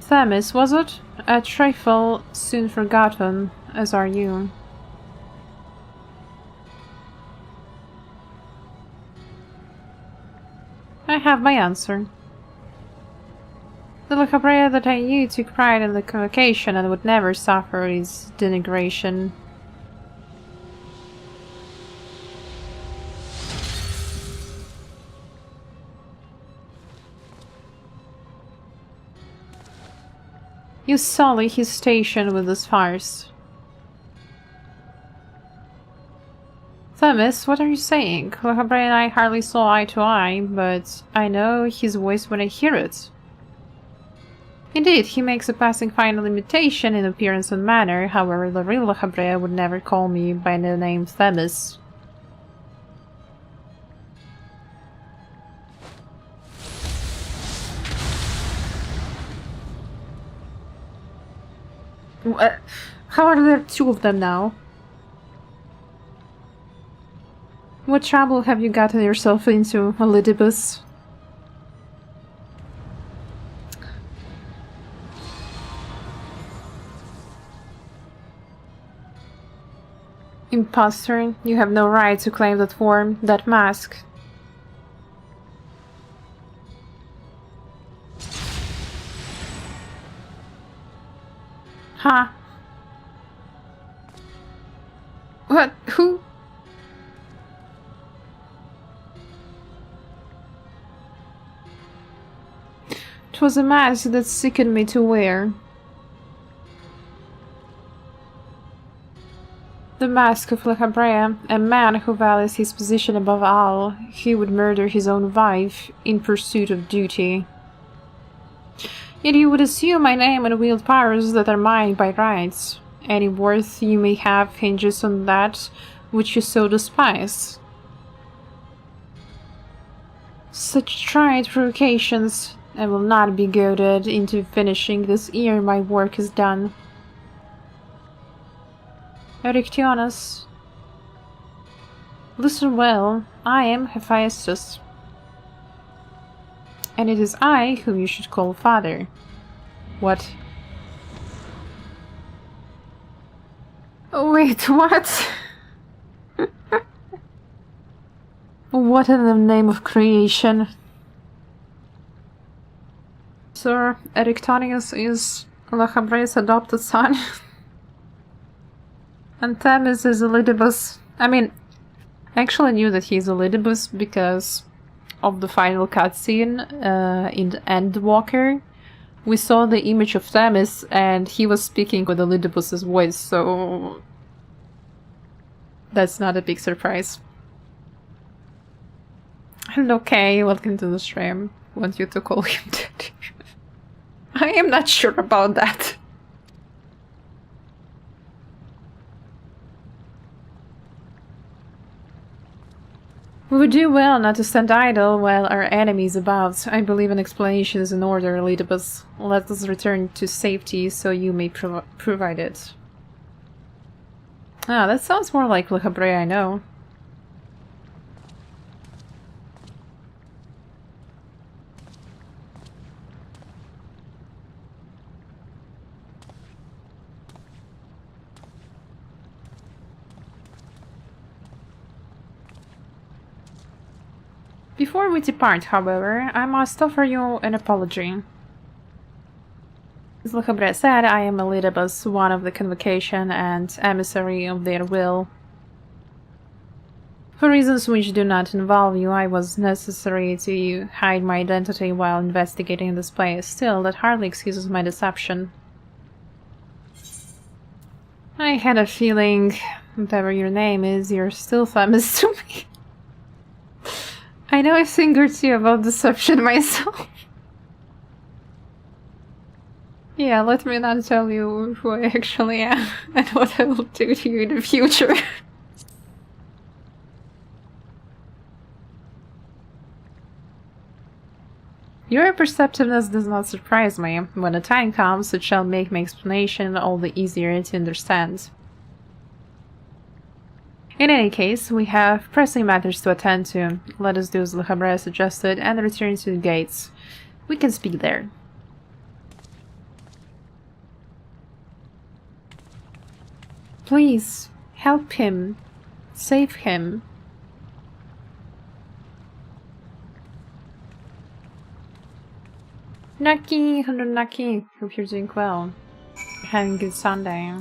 Themis, was it? A trifle soon forgotten, as are you. I have my answer. The Le Habrea that I knew took pride in the convocation and would never suffer its denigration. You sully his station with this farce. Themis, what are you saying? Le Habrea and I hardly saw eye to eye, but I know his voice when I hear it. Indeed, he makes a passing final imitation in appearance and manner, however the real Le Habrea would never call me by the name Themis. How are there two of them now? What trouble have you gotten yourself into, Elidibus? Impostor, you have no right to claim that form, that mask. Huh? What? Who? It was a mask that sickened me to wear. The mask of Le Habrea, a man who values his position above all. He would murder his own wife in pursuit of duty. Yet you would assume my name and wield powers that are mine by rights. Any worth you may have hinges on that which you so despise. Such tried provocations, I will not be goaded into finishing this ere my work is done. Erictionus, listen well, I am Hephaestus. And it is I whom you should call father. What? Oh, wait, what? What in the name of creation? Sir, Erictonius is Le Habrea's adopted son. And Themis is Elidibus. I mean, I actually knew that he's Elidibus because of the final cutscene in Endwalker. We saw the image of Themis and he was speaking with Elidibus' voice, so that's not a big surprise. And okay, welcome to the stream. Want you to call him Daddy. I am not sure about that. We would do well not to stand idle while our enemy is about. I believe an explanation is in order, Elidibus. Let us return to safety so you may provide it. Ah, that sounds more like Le Habrea I know. Before we depart, however, I must offer you an apology. As Le Habrea said, I am Elidibus, one of the convocation and emissary of their will. For reasons which do not involve you, I was necessary to hide my identity while investigating this place. Still, that hardly excuses my deception. I had a feeling, whatever your name is, you're still famous to me. I know a thing or two about deception myself. yeah, let me not tell you who I actually am and what I will do to you in the future. Your perceptiveness does not surprise me. When the time comes, it shall make my explanation all the easier to understand. In any case, we have pressing matters to attend to. Let us do as Le Cabré suggested and return to the gates. We can speak there. Please, help him. Save him. Naki, hello Naki. Hope you're doing well. Having a good Sunday.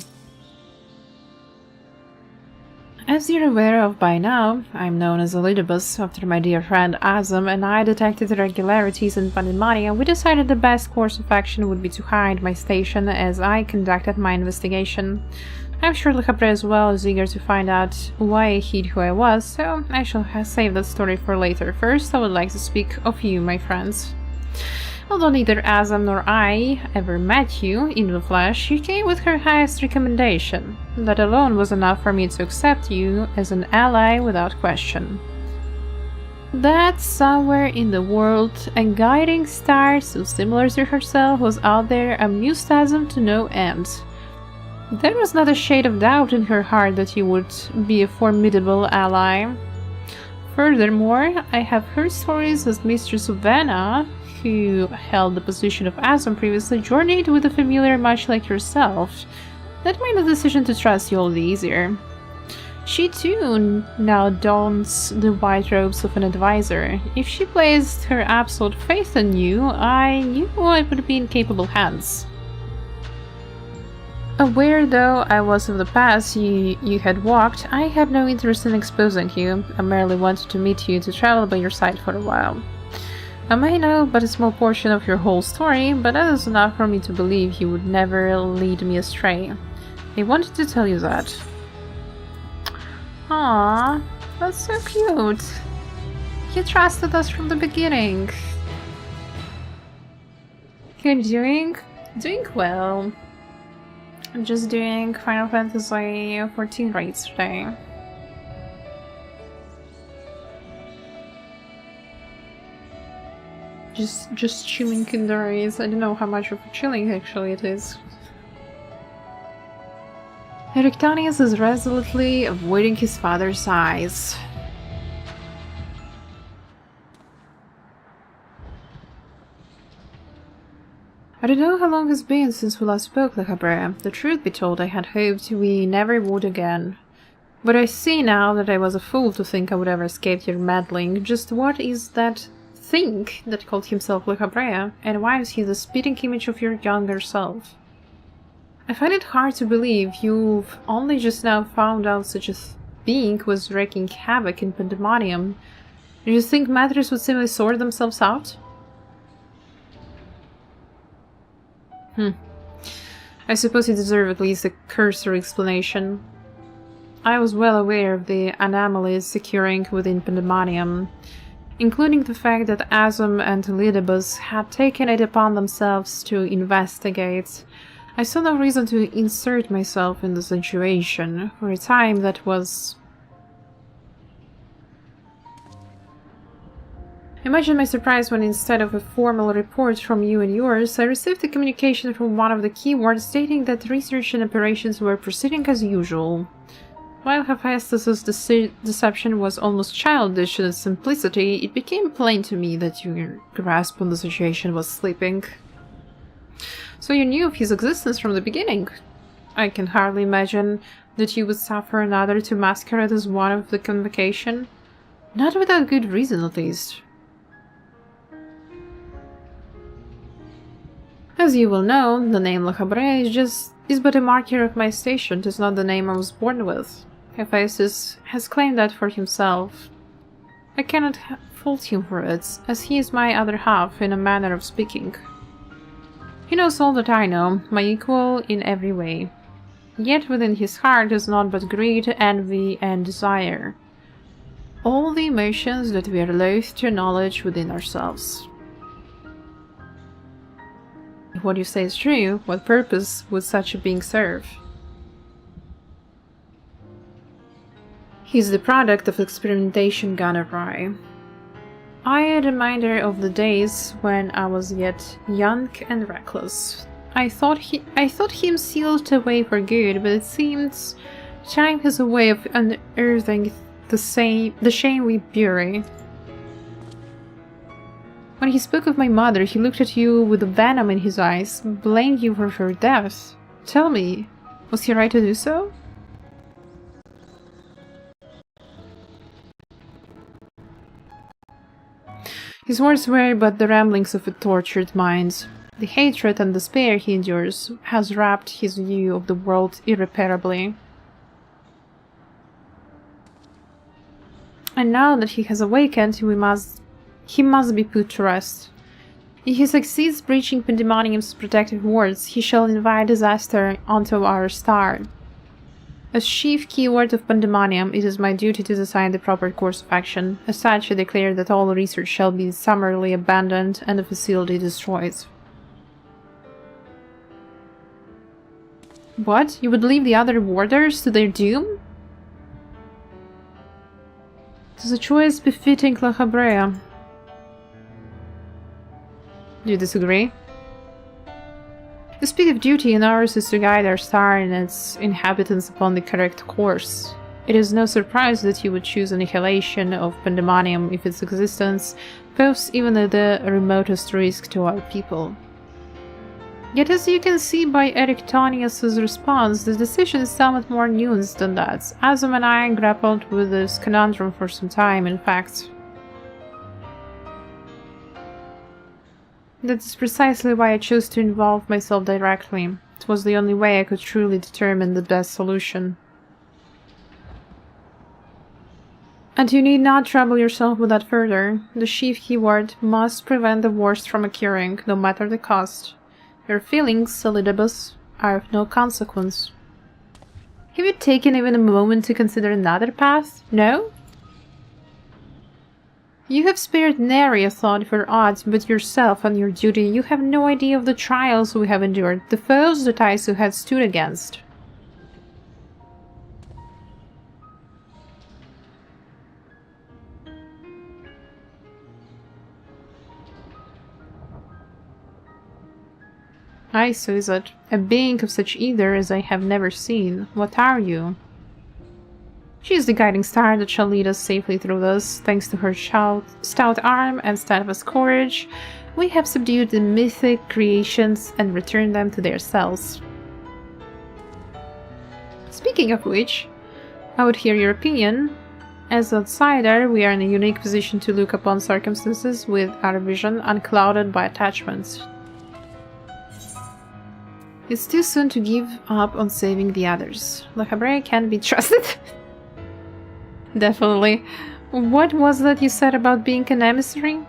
As you're aware of by now, I'm known as Elidibus. After my dear friend Azam and I detected irregularities in Pandæmonium, we decided the best course of action would be to hide my station as I conducted my investigation. I'm sure Le Cabré as well is eager to find out why I hid who I was, so I shall save that story for later. First, I would like to speak of you, my friends. Although neither Azam nor I ever met you in the flesh, you came with her highest recommendation. That alone was enough for me to accept you as an ally without question. That somewhere in the world, a guiding star so similar to herself was out there amused Azam to no end. There was not a shade of doubt in her heart that you would be a formidable ally. Furthermore, I have heard stories as Mistress Uvena, who held the position of Azam previously, journeyed with a familiar much like yourself. That made the decision to trust you all the easier. She too now dons the white robes of an advisor. If she placed her absolute faith in you, I knew I would be in capable hands. Aware though I was of the path you had walked, I had no interest in exposing you. I merely wanted to meet you to travel by your side for a while. I may know but a small portion of your whole story, but that is enough for me to believe you would never lead me astray. I wanted to tell you that. Aww, that's so cute. You trusted us from the beginning. You're doing well. I'm just doing Final Fantasy XIV raids today. Just chilling in the raids. I don't know how much of a chilling actually it is. Erictonius is resolutely avoiding his father's eyes. I don't know how long it's been since we last spoke, Le Cabré. The truth be told, I had hoped we never would again. But I see now that I was a fool to think I would ever escape your meddling. Just what is that thing that called himself Le Cabré, and why is he the spitting image of your younger self? I find it hard to believe you've only just now found out such a being was wreaking havoc in Pandæmonium. Do you think matters would simply sort themselves out? I suppose you deserve at least a cursory explanation. I was well aware of the anomalies occurring within Pandæmonium, including the fact that Azam and Elidibus had taken it upon themselves to investigate. I saw no reason to insert myself in the situation. For a time that was... Imagine my surprise when instead of a formal report from you and yours, I received a communication from one of the keywords stating that research and operations were proceeding as usual. While Hephaestus's deception was almost childish in its simplicity, it became plain to me that your grasp on the situation was slipping. So you knew of his existence from the beginning. I can hardly imagine that you would suffer another to masquerade as one of the convocation. Not without good reason, at least. As you will know, the name Le Cabré is but a marker of my station. It is not the name I was born with. Hephaestus has claimed that for himself. I cannot fault him for it, as he is my other half in a manner of speaking. He knows all that I know, my equal in every way. Yet within his heart is naught but greed, envy, and desire. All the emotions that we are loath to acknowledge within ourselves. If what you say is true, what purpose would such a being serve? He's the product of experimentation gone awry. I am a reminder of the days when I was yet young and reckless. I thought him sealed away for good, but it seems time has a way of unearthing the shame we bury. When he spoke of my mother, he looked at you with venom in his eyes, blamed you for her death. Tell me, was he right to do so? His words were but the ramblings of a tortured mind. The hatred and despair he endures has wrapped his view of the world irreparably. And now that he has awakened, he must be put to rest. If he succeeds breaching Pandæmonium's protective wards, he shall invite disaster onto our star. As chief keyword of Pandæmonium, it is my duty to decide the proper course of action. As such, I declare that all research shall be summarily abandoned and the facility destroyed. What? You would leave the other warders to their doom? It is a choice befitting La Habrea. Do you disagree? You speak of duty, and ours is to guide our star and its inhabitants upon the correct course. It is no surprise that you would choose annihilation of Pandæmonium if its existence poses even the remotest risk to our people. Yet as you can see by Erictonius's response, the decision is somewhat more nuanced than that. Azum and I grappled with this conundrum for some time, in fact. That is precisely why I chose to involve myself directly. It was the only way I could truly determine the best solution. And you need not trouble yourself with that further. The chief keyword must prevent the worst from occurring, no matter the cost. Your feelings, Solidibus, are of no consequence. Have you taken even a moment to consider another path? No? You have spared nary a thought for aught but yourself and your duty. You have no idea of the trials we have endured, the foes that I so had stood against. Aye, so is it. A being of such either as I have never seen. What are you? She is the guiding star that shall lead us safely through this. Thanks to her stout arm and steadfast courage, we have subdued the mythic creations and returned them to their cells. Speaking of which, I would hear your opinion. As an outsider, we are in a unique position to look upon circumstances with our vision unclouded by attachments. It's too soon to give up on saving the others. La Habrea can't be trusted. Definitely. What was that you said about being an emissary?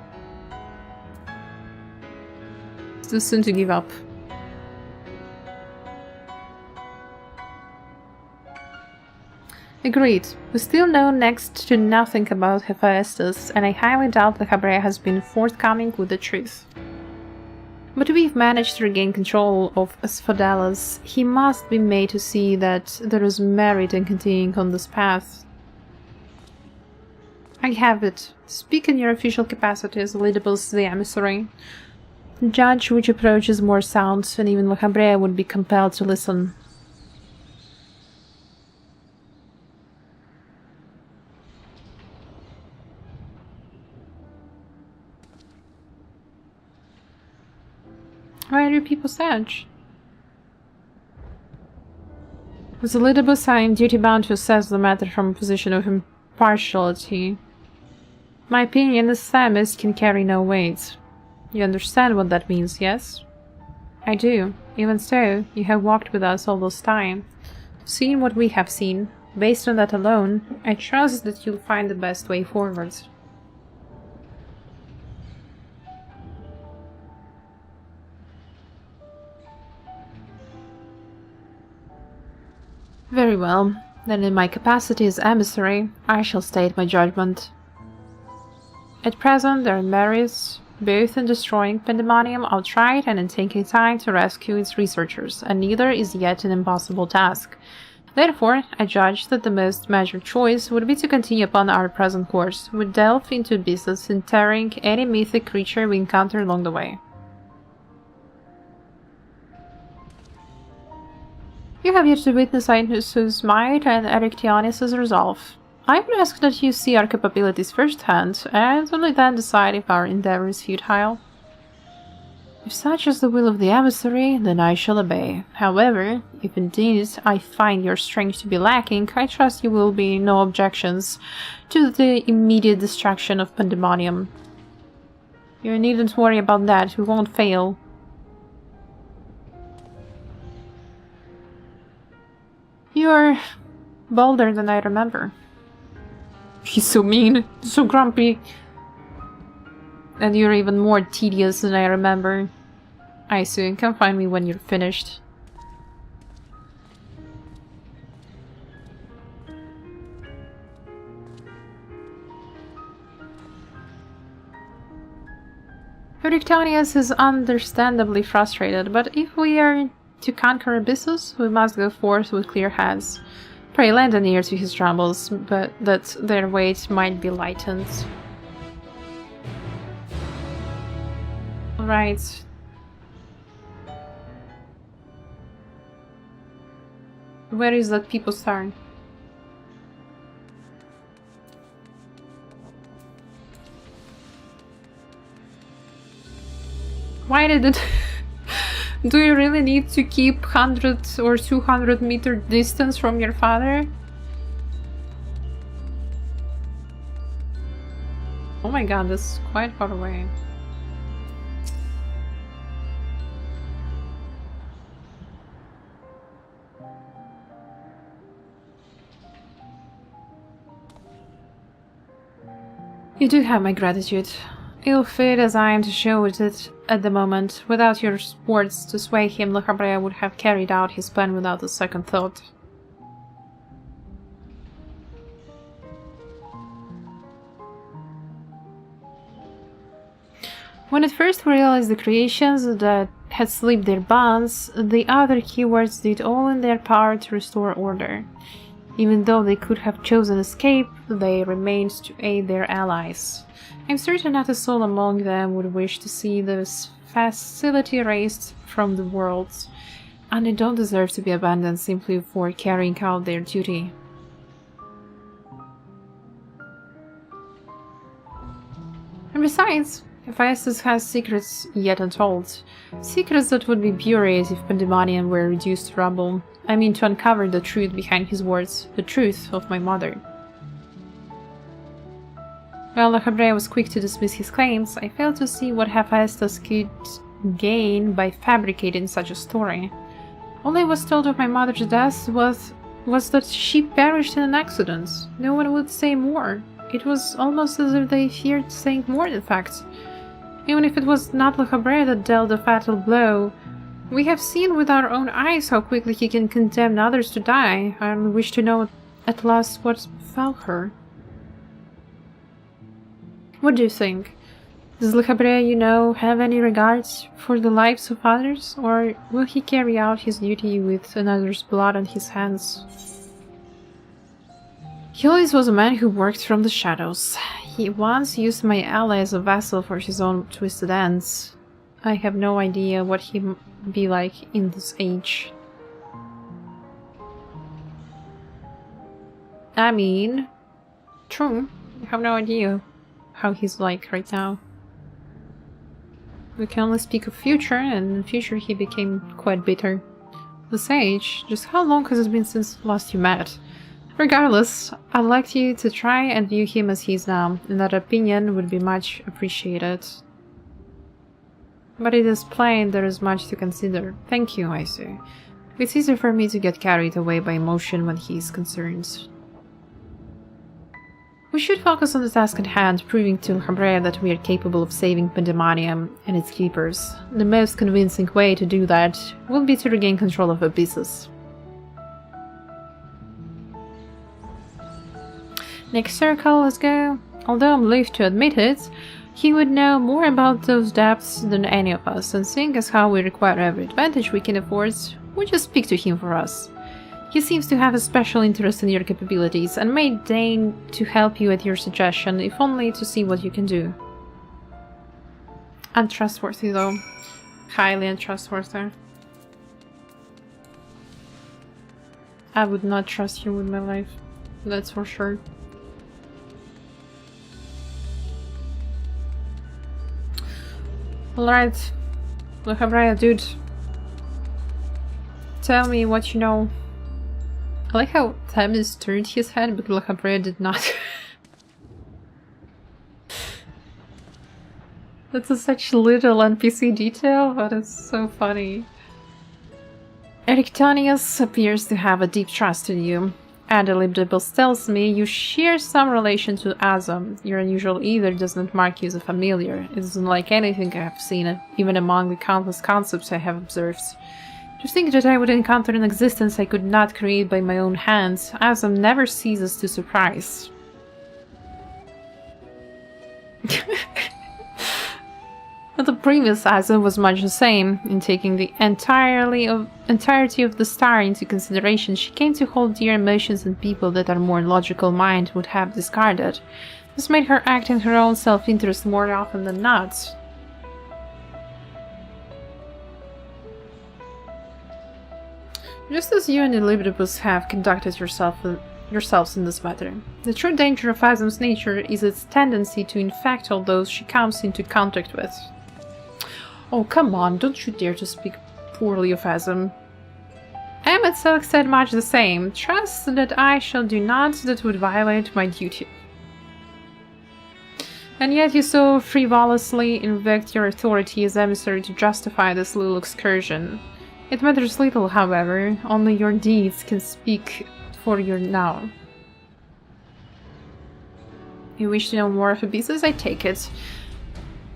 It's too soon to give up. Agreed. We still know next to nothing about Hephaestus, and I highly doubt La Habrea has been forthcoming with the truth. But we've managed to regain control of Asphodelus. He must be made to see that there is merit in continuing on this path. I have it. Speak in your official capacity as Oedipus the emissary. Judge which approach is more sound, and even La Habrea would be compelled to listen. Why are you people such? As Oedipus, I am duty-bound to assess the matter from a position of impartiality. My opinion as Thamis can carry no weight. You understand what that means, yes? I do. Even so, you have walked with us all this time, seen what we have seen. Based on that alone, I trust that you'll find the best way forward. Very well. Then in my capacity as emissary, I shall state my judgment. At present, there are merits both in destroying Pandæmonium outright and in taking time to rescue its researchers, and neither is yet an impossible task. Therefore, I judged that the most measured choice would be to continue upon our present course, we delve into business interring any mythic creature we encounter along the way. You have yet to witness Ainus's might and Erectianus' resolve. I would ask that you see our capabilities firsthand, and only then decide if our endeavor is futile. If such is the will of the emissary, then I shall obey. However, if indeed I find your strength to be lacking, I trust you will be no objections to the immediate destruction of Pandæmonium. You needn't worry about that, we won't fail. You're bolder than I remember. He's so mean, so grumpy. And you're even more tedious than I remember. I see, come find me when you're finished. Erectianus is understandably frustrated, but if we are to conquer abysses, we must go forth with clear heads. Pray lend an ear to his troubles, but that their weight might be lightened. Right. Where is that people's turn? Why did it... Do you really need to keep 100 or 200 meter distance from your father? Oh my god, that's quite far away. You do have my gratitude. Ill-fit as I am to show it at the moment, without your words to sway him, Le Habrea would have carried out his plan without a second thought. When at first we realized the creations that had slipped their bonds, the other keywords did all in their power to restore order. Even though they could have chosen escape, they remained to aid their allies. I'm certain not a soul among them would wish to see this facility erased from the world, and they don't deserve to be abandoned simply for carrying out their duty. And besides, Hephaestus has secrets yet untold. Secrets that would be buried if Pandæmonium were reduced to rubble. I mean to uncover the truth behind his words, the truth of my mother. While Le Habrea was quick to dismiss his claims, I failed to see what Hephaestus could gain by fabricating such a story. All I was told of my mother's death was that she perished in an accident. No one would say more. It was almost as if they feared saying more, in fact. Even if it was not Le Habrea that dealt the fatal blow, we have seen with our own eyes how quickly he can condemn others to die. I only wish to know at last what befell her. What do you think? Does Le Habrea, you know, have any regards for the lives of others, or will he carry out his duty with another's blood on his hands? He always was a man who worked from the shadows. He once used my ally as a vessel for his own twisted ends. I have no idea what he'd be like in this age. I mean, true, I have no idea how he's like right now. We can only speak of future, and in the future he became quite bitter. This age, just how long has it been since last you met? Regardless, I'd like you to try and view him as he is now, and that opinion would be much appreciated. But it is plain there is much to consider. Thank you, I say. It's easier for me to get carried away by emotion when he is concerned. We should focus on the task at hand, proving to Le Habrea that we are capable of saving Pandæmonium and its keepers. The most convincing way to do that will be to regain control of abysses. Next circle, let's go. Although I'm loath to admit it, He would know more about those depths than any of us, and seeing as how we require every advantage we can afford, we just speak to him for us. He seems to have a special interest in your capabilities, and may deign to help you at your suggestion, if only to see what you can do. Untrustworthy though. Highly untrustworthy. I would not trust you with my life. That's for sure. Alright. Lohabraya, dude. Tell me what you know. I like how Thames turned his head, but Lohabraya did not. That's such little NPC detail, but it's so funny. Erictonius appears to have a deep trust in you, and Elliptibles tells me you share some relation to Azam. Your unusual either does not mark you as a familiar. It isn't like anything I have seen, even among the countless concepts I have observed. To think that I would encounter an existence I could not create by my own hands, Azam never ceases to surprise. But the previous Azam was much the same. In taking the entirety of the star into consideration, she came to hold dear emotions and people that our more logical mind would have discarded. This made her act in her own self-interest more often than not. Just as you and Elliptimus have conducted yourselves in this matter. The true danger of Azam's nature is its tendency to infect all those she comes into contact with. Oh, come on, don't you dare to speak poorly of Azam. I am itself said much the same. Trust that I shall do naught that would violate my duty. And yet you so frivolously invoke your authority as emissary to justify this little excursion. It matters little, however, only your deeds can speak for you now. You wish to know more of Abyssus, I take it.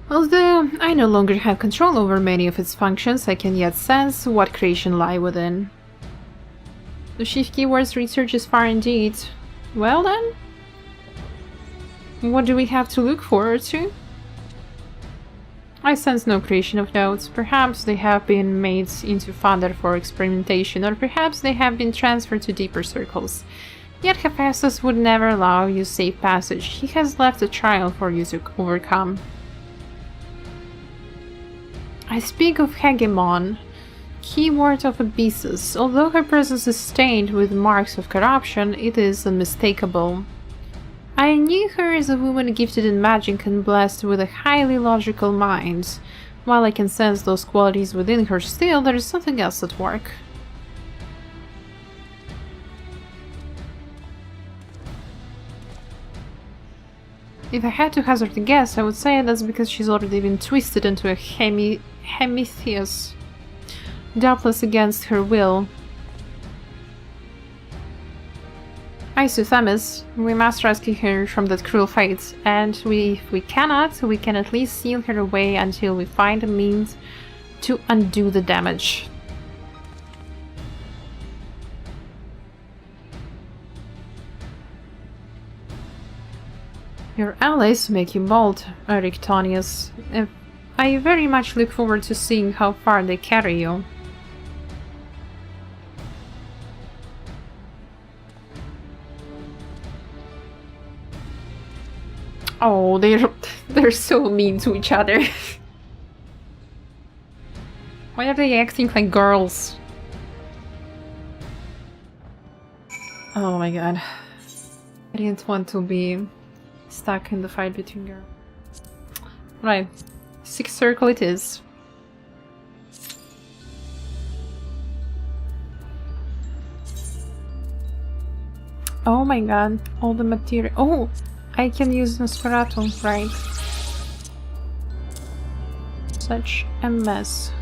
Although I no longer have control over many of its functions, I can yet sense what creation lie within. The chief keywords research is far indeed. Well then? What do we have to look forward to? I sense no creation of notes. Perhaps they have been made into fodder for experimentation, or perhaps they have been transferred to deeper circles. Yet Hephaestus would never allow you safe passage. He has left a trial for you to overcome. I speak of Hegemon, keyword of Abyssus. Although her presence is stained with marks of corruption, it is unmistakable. I knew her as a woman gifted in magic and blessed with a highly logical mind. While I can sense those qualities within her still, there is something else at work. If I had to hazard a guess, I would say that's because she's already been twisted into a Hemitheus, doubtless against her will. Themis, we must rescue her from that cruel fate, and if we cannot, we can at least seal her away until we find a means to undo the damage. Your allies make you bold, Erictonius. I very much look forward to seeing how far they carry you. Oh, they're so mean to each other. Why are they acting like girls? Oh my god. I didn't want to be stuck in the fight between girls. Right. 6th circle it is. Oh my god. All the material. Oh! I can use Nosferatu, right? Such a mess.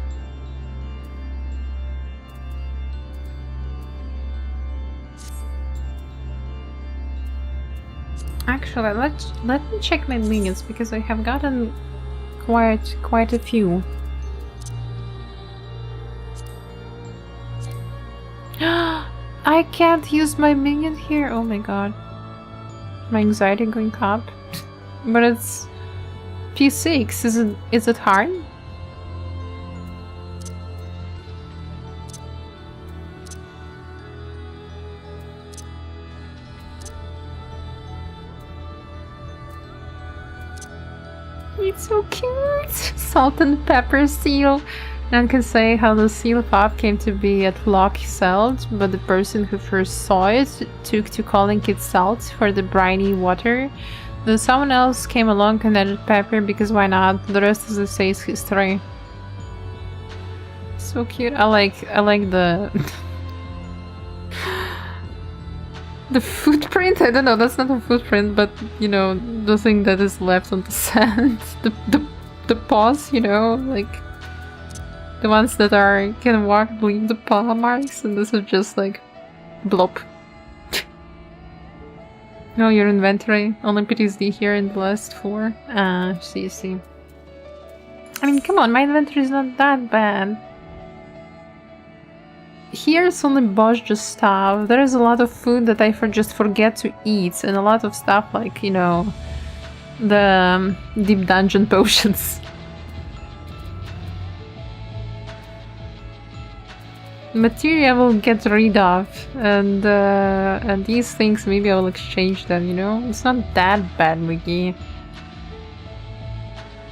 Actually, let me check my minions, because I have gotten quite a few. I can't use my minion here. Oh my god. My anxiety going up. But it's P6, is it hard? It's so cute! Salt and pepper seal. None can say how the seal pop came to be at Loch Salt, but the person who first saw it took to calling it salt for the briny water. Then someone else came along and added pepper because why not? The rest, as I say, is history. So cute. I like the the footprint. I don't know. That's not a footprint, but you know, the thing that is left on the sand. The paws. You know, like the ones that can walk leave the paw marks, and this is just like blop. No, your inventory. Only PTSD here in the last 4. See. I mean, come on, my inventory is not that bad. Here's only just stuff. There is a lot of food that I just forget to eat, and a lot of stuff like, you know, the deep dungeon potions. Material I will get rid of, and these things maybe I will exchange them, you know? It's not that bad, Wiggy.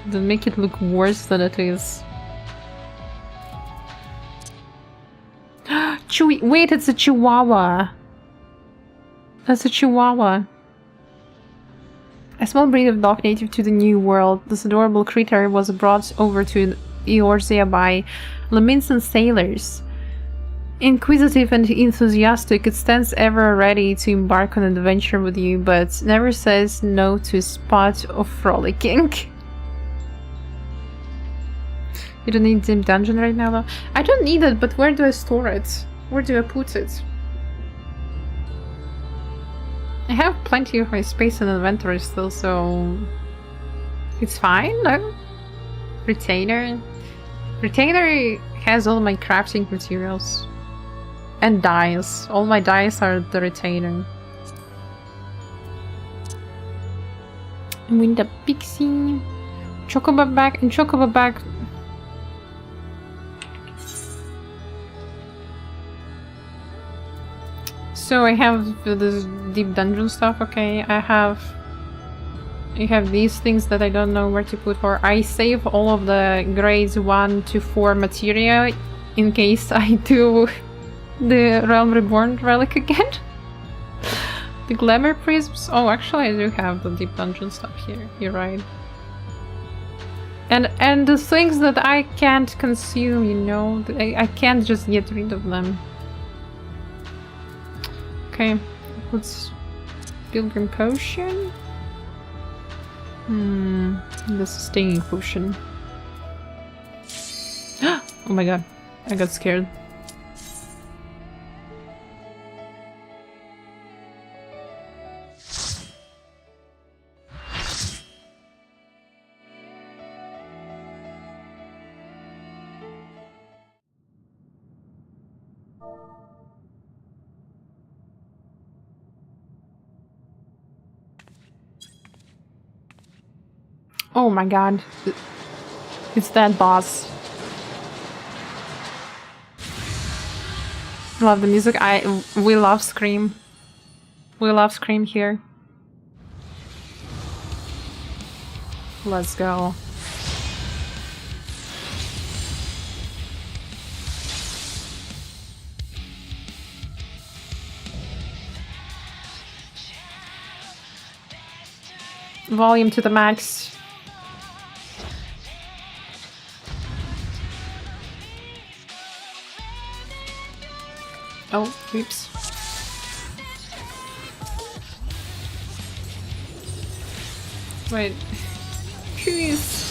Don't make it look worse than it is. Chewy, wait, it's a chihuahua. That's a chihuahua. A small breed of dog native to the New World. This adorable creature was brought over to Eorzea by Leminson sailors. Inquisitive and enthusiastic, it stands ever ready to embark on an adventure with you, but never says no to a spot of frolicking. You don't need Dim Dungeon right now, though? I don't need it, but where do I store it? Where do I put it? I have plenty of my space and inventory still, so... it's fine, no? Retainer? Retainer has all my crafting materials. And dyes. All my dyes are the retainer. Winter Pixie. Chocobo bag and Chocobo bag. So I have this deep dungeon stuff, okay. I have these things that I don't know where to put for. I save all of the grades 1 to 4 materia in case I do the Realm Reborn relic again. The glamour prisms. Oh, actually I do have the deep dungeon stuff here. You're right. And the things that I can't consume, you know, I can't just get rid of them. Okay, let's Pilgrim Potion. The sustaining potion. Oh my god, I got scared. Oh my god. It's that boss. Love the music. We love Scream. We love Scream here. Let's go. Volume to the max. Oh, oops. Wait. Jeez.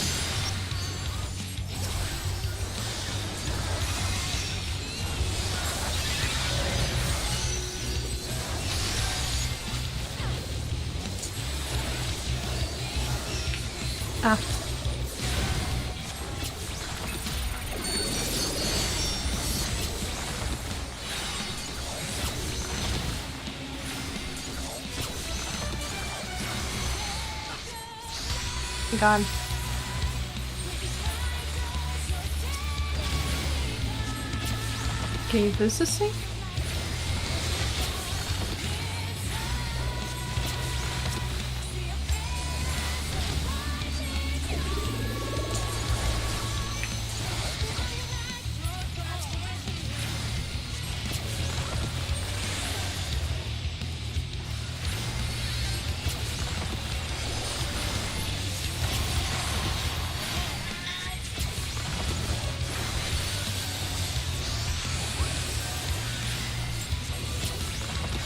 Ah. God. Okay, this is safe.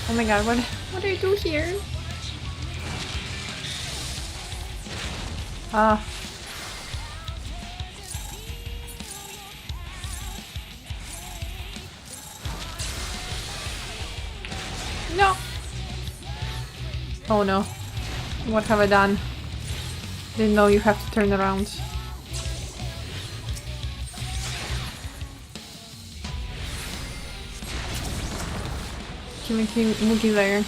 Oh my god, what do you do here? Ah. No! Oh no. What have I done? Didn't know you have to turn around. Killing Moogie there.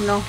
No.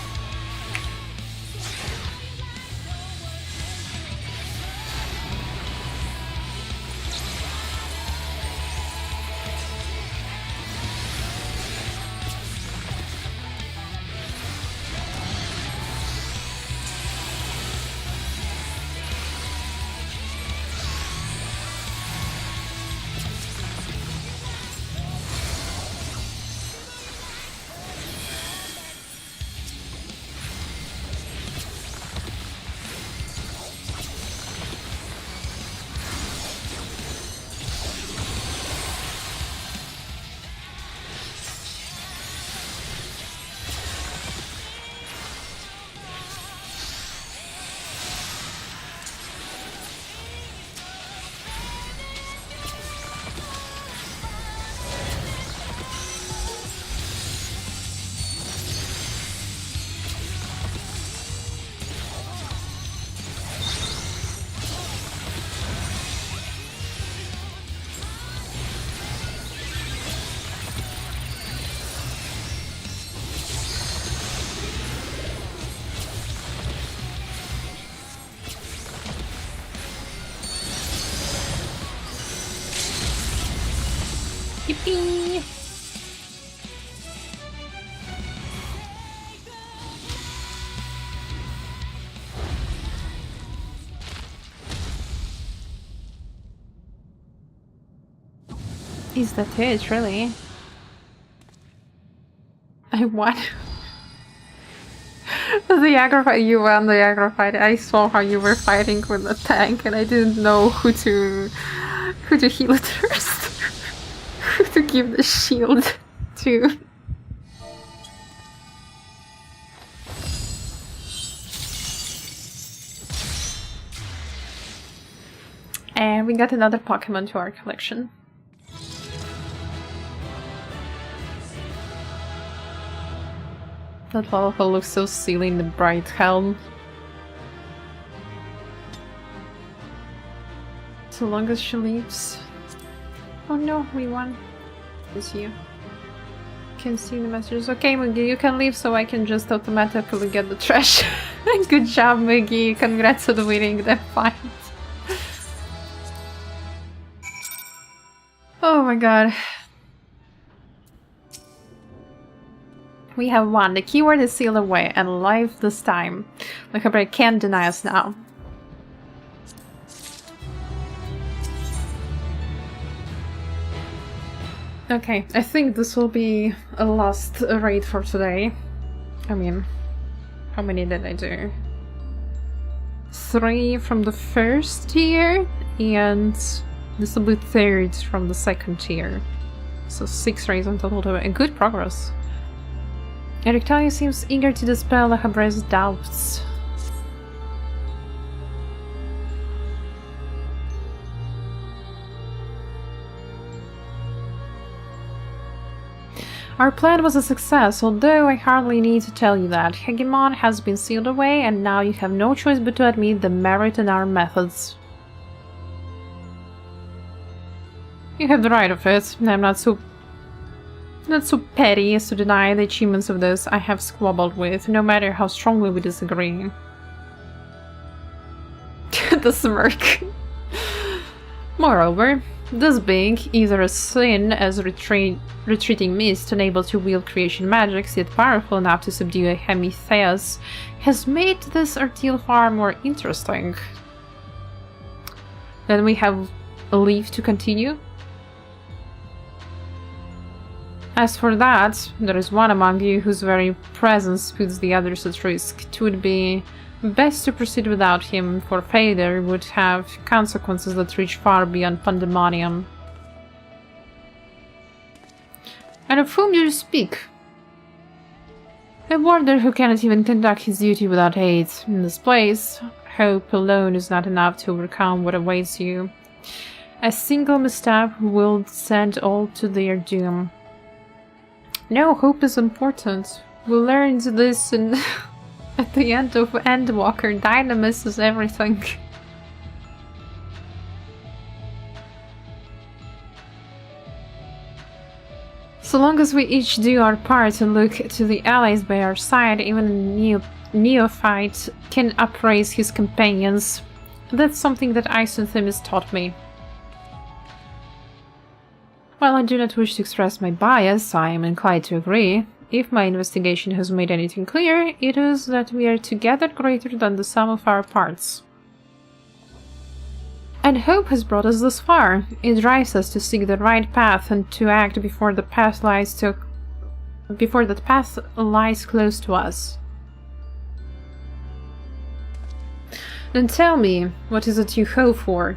Yippee! Is that it, really? I won. The aggro fight, you won the aggro fight. I saw how you were fighting with the tank and I didn't know who to heal it first. Who to give the shield to. And we got another Pokemon to our collection. That Waffle looks so silly in the bright helm. So long as she leaves. Oh no, we won. It's you. Can see the messages. Okay, Mugi, you can leave so I can just automatically get the trash. Good job, Mugi. Congrats on winning that fight. Oh my god. We have won. The keyword is sealed away and alive this time. The Cabra can't deny us now. Okay, I think this will be a last raid for today. I mean, how many did I do? 3 from the first tier, and this will be 3rd from the 2nd tier. So 6 raids in total, and good progress. Erictalia seems eager to dispel the Habra's doubts. Our plan was a success, although I hardly need to tell you that. Hegemon has been sealed away, and now you have no choice but to admit the merit in our methods. You have the right of it. I'm not so petty as to deny the achievements of those I have squabbled with, no matter how strongly we disagree. The smirk. Moreover, this being either a sin as retreating mist unable to wield creation magics, yet powerful enough to subdue a Hemitheus, has made this ordeal far more interesting. Then we have a leave to continue. As for that, there is one among you whose very presence puts the others at risk. It would be best to proceed without him, for failure would have consequences that reach far beyond Pandæmonium. And of whom do you speak? A warder who cannot even conduct his duty without aid. In this place, hope alone is not enough to overcome what awaits you. A single misstep will send all to their doom. No, hope is important. We learned this in at the end of Endwalker. Dynamis is everything. So long as we each do our part and look to the allies by our side, even a neophyte can upraise his companions. That's something that Isonthimis taught me. While I do not wish to express my bias, I am inclined to agree. If my investigation has made anything clear, it is that we are together greater than the sum of our parts. And hope has brought us this far. It drives us to seek the right path and to act before that path lies close to us. Then tell me, what is it you hope for?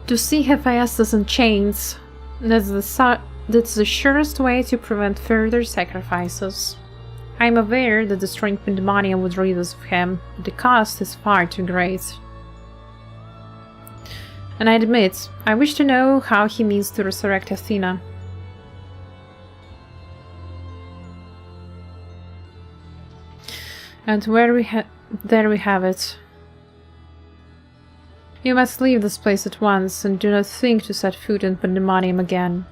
To see Hephaestus in chains. That's the surest way to prevent further sacrifices. I am aware that destroying Pandæmonium would rid us of him, but the cost is far too great. And I admit, I wish to know how he means to resurrect Athena. And there we have it. You must leave this place at once, and do not think to set foot in Pandæmonium again.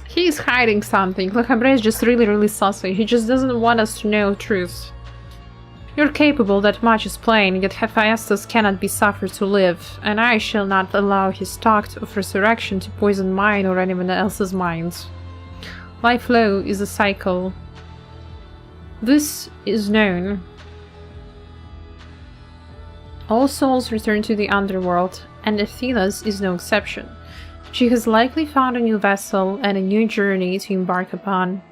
He's hiding something. Lachambre is just really saucy. He just doesn't want us to know the truth. You're capable, that much is plain, yet Hephaestus cannot be suffered to live, and I shall not allow his talk of resurrection to poison mine or anyone else's mind. Life flow is a cycle. This is known. All souls return to the underworld, and Athena's is no exception. She has likely found a new vessel and a new journey to embark upon.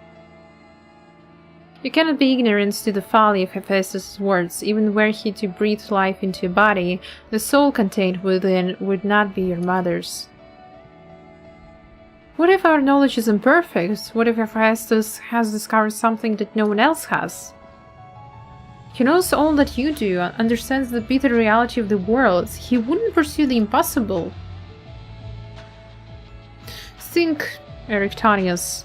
You cannot be ignorant to the folly of Hephaestus' words. Even were he to breathe life into a body, the soul contained within would not be your mother's. What if our knowledge is imperfect? What if Hephaestus has discovered something that no one else has? He knows all that you do, understands the bitter reality of the world. He wouldn't pursue the impossible. Think, Erictonius.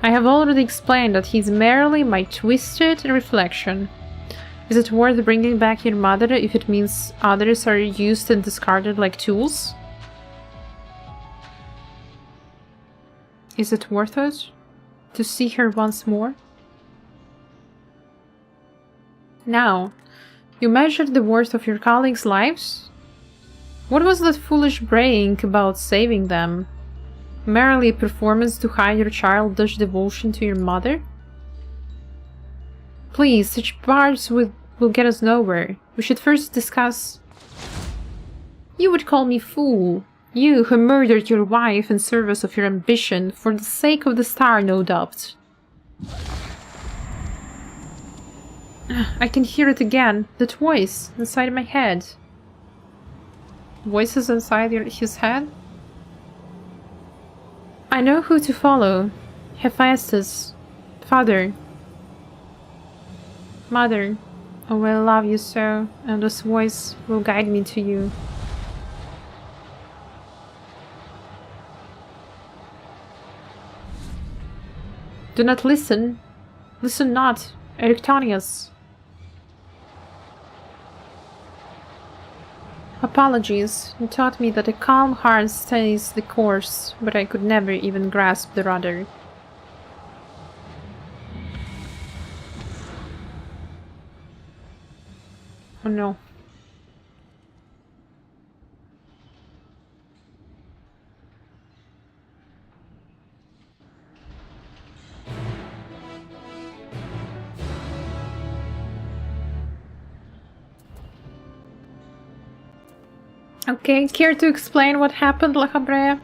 I have already explained that he's merely my twisted reflection. Is it worth bringing back your mother if it means others are used and discarded like tools? Is it worth it? To see her once more? Now, you measured the worth of your colleagues' lives? What was that foolish braying about saving them? Merely a performance to hide your childish devotion to your mother? Please, such barbs will get us nowhere. We should first discuss... You would call me fool. You who murdered your wife in service of your ambition, for the sake of the star, no doubt. I can hear it again, that voice inside my head. Voices inside his head? I know who to follow. Hephaestus. Father. Mother. Oh, I love you so, and this voice will guide me to you. Do not listen. Listen not, Erectonius. Apologies. You taught me that a calm heart stays the course, but I could never even grasp the rudder. Oh no. Okay, care to explain what happened, La Habrea?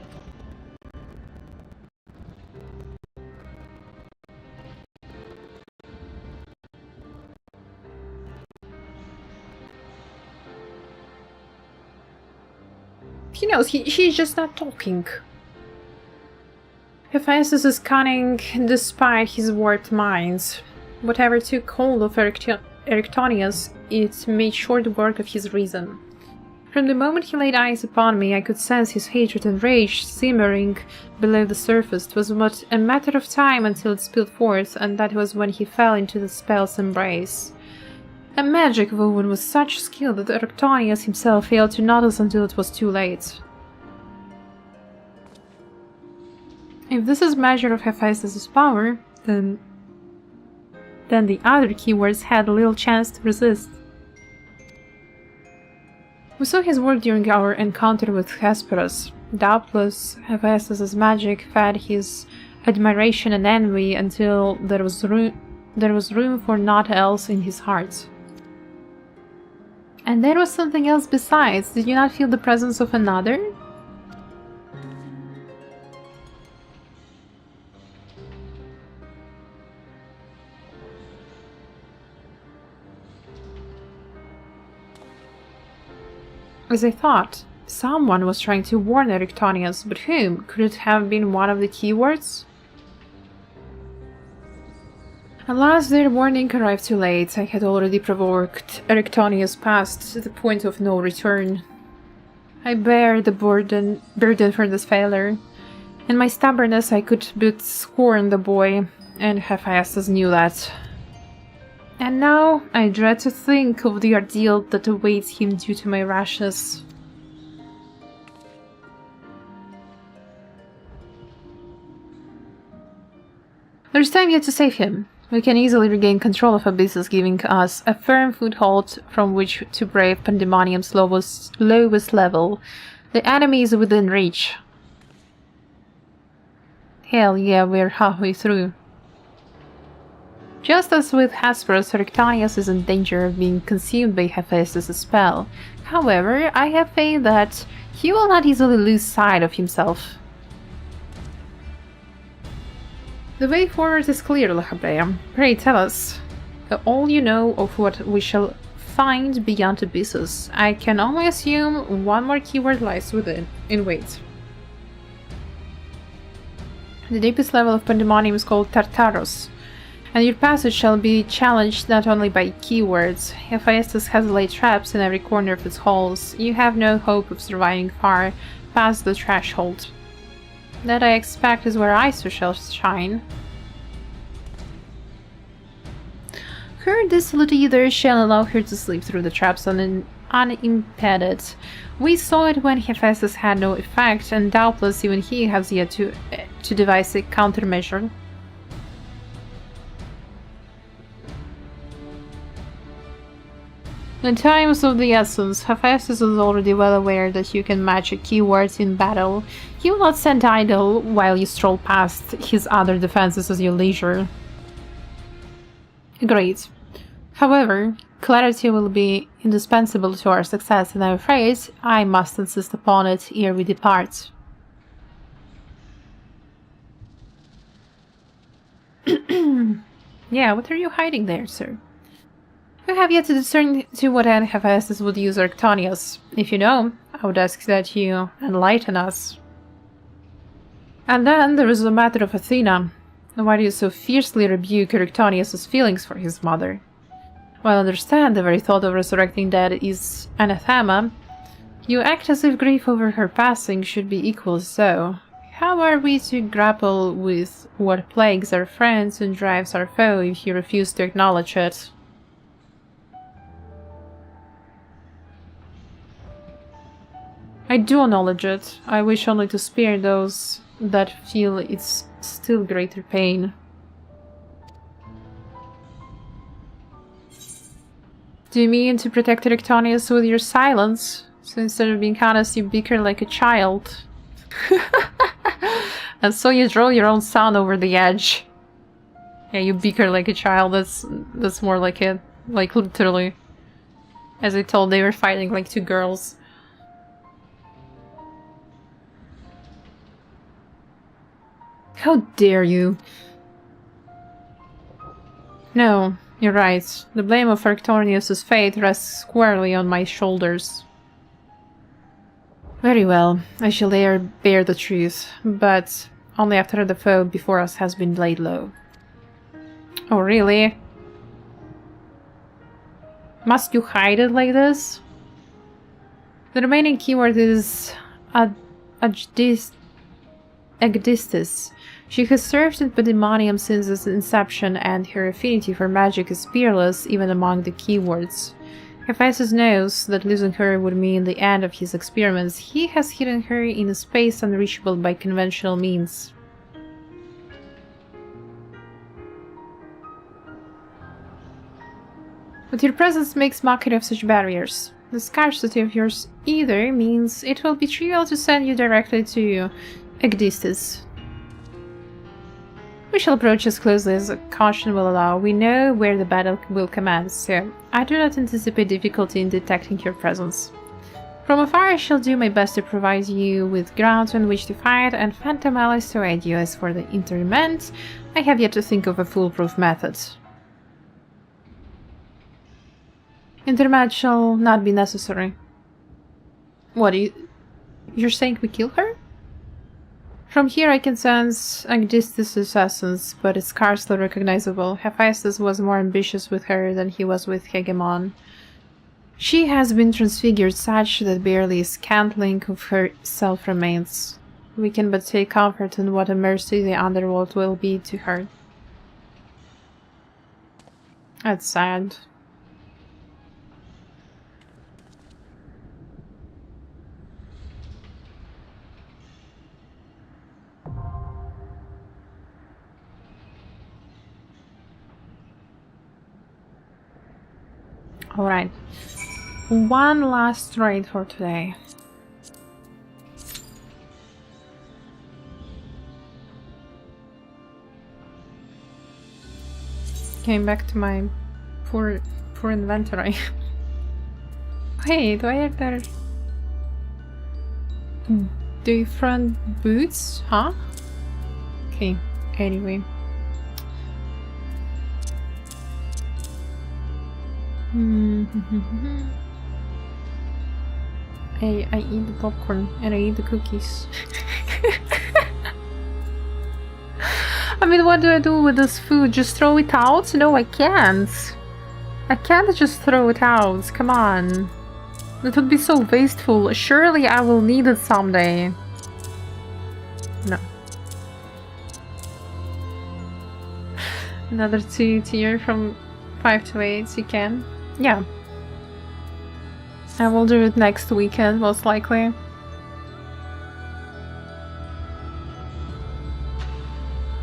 He knows, he's just not talking. Hephaestus is cunning despite his warped minds. Whatever took hold of Erectonius, it made short work of his reason. From the moment he laid eyes upon me, I could sense his hatred and rage simmering below the surface. It was but a matter of time until it spilled forth, and that was when he fell into the spell's embrace. A magic woven with such skill that Erectonius himself failed to notice until it was too late. If this is measure of Hephaestus' power, then the other keywords had little chance to resist. We saw his work during our encounter with Hesperus. Doubtless, Hephaestus' magic fed his admiration and envy until there was room for naught else in his heart. And there was something else besides. Did you not feel the presence of another? As I thought, someone was trying to warn Erectonius, but whom? Could it have been one of the keywords? Alas, their warning arrived too late. I had already provoked Erectonius past the point of no return. I bear the burden for this failure. In my stubbornness I could but scorn the boy, and Hephaestus knew that. And now I dread to think of the ordeal that awaits him due to my rashness. There's time yet to save him. We can easily regain control of Abyssus, giving us a firm foothold from which to brave Pandæmonium's lowest level. The enemy is within reach. Hell yeah, we're halfway through. Just as with Hesperus, Erectonius is in danger of being consumed by Hephaestus' spell. However, I have faith that he will not easily lose sight of himself. The way forward is clear, La Habrea. Pray tell us all you know of what we shall find beyond Abyssus. I can only assume one more keyword lies in wait. The deepest level of Pandæmonium is called Tartaros, and your passage shall be challenged not only by keywords. Hephaestus has laid traps in every corner of its halls. You have no hope of surviving far past the threshold. That I expect is where I shall shine. Her dissolute ether shall allow her to slip through the traps unimpeded. We saw it when Hephaestus had no effect, and doubtless even he has yet to devise a countermeasure. In times of the essence, Hephaestus is already well aware that you can match a keyword in battle. He will not stand idle while you stroll past his other defenses at your leisure. Great. However, clarity will be indispensable to our success, and I'm afraid I must insist upon it ere we depart. Yeah, what are you hiding there, sir? We have yet to discern to what end Hephaestus would use Arctonius. If you know, I would ask that you enlighten us. And then there is the matter of Athena. Why do you so fiercely rebuke Arctonius' feelings for his mother? While I understand the very thought of resurrecting dead is anathema, you act as if grief over her passing should be equally so. How are we to grapple with what plagues our friends and drives our foe if he refuse to acknowledge it? I do acknowledge it. I wish only to spare those that feel its still greater pain. Do you mean to protect Arctonius with your silence? So instead of being honest, you bicker like a child. And so you draw your own son over the edge. Yeah, you bicker like a child. That's more like it. Like literally. As I told, they were fighting like two girls. How dare you? No, you're right. The blame of Arctonius' fate rests squarely on my shoulders. Very well, I shall bear the truth, but only after the foe before us has been laid low. Oh, really? Must you hide it like this? The remaining keyword is Agdistis. She has served in Pandæmonium since its inception, and her affinity for magic is peerless even among the keywords. Hephaestus knows that losing her would mean the end of his experiments. He has hidden her in a space unreachable by conventional means. But your presence makes mockery of such barriers. The scarcity of yours either means it will be trivial to send you directly to Agdistis. We shall approach as closely as caution will allow. We know where the battle will commence, so I do not anticipate difficulty in detecting your presence. From afar I shall do my best to provide you with ground on which to fight and phantom allies to aid you. As for the interment, I have yet to think of a foolproof method. Interment shall not be necessary. What, you're saying we kill her? From here I can sense Agdistis' essence, but it's scarcely recognizable. Hephaestus was more ambitious with her than he was with Hegemon. She has been transfigured such that barely a scant link of herself remains. We can but take comfort in what a mercy the underworld will be to her. That's sad. Alright, one last raid for today. Came back to my poor inventory. Hey, do I have that? Different boots? Huh? Okay, anyway. I eat the popcorn and I eat the cookies. I mean, what do I do with this food? Just throw it out? No, I can't. I can't just throw it out. Come on. That would be so wasteful. Surely I will need it someday. No. Another 2 tier from 5 to 8, you can. Yeah. I will do it next weekend, most likely.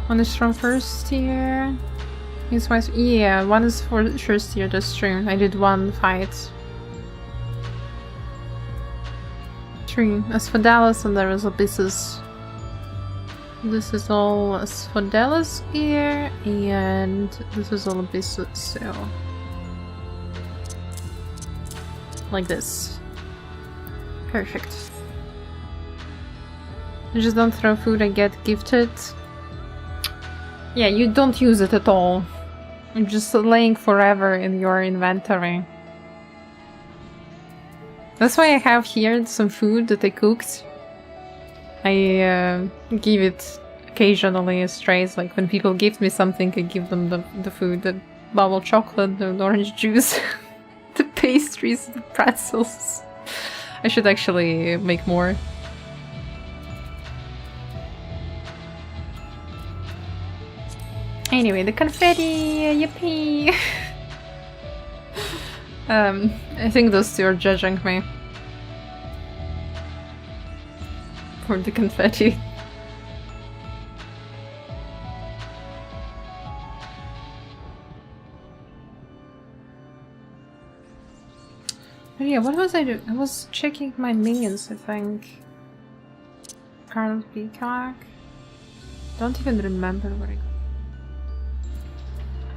One is from first year. Yeah, one is for first year, that's true. I did one fight. 3 Asphodelos and there is Abyssus. This is all Asphodelos gear and this is all Abyssus, so like this. Perfect. I just don't throw food I get gifted. Yeah, you don't use it at all. It's just laying forever in your inventory. That's why I have here some food that I cooked. I give it occasionally as strays, like when people give me something, I give them the food, the bubble chocolate, the orange juice, the pastries, the pretzels. I should actually make more. Anyway, the confetti, yippee! I think those two are judging me for the confetti. But yeah, what was I doing? I was checking my minions, I think. Carl Peacock. Don't even remember where I got.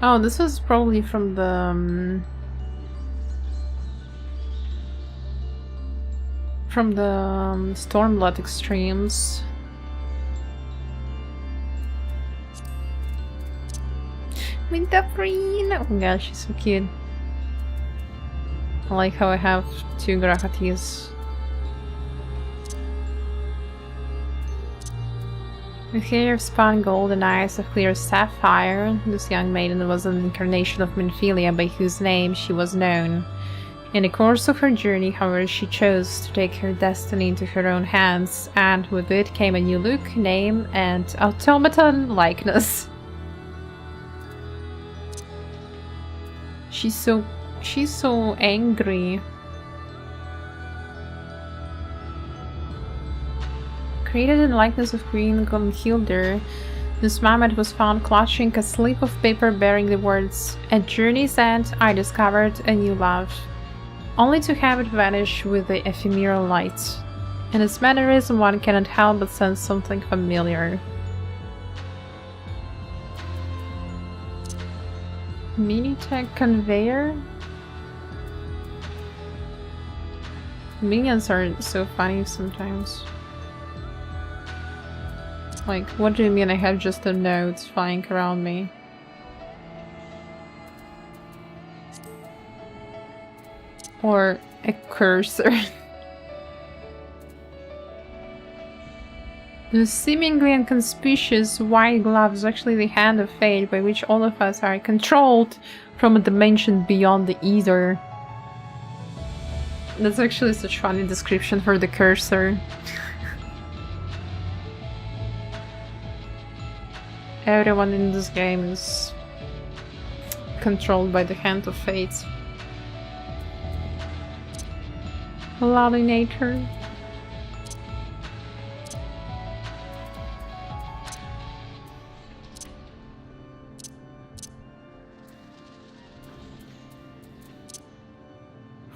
Oh, this was probably from the Stormblood extremes. Wintergreen! Oh my gosh, she's so cute. I like how I have 2 Grahatis. With hair of spun gold and eyes of clear sapphire, this young maiden was an incarnation of Minfilia by whose name she was known. In the course of her journey, however, she chose to take her destiny into her own hands, and with it came a new look, name, and automaton likeness. She's so angry. Created in the likeness of Queen Gunhildr, this mammoth was found clutching a slip of paper bearing the words, "At journey's end, I discovered a new love," only to have it vanish with the ephemeral light. In its mannerism, one cannot help but sense something familiar. Mini-tech conveyor? Minions are so funny sometimes. Like, what do you mean I have just a note flying around me? Or a cursor. The seemingly inconspicuous white glove is actually the hand of fate by which all of us are controlled from a dimension beyond the ether. That's actually such a funny description for the cursor. Everyone in this game is controlled by the hand of fate. Lalinator.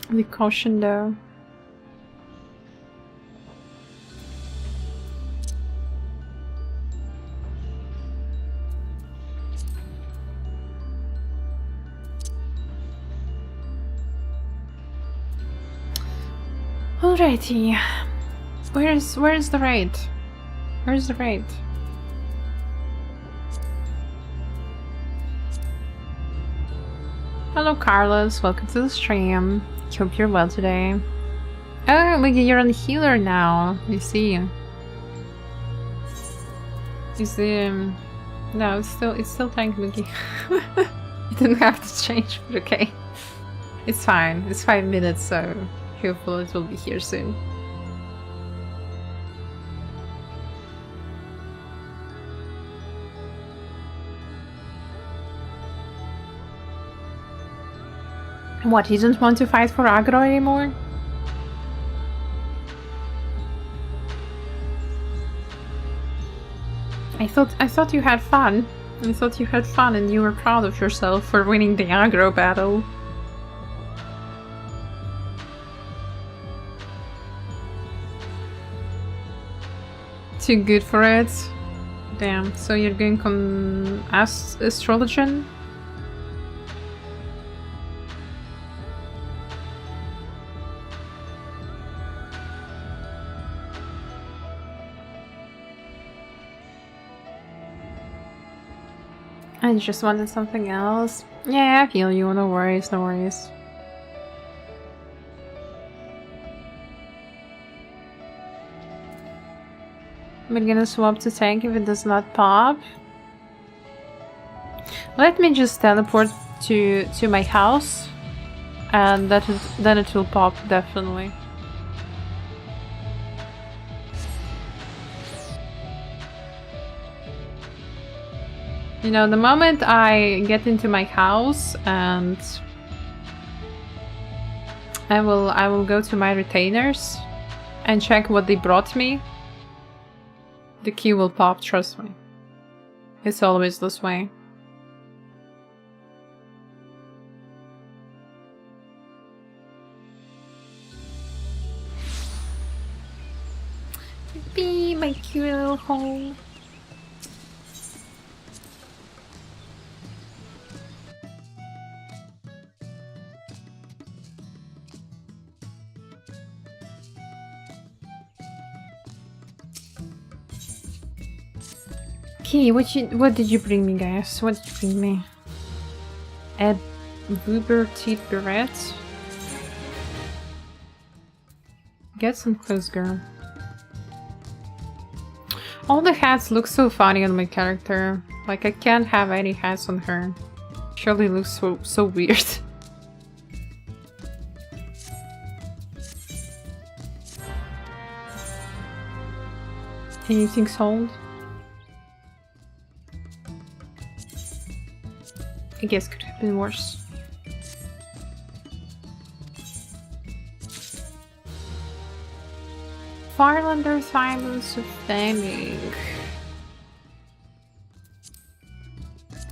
The caution though. Alrighty. Where's the raid? Where's the raid? Hello Carlos, welcome to the stream. Hope you're well today. Oh, look, you're on healer now. You see. Is the no, it's still tank Moogie. You didn't have to change, but okay. It's fine. It's 5 minutes, so hopefully it will be here soon. What, he didn't want to fight for aggro anymore? I thought you had fun. I thought you had fun and you were proud of yourself for winning the aggro battle. Too good for it. Damn, so you're going on astrologian? I just wanted something else. Yeah, I feel you, no worries, no worries. We're gonna swap to tank if it does not pop. Let me just teleport to my house, and then it will pop, definitely. You know, the moment I get into my house and I will go to my retainers and check what they brought me. The key will pop, trust me. It's always this way. Be my cute little home. Okay, what did you bring me, guys? What did you bring me? A Vuber teeth beret. Get some clothes, girl. All the hats look so funny on my character. Like, I can't have any hats on her. Surely looks so weird. Anything sold? I guess could have been worse. Farlander Simons of Flaming.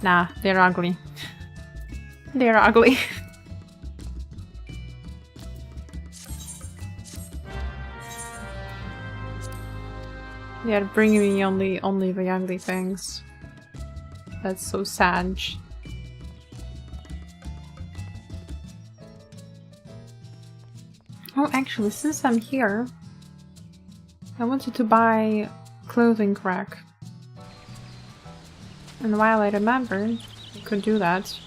Nah, they're ugly. They're ugly. They are bringing me only the ugly things. That's so sad. Oh, actually, since I'm here, I wanted to buy clothing rack. And while I remember, I could do that.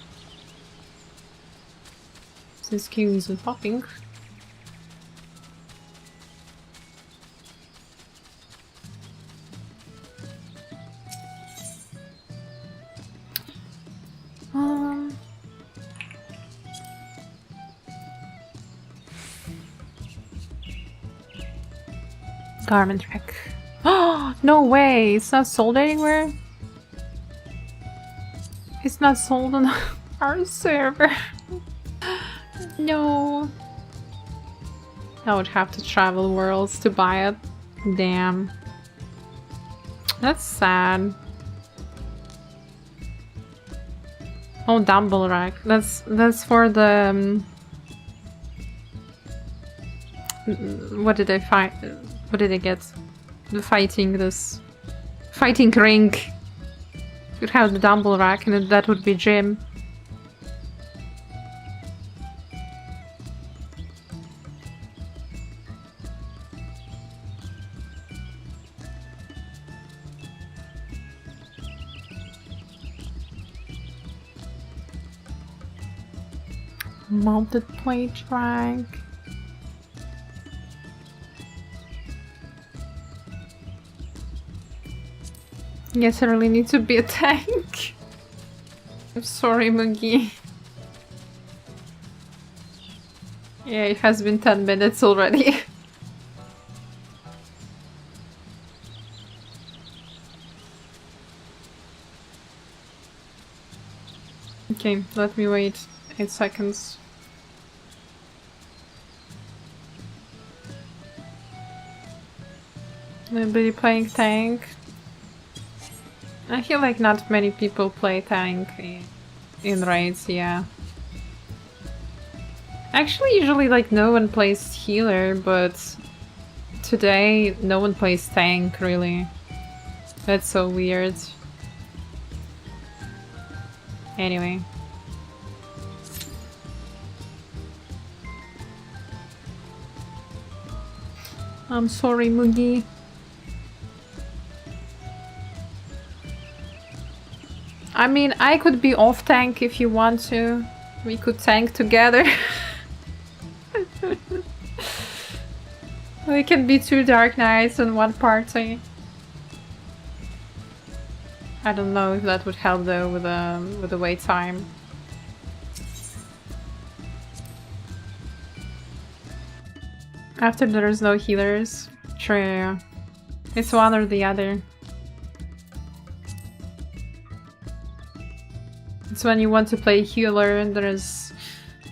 Since Q isn't popping. Garment rack. Oh, no way! It's not sold anywhere? It's not sold on our server. No. I would have to travel worlds to buy it. Damn. That's sad. Oh, dumbbell rack. That's for the... what did I find? What did I get? The fighting ring. You'd have the dumbbell rack and that would be gym. Mounted plate rack. Yes, I really need to be a tank. I'm sorry, Mugi. Yeah, it has been 10 minutes already. Okay, let me wait 8 seconds. Maybe playing tank. I feel like not many people play tank in raids, yeah. Actually, usually like no one plays healer, but today no one plays tank, really. That's so weird. Anyway. I'm sorry, Mugi. I mean, I could be off tank if you want to. We could tank together. We can be 2 Dark Knights in one party. I don't know if that would help though with the wait time. After there's no healers, sure, it's one or the other. It's when you want to play healer and there's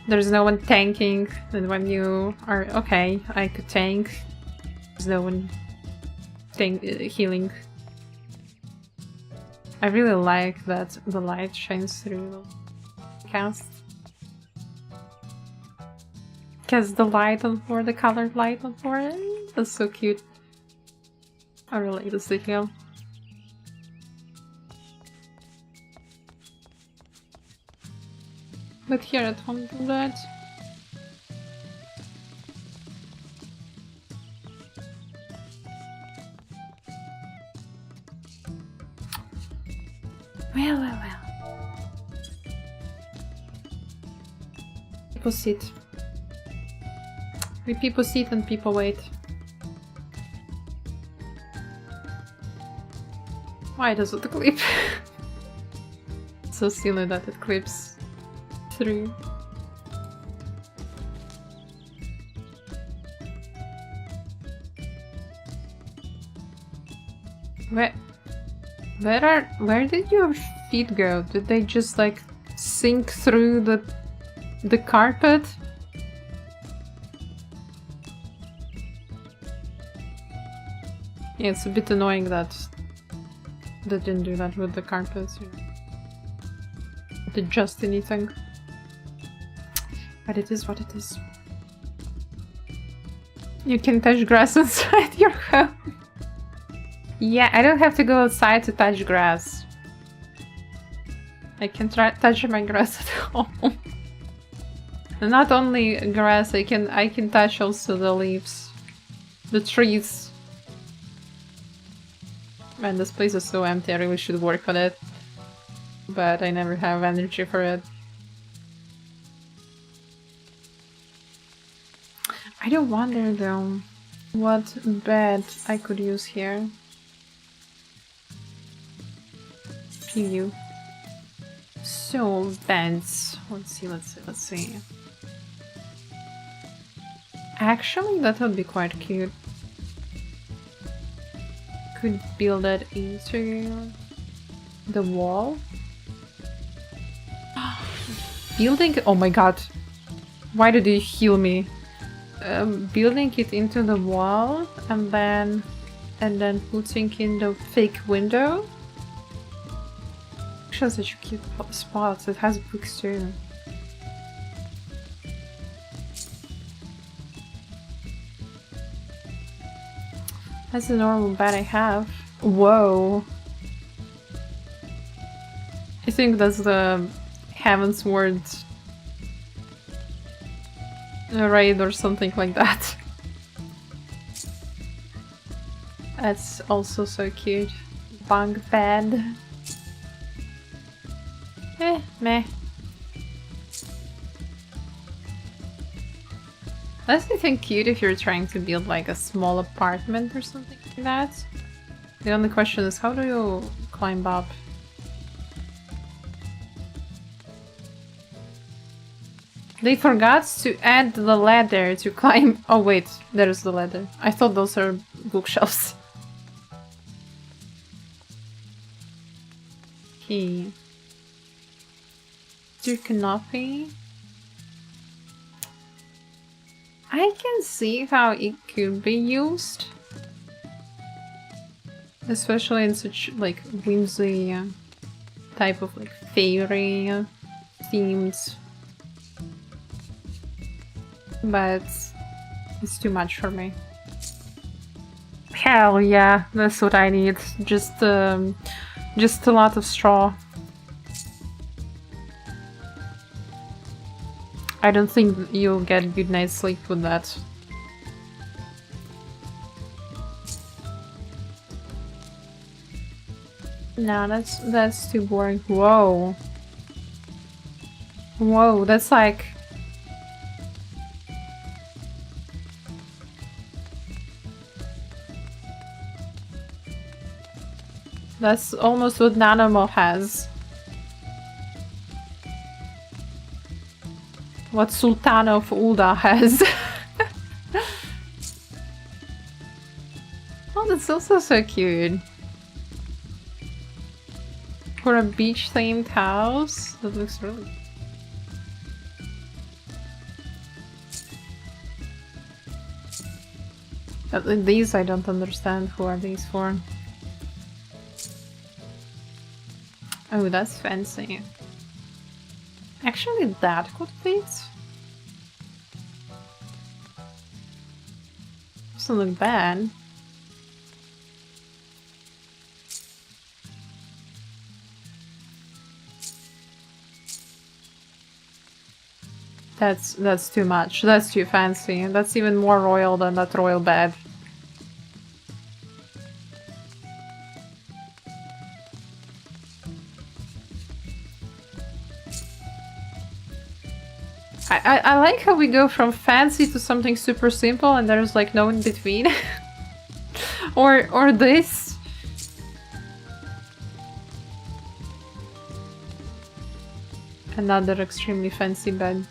no one tanking, and when you are okay, I could tank. There's no one healing. I really like that the light shines through the cast. Because the light on floor, the colored light on floor, that's so cute. I really like this detail. But here I don't do that. Well. People sit. People sit and people wait. Why does it clip? It's so silly that it clips through. Where did your feet go? Did they just like sink through the carpet? Yeah, it's a bit annoying that they didn't do that with the carpets. Did just anything. But it is what it is. You can touch grass inside your home. Yeah, I don't have to go outside to touch grass. I can touch my grass at home. And not only grass, I can touch also the leaves, the trees. Man, this place is so empty. I really should work on it, but I never have energy for it. I do wonder though, what bed I could use here. PU. So beds. Let's see. Actually, that would be quite cute. Could build that into the wall. Building. Oh my god! Why did you heal me? Building it into the wall and then putting in the fake window. Actually, such cute spots. It has books too. That's the normal bed I have. Whoa. I think that's the Heaven's Word raid or something like that. That's also so cute. Bunk bed. Meh. That's I think cute if you're trying to build like a small apartment or something like that. The only question is how do you climb up? They forgot to add the ladder to climb. Oh wait, there's the ladder. I thought those are bookshelves. Okay. Your canopy. I can see how it could be used. Especially in such like whimsy type of like fairy themes. But it's too much for me. Hell yeah, that's what I need. Just a lot of straw. I don't think you'll get a good night's sleep with that. No, that's too boring. Whoa. Whoa, that's like... That's almost what Nanamo has. What Sultana of Ulda has. Oh, that's also so cute. For a beach-themed house, that looks really... These I don't understand. Who are these for? Oh, that's fancy. Actually, that could fit. Doesn't look bad. That's too much. That's too fancy. That's even more royal than that royal bed. I like how we go from fancy to something super simple and there's like no in between. or this. Another extremely fancy bed.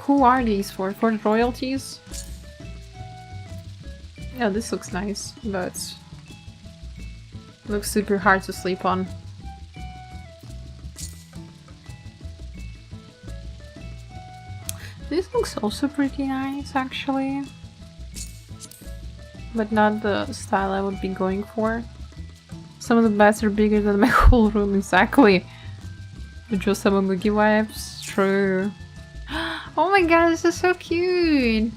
Who are these for? For royalties? Yeah, this looks nice, but looks super hard to sleep on. This looks also pretty nice, actually. But not the style I would be going for. Some of the beds are bigger than my whole room, exactly. With just some Mugi vibes, true. Oh my god, this is so cute!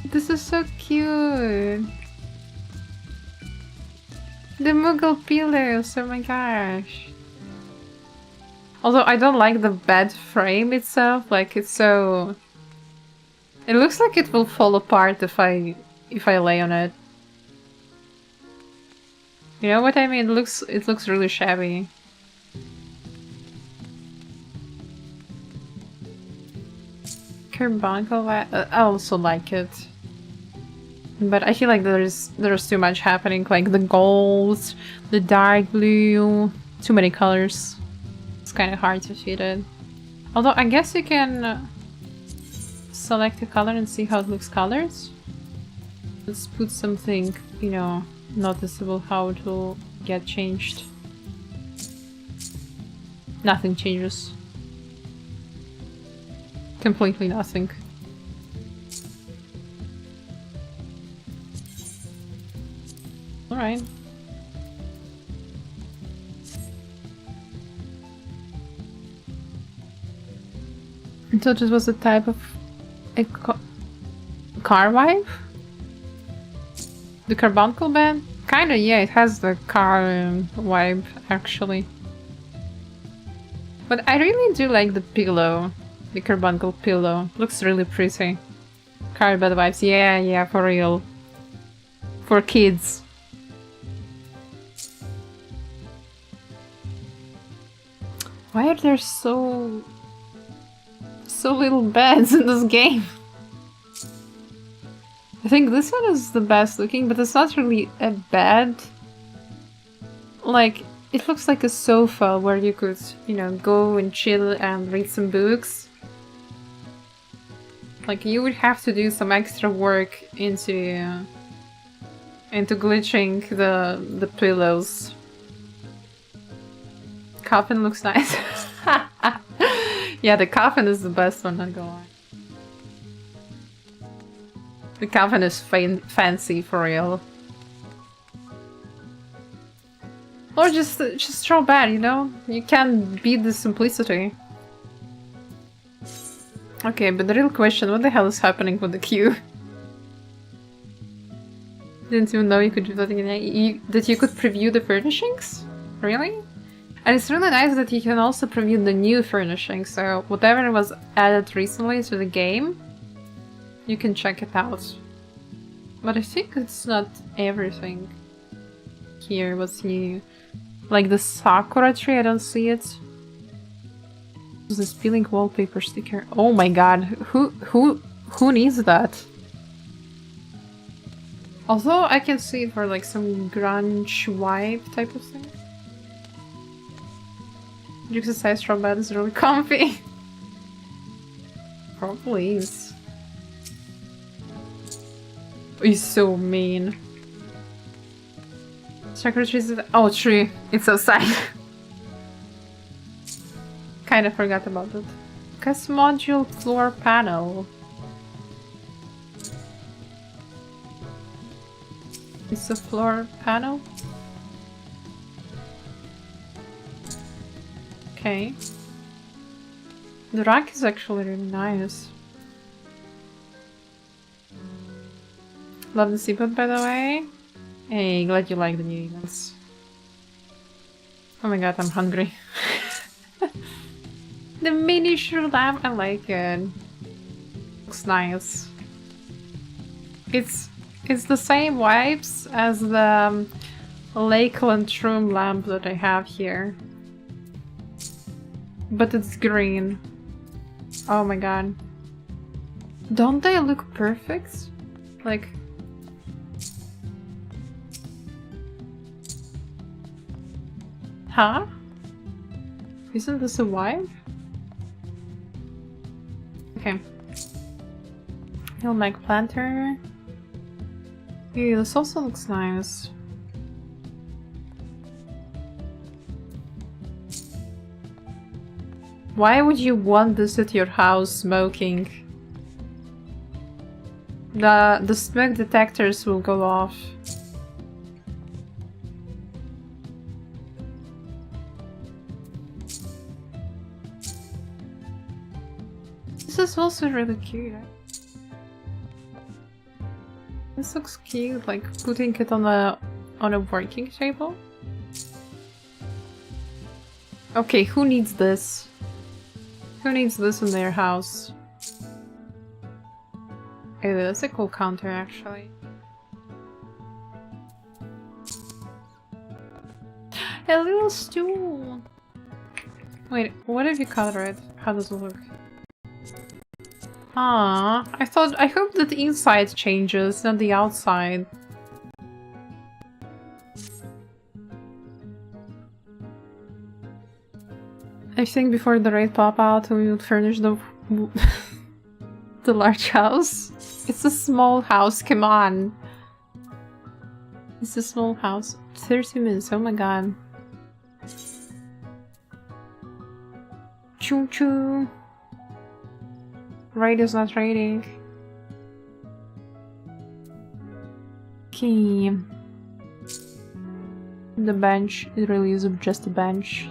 This is so cute! The Mughal pillows, oh my gosh! Although I don't like the bed frame itself, like it's so... It looks like it will fall apart if I lay on it. You know what I mean? It looks really shabby. Carbuncle, I also like it. But I feel like there's too much happening, like the gold, the dark blue, too many colors. It's kind of hard to fit it. Although I guess you can select a color and see how it looks colored. Let's put something, you know, noticeable how it will get changed. Nothing changes. Completely nothing. Alright. I thought it was a type of a car vibe? The carbuncle bed? Kinda, yeah, it has the car vibe, actually. But I really do like the pillow. The carbuncle pillow. Looks really pretty. Car bed vibes, yeah, for real. For kids. Why are there so little beds in this game? I think this one is the best looking, but it's not really a bed. Like, it looks like a sofa where you could, you know, go and chill and read some books. Like, you would have to do some extra work into glitching the pillows. Coffin looks nice. Yeah, the coffin is the best one, not gonna lie. The cabin is fancy for real. Or just draw bad, you know? You can't beat the simplicity. Okay, but the real question, what the hell is happening with the queue? Didn't even know you could do that again. That you could preview the furnishings? Really? And it's really nice that you can also preview the new furnishings, so whatever was added recently to the game, you can check it out. But I think it's not everything here was new. Like the Sakura tree, I don't see it. This peeling wallpaper sticker. Oh my god, who needs that? Although I can see it for like some grunge vibe type of thing. The exercise from bed is really comfy. Probably is. He's so mean. Secretary's oh tree. It's outside. Kinda forgot about it. Cast module floor panel. It's a floor panel. Okay. The rack is actually really nice. Love the seaport, by the way. Hey, glad you like the new events. Oh my god, I'm hungry. The miniature lamp, I like it. Looks nice. It's the same vibes as the Lakeland Shroom lamp that I have here. But it's green. Oh my god. Don't they look perfect? Like... Huh? Isn't this a vibe? Okay. He'll make planter. Yeah, this also looks nice. Why would you want this at your house smoking? The smoke detectors will go off. This is also really cute. This looks cute, like putting it on a working table. Okay, who needs this? Who needs this in their house? Hey, that's a cool counter, actually. A little stool! Wait, what if you color it? How does it look? Ah, I hope that the inside changes, not the outside. I think before the raid pop out, we would furnish the the large house. It's a small house, come on. It's a small house. 30 minutes, oh my god. Choo choo. Raid is not raiding. Okay. The bench, it really is just a bench.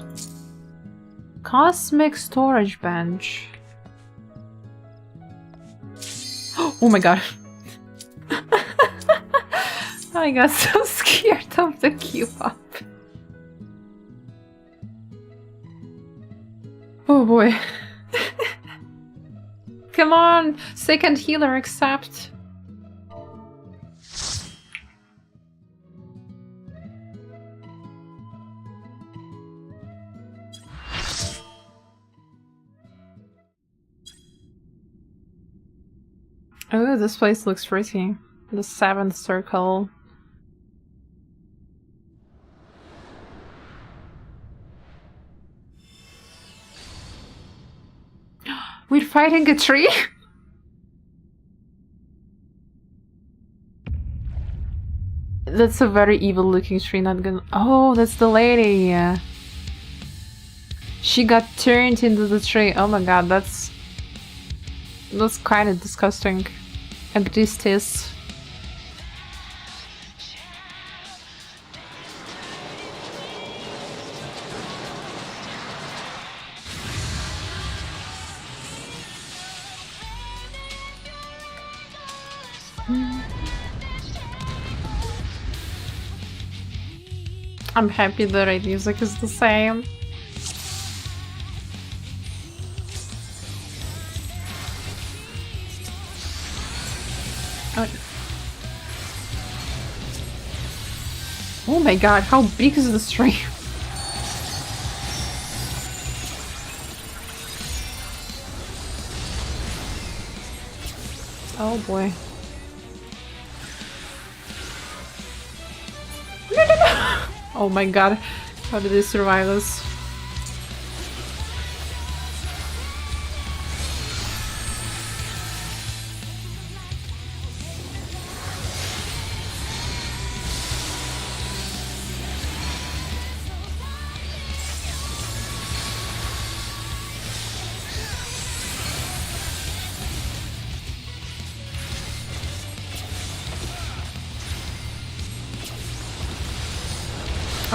Cosmic storage bench. Oh my god. I got so scared of the Q-pop. Oh boy. Come on! Second healer, accept! Oh, this place looks pretty. The 7th circle. We're fighting a tree? That's a very evil looking tree, not gonna- Oh, that's the lady! She got turned into the tree. Oh my god, that's kind of disgusting. Agdistis. I'm happy the raid music is the same. Oh my god, how big is the stream? Oh boy. No. Oh my god, how did they survive this?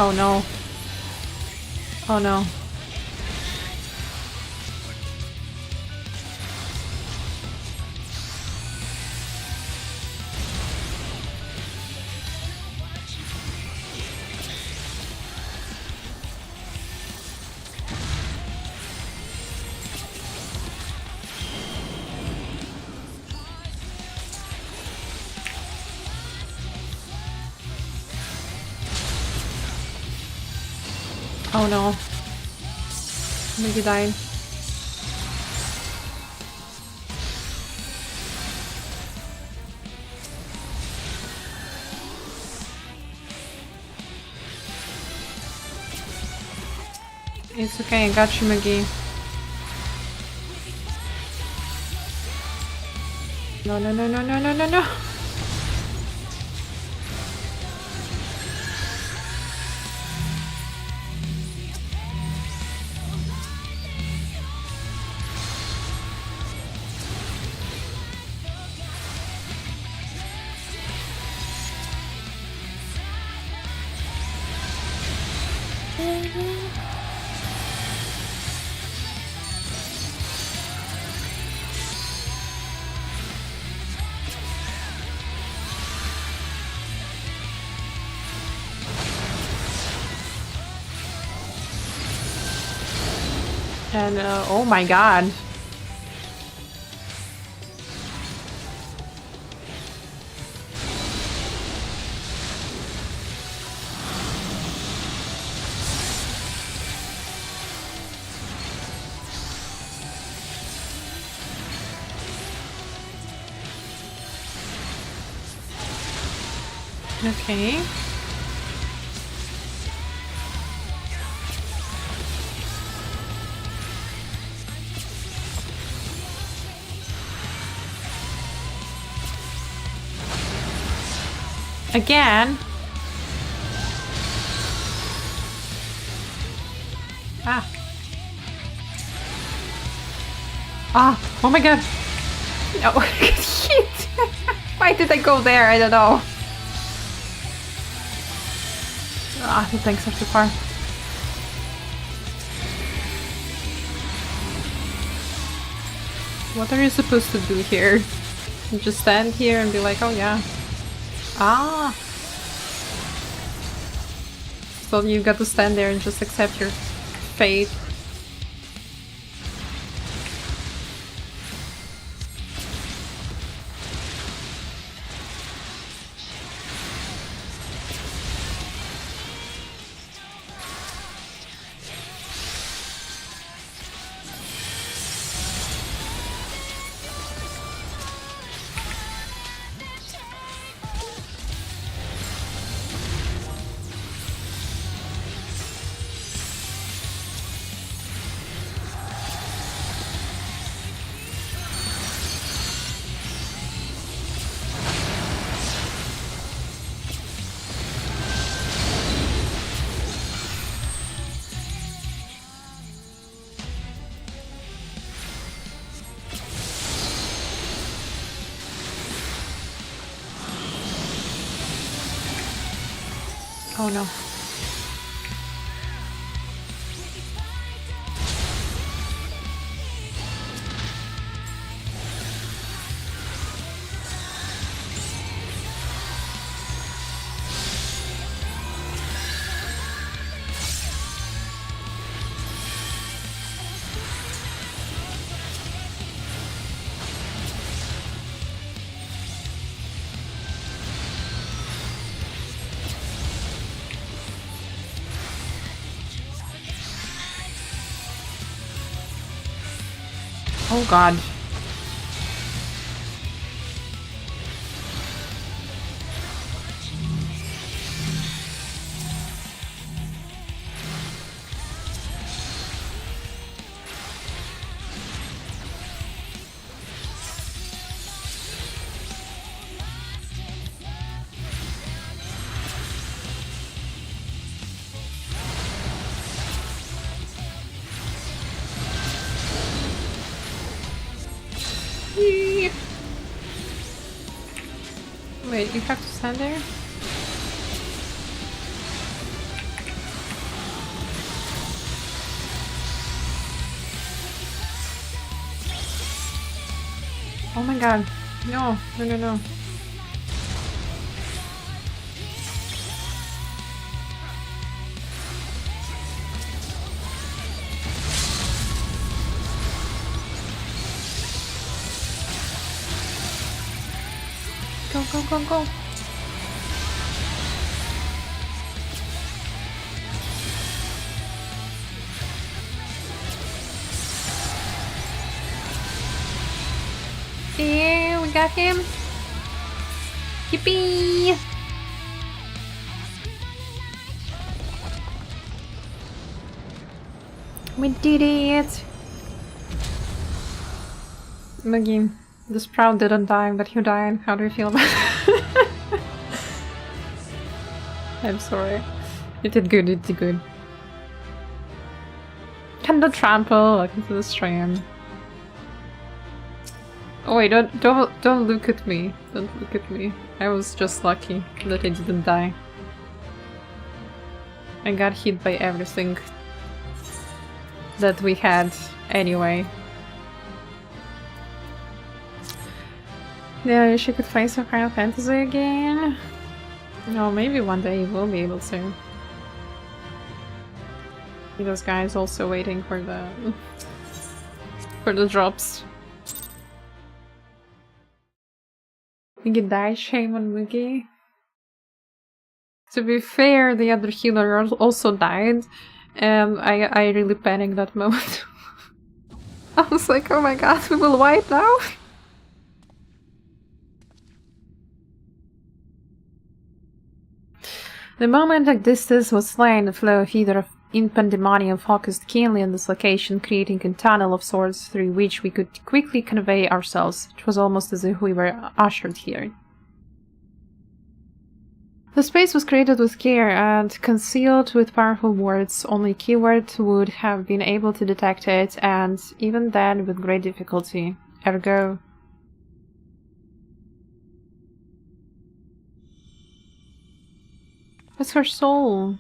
Oh no. Oh no. Oh no. Maybe died. It's okay, I got you, McGee. No, no, no, no, no, no, no, no. And oh my god. Okay. Again? Ah. Ah, oh my god. No, shit. Why did I go there? I don't know. Ah, the tanks are too far. What are you supposed to do here? You just stand here and be like, oh yeah. Ah! So you got to stand there and just accept your fate. Oh no. Oh god. Wait, you have to stand there? Oh my god. No, no, no, no. Go, go, go, go. Yeah, we got him. Yippee! We did it! Maggie, the Sprout didn't die, but you died. How do you feel about it? I'm sorry. You did good, you did good. Cannot trample, welcome to the stream. Oh wait, don't look at me. Don't look at me. I was just lucky that I didn't die. I got hit by everything that we had anyway. Yeah, I wish I could play some Final Fantasy again. No, maybe one day we'll be able to. Those guys also waiting for the drops. Mugi died, shame on Mugi. To be fair, the other healer also died, and I really panicked that moment. I was like, oh my god, we will wipe now? The moment Agdistis was slain, the flow of ether in Pandæmonium focused keenly on this location, creating a tunnel of sorts through which we could quickly convey ourselves. It was almost as if we were ushered here. The space was created with care and concealed with powerful words. Only Keyword would have been able to detect it, and even then with great difficulty. Ergo... What's her soul?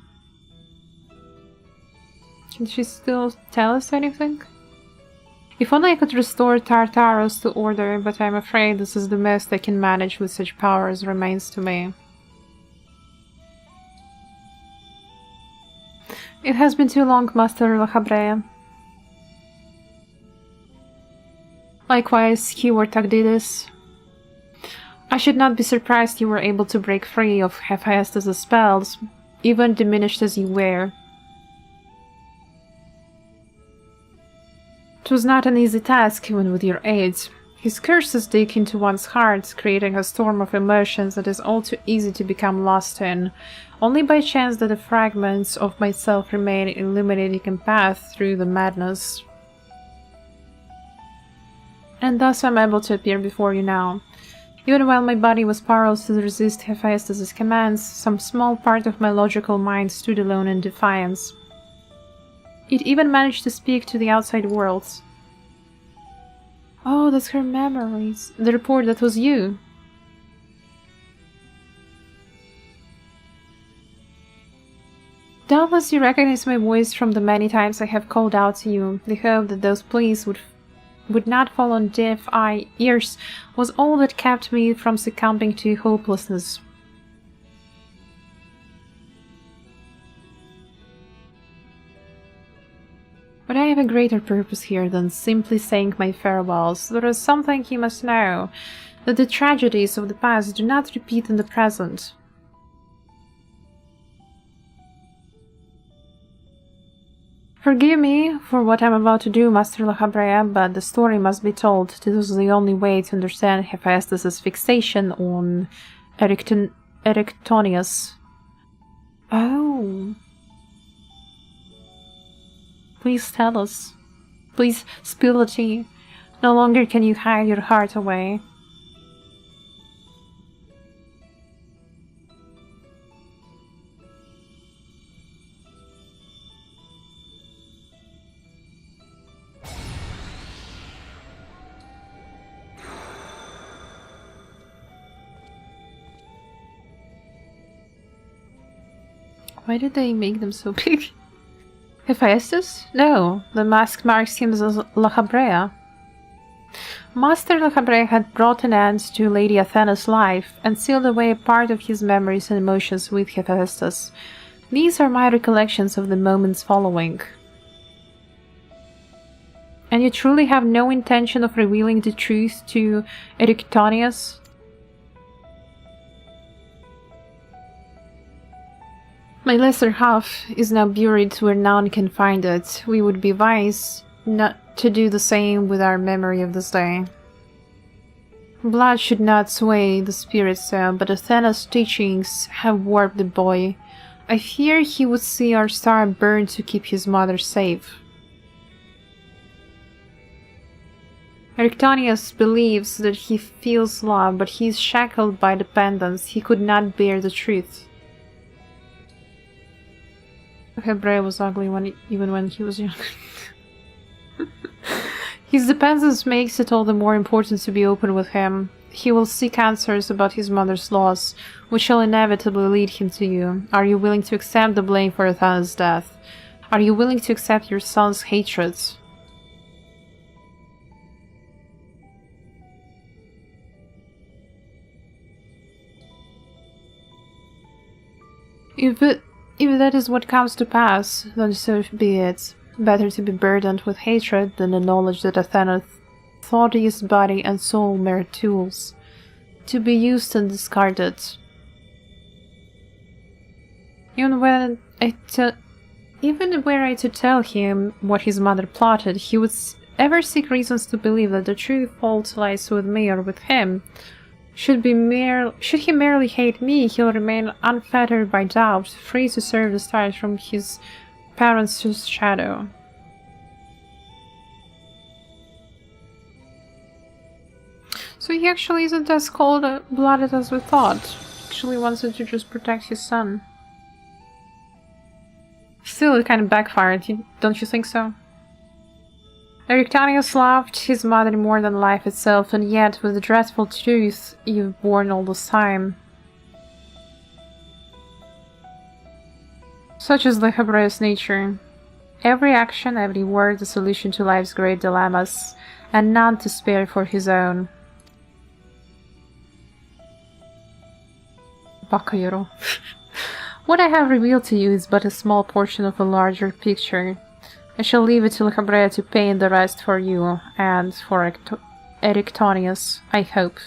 Can she still tell us anything? If only I could restore Tartaros to order, but I'm afraid this is the best I can manage with such power as remains to me. It has been too long, Master Lahabrea. Likewise, Keyword Agdidis. I should not be surprised you were able to break free of Hephaestus' spells, even diminished as you were. It was not an easy task, even with your aid. His curses dig into one's heart, creating a storm of emotions that is all too easy to become lost in. Only by chance that the fragments of myself remain illuminating a path through the madness. And thus I'm able to appear before you now. Even while my body was powerless to resist Hephaestus' commands, some small part of my logical mind stood alone in defiance. It even managed to speak to the outside world. Oh, that's her memories. The report that was you. Doubtless you recognize my voice from the many times I have called out to you. The hope that those pleas would not fall on deaf ears was all that kept me from succumbing to hopelessness. But I have a greater purpose here than simply saying my farewells. There is something you must know, that the tragedies of the past do not repeat in the present. Forgive me for what I'm about to do, Master Lachabrea, but the story must be told. This is the only way to understand Hephaestus' fixation on Erectonius. Oh. Please tell us. Please spill the tea. No longer can you hide your heart away. Why did they make them so big? Hephaestus? No, the mask marks him as Lachabrea. Master Lachabrea had brought an end to Lady Athena's life and sealed away a part of his memories and emotions with Hephaestus. These are my recollections of the moments following. And you truly have no intention of revealing the truth to Erectonius? My lesser half is now buried where none can find it. We would be wise not to do the same with our memory of this day. Blood should not sway the spirit so, but Athena's teachings have warped the boy. I fear he would see our star burn to keep his mother safe. Erectonius believes that he feels love, but he is shackled by dependence. He could not bear the truth. Hebrea was ugly even when he was young. His dependence makes it all the more important to be open with him. He will seek answers about his mother's loss, which shall inevitably lead him to you. Are you willing to accept the blame for Athena's death? Are you willing to accept your son's hatred? If that is what comes to pass, then so be it. Better to be burdened with hatred than the knowledge that Athena thought his body and soul mere tools, to be used and discarded. Even were I to tell him what his mother plotted, he would ever seek reasons to believe that the true fault lies with me or with him. Should he merely hate me, he'll remain unfettered by doubt, free to serve the stars from his parents' shadow. So he actually isn't as cold-blooded as we thought. He actually wanted to just protect his son. Still, it kind of backfired, don't you think so? Erectonius loved his mother more than life itself, and yet, with the dreadful truth you've borne all this time. Such is Lachabrea's nature. Every action, every word, a solution to life's great dilemmas, and none to spare for his own. Bakayoro. What I have revealed to you is but a small portion of a larger picture. I shall leave it to Lachabrea to paint the rest for you, and for Erectonius, I hope.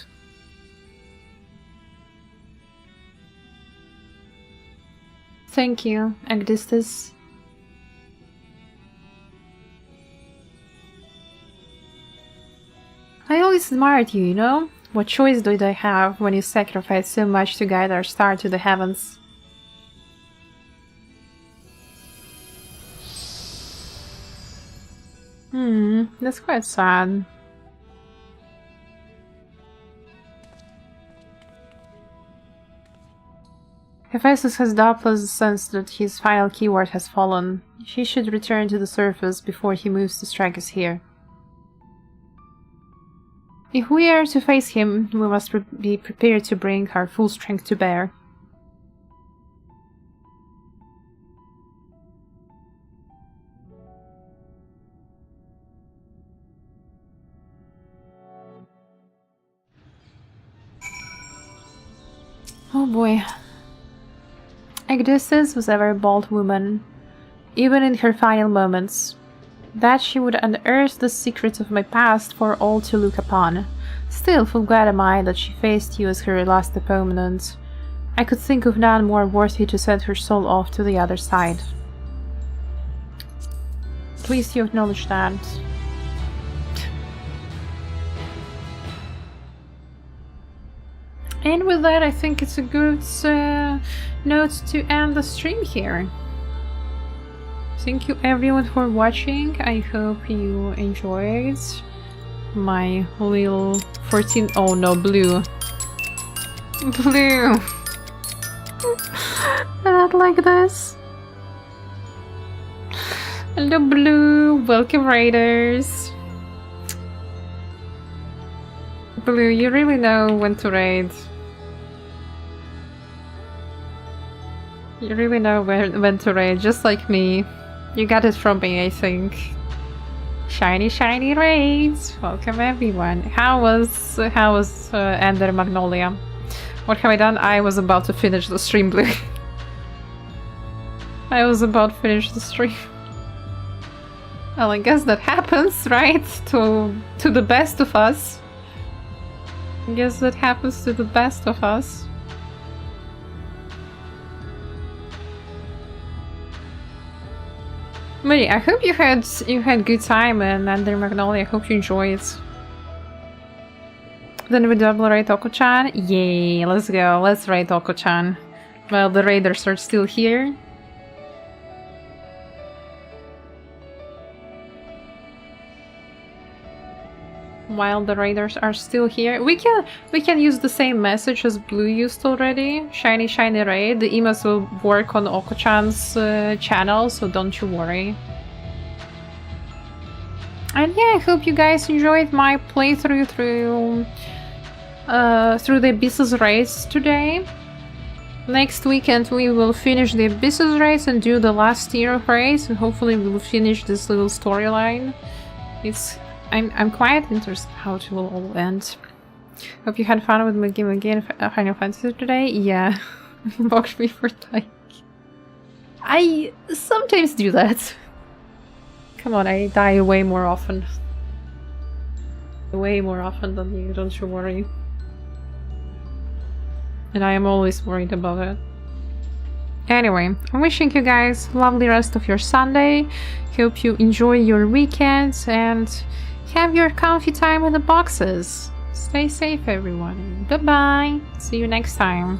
Thank you, Agdistis. I always admired you, you know? What choice did I have when you sacrificed so much to guide our star to the heavens? That's quite sad. Hephaestus has doubtless sensed that his final keyword has fallen. He should return to the surface before he moves to strike us here. If we are to face him, we must be prepared to bring our full strength to bear. Oh boy. Agdistis was ever a bold woman, even in her final moments. That she would unearth the secrets of my past for all to look upon. Still, full glad am I that she faced you as her last opponent. I could think of none more worthy to send her soul off to the other side. Please you acknowledge that. And with that, I think it's a good note to end the stream here. Thank you everyone for watching. I hope you enjoyed my little 14... Oh no, blue. Blue! Not like this. Hello Blue, welcome raiders. Blue, you really know when to raid. You really know when to raid, just like me. You got it from me, I think. Shiny, shiny raids! Welcome everyone. How was Ender Magnolia? What have I done? I was about to finish the stream, Blue. I was about to finish the stream. Well, I guess that happens, right? To the best of us. I guess that happens to the best of us. But I hope you had good time and Ender Magnolia. I hope you enjoyed. Then we double raid Oko-chan. Yay, let's go. Let's raid Oko-chan. Well, the raiders are still here. While the raiders are still here, we can use the same message as Blue used already. Shiny, shiny raid. The emails will work on Oko-chan's channel, so don't you worry. And yeah, I hope you guys enjoyed my playthrough through the Abyssus race today. Next weekend we will finish the Abyssus race and do the last tier of race, and hopefully we will finish this little storyline. I'm quite interested how it will all end. Hope you had fun with my game again, Final Fantasy today. Yeah, box me for time. I sometimes do that. Come on, I die way more often. Way more often than you, don't you worry. And I am always worried about it. Anyway, I'm wishing you guys a lovely rest of your Sunday. Hope you enjoy your weekends and have your comfy time in the boxes. Stay safe, everyone. Bye-bye. See you next time.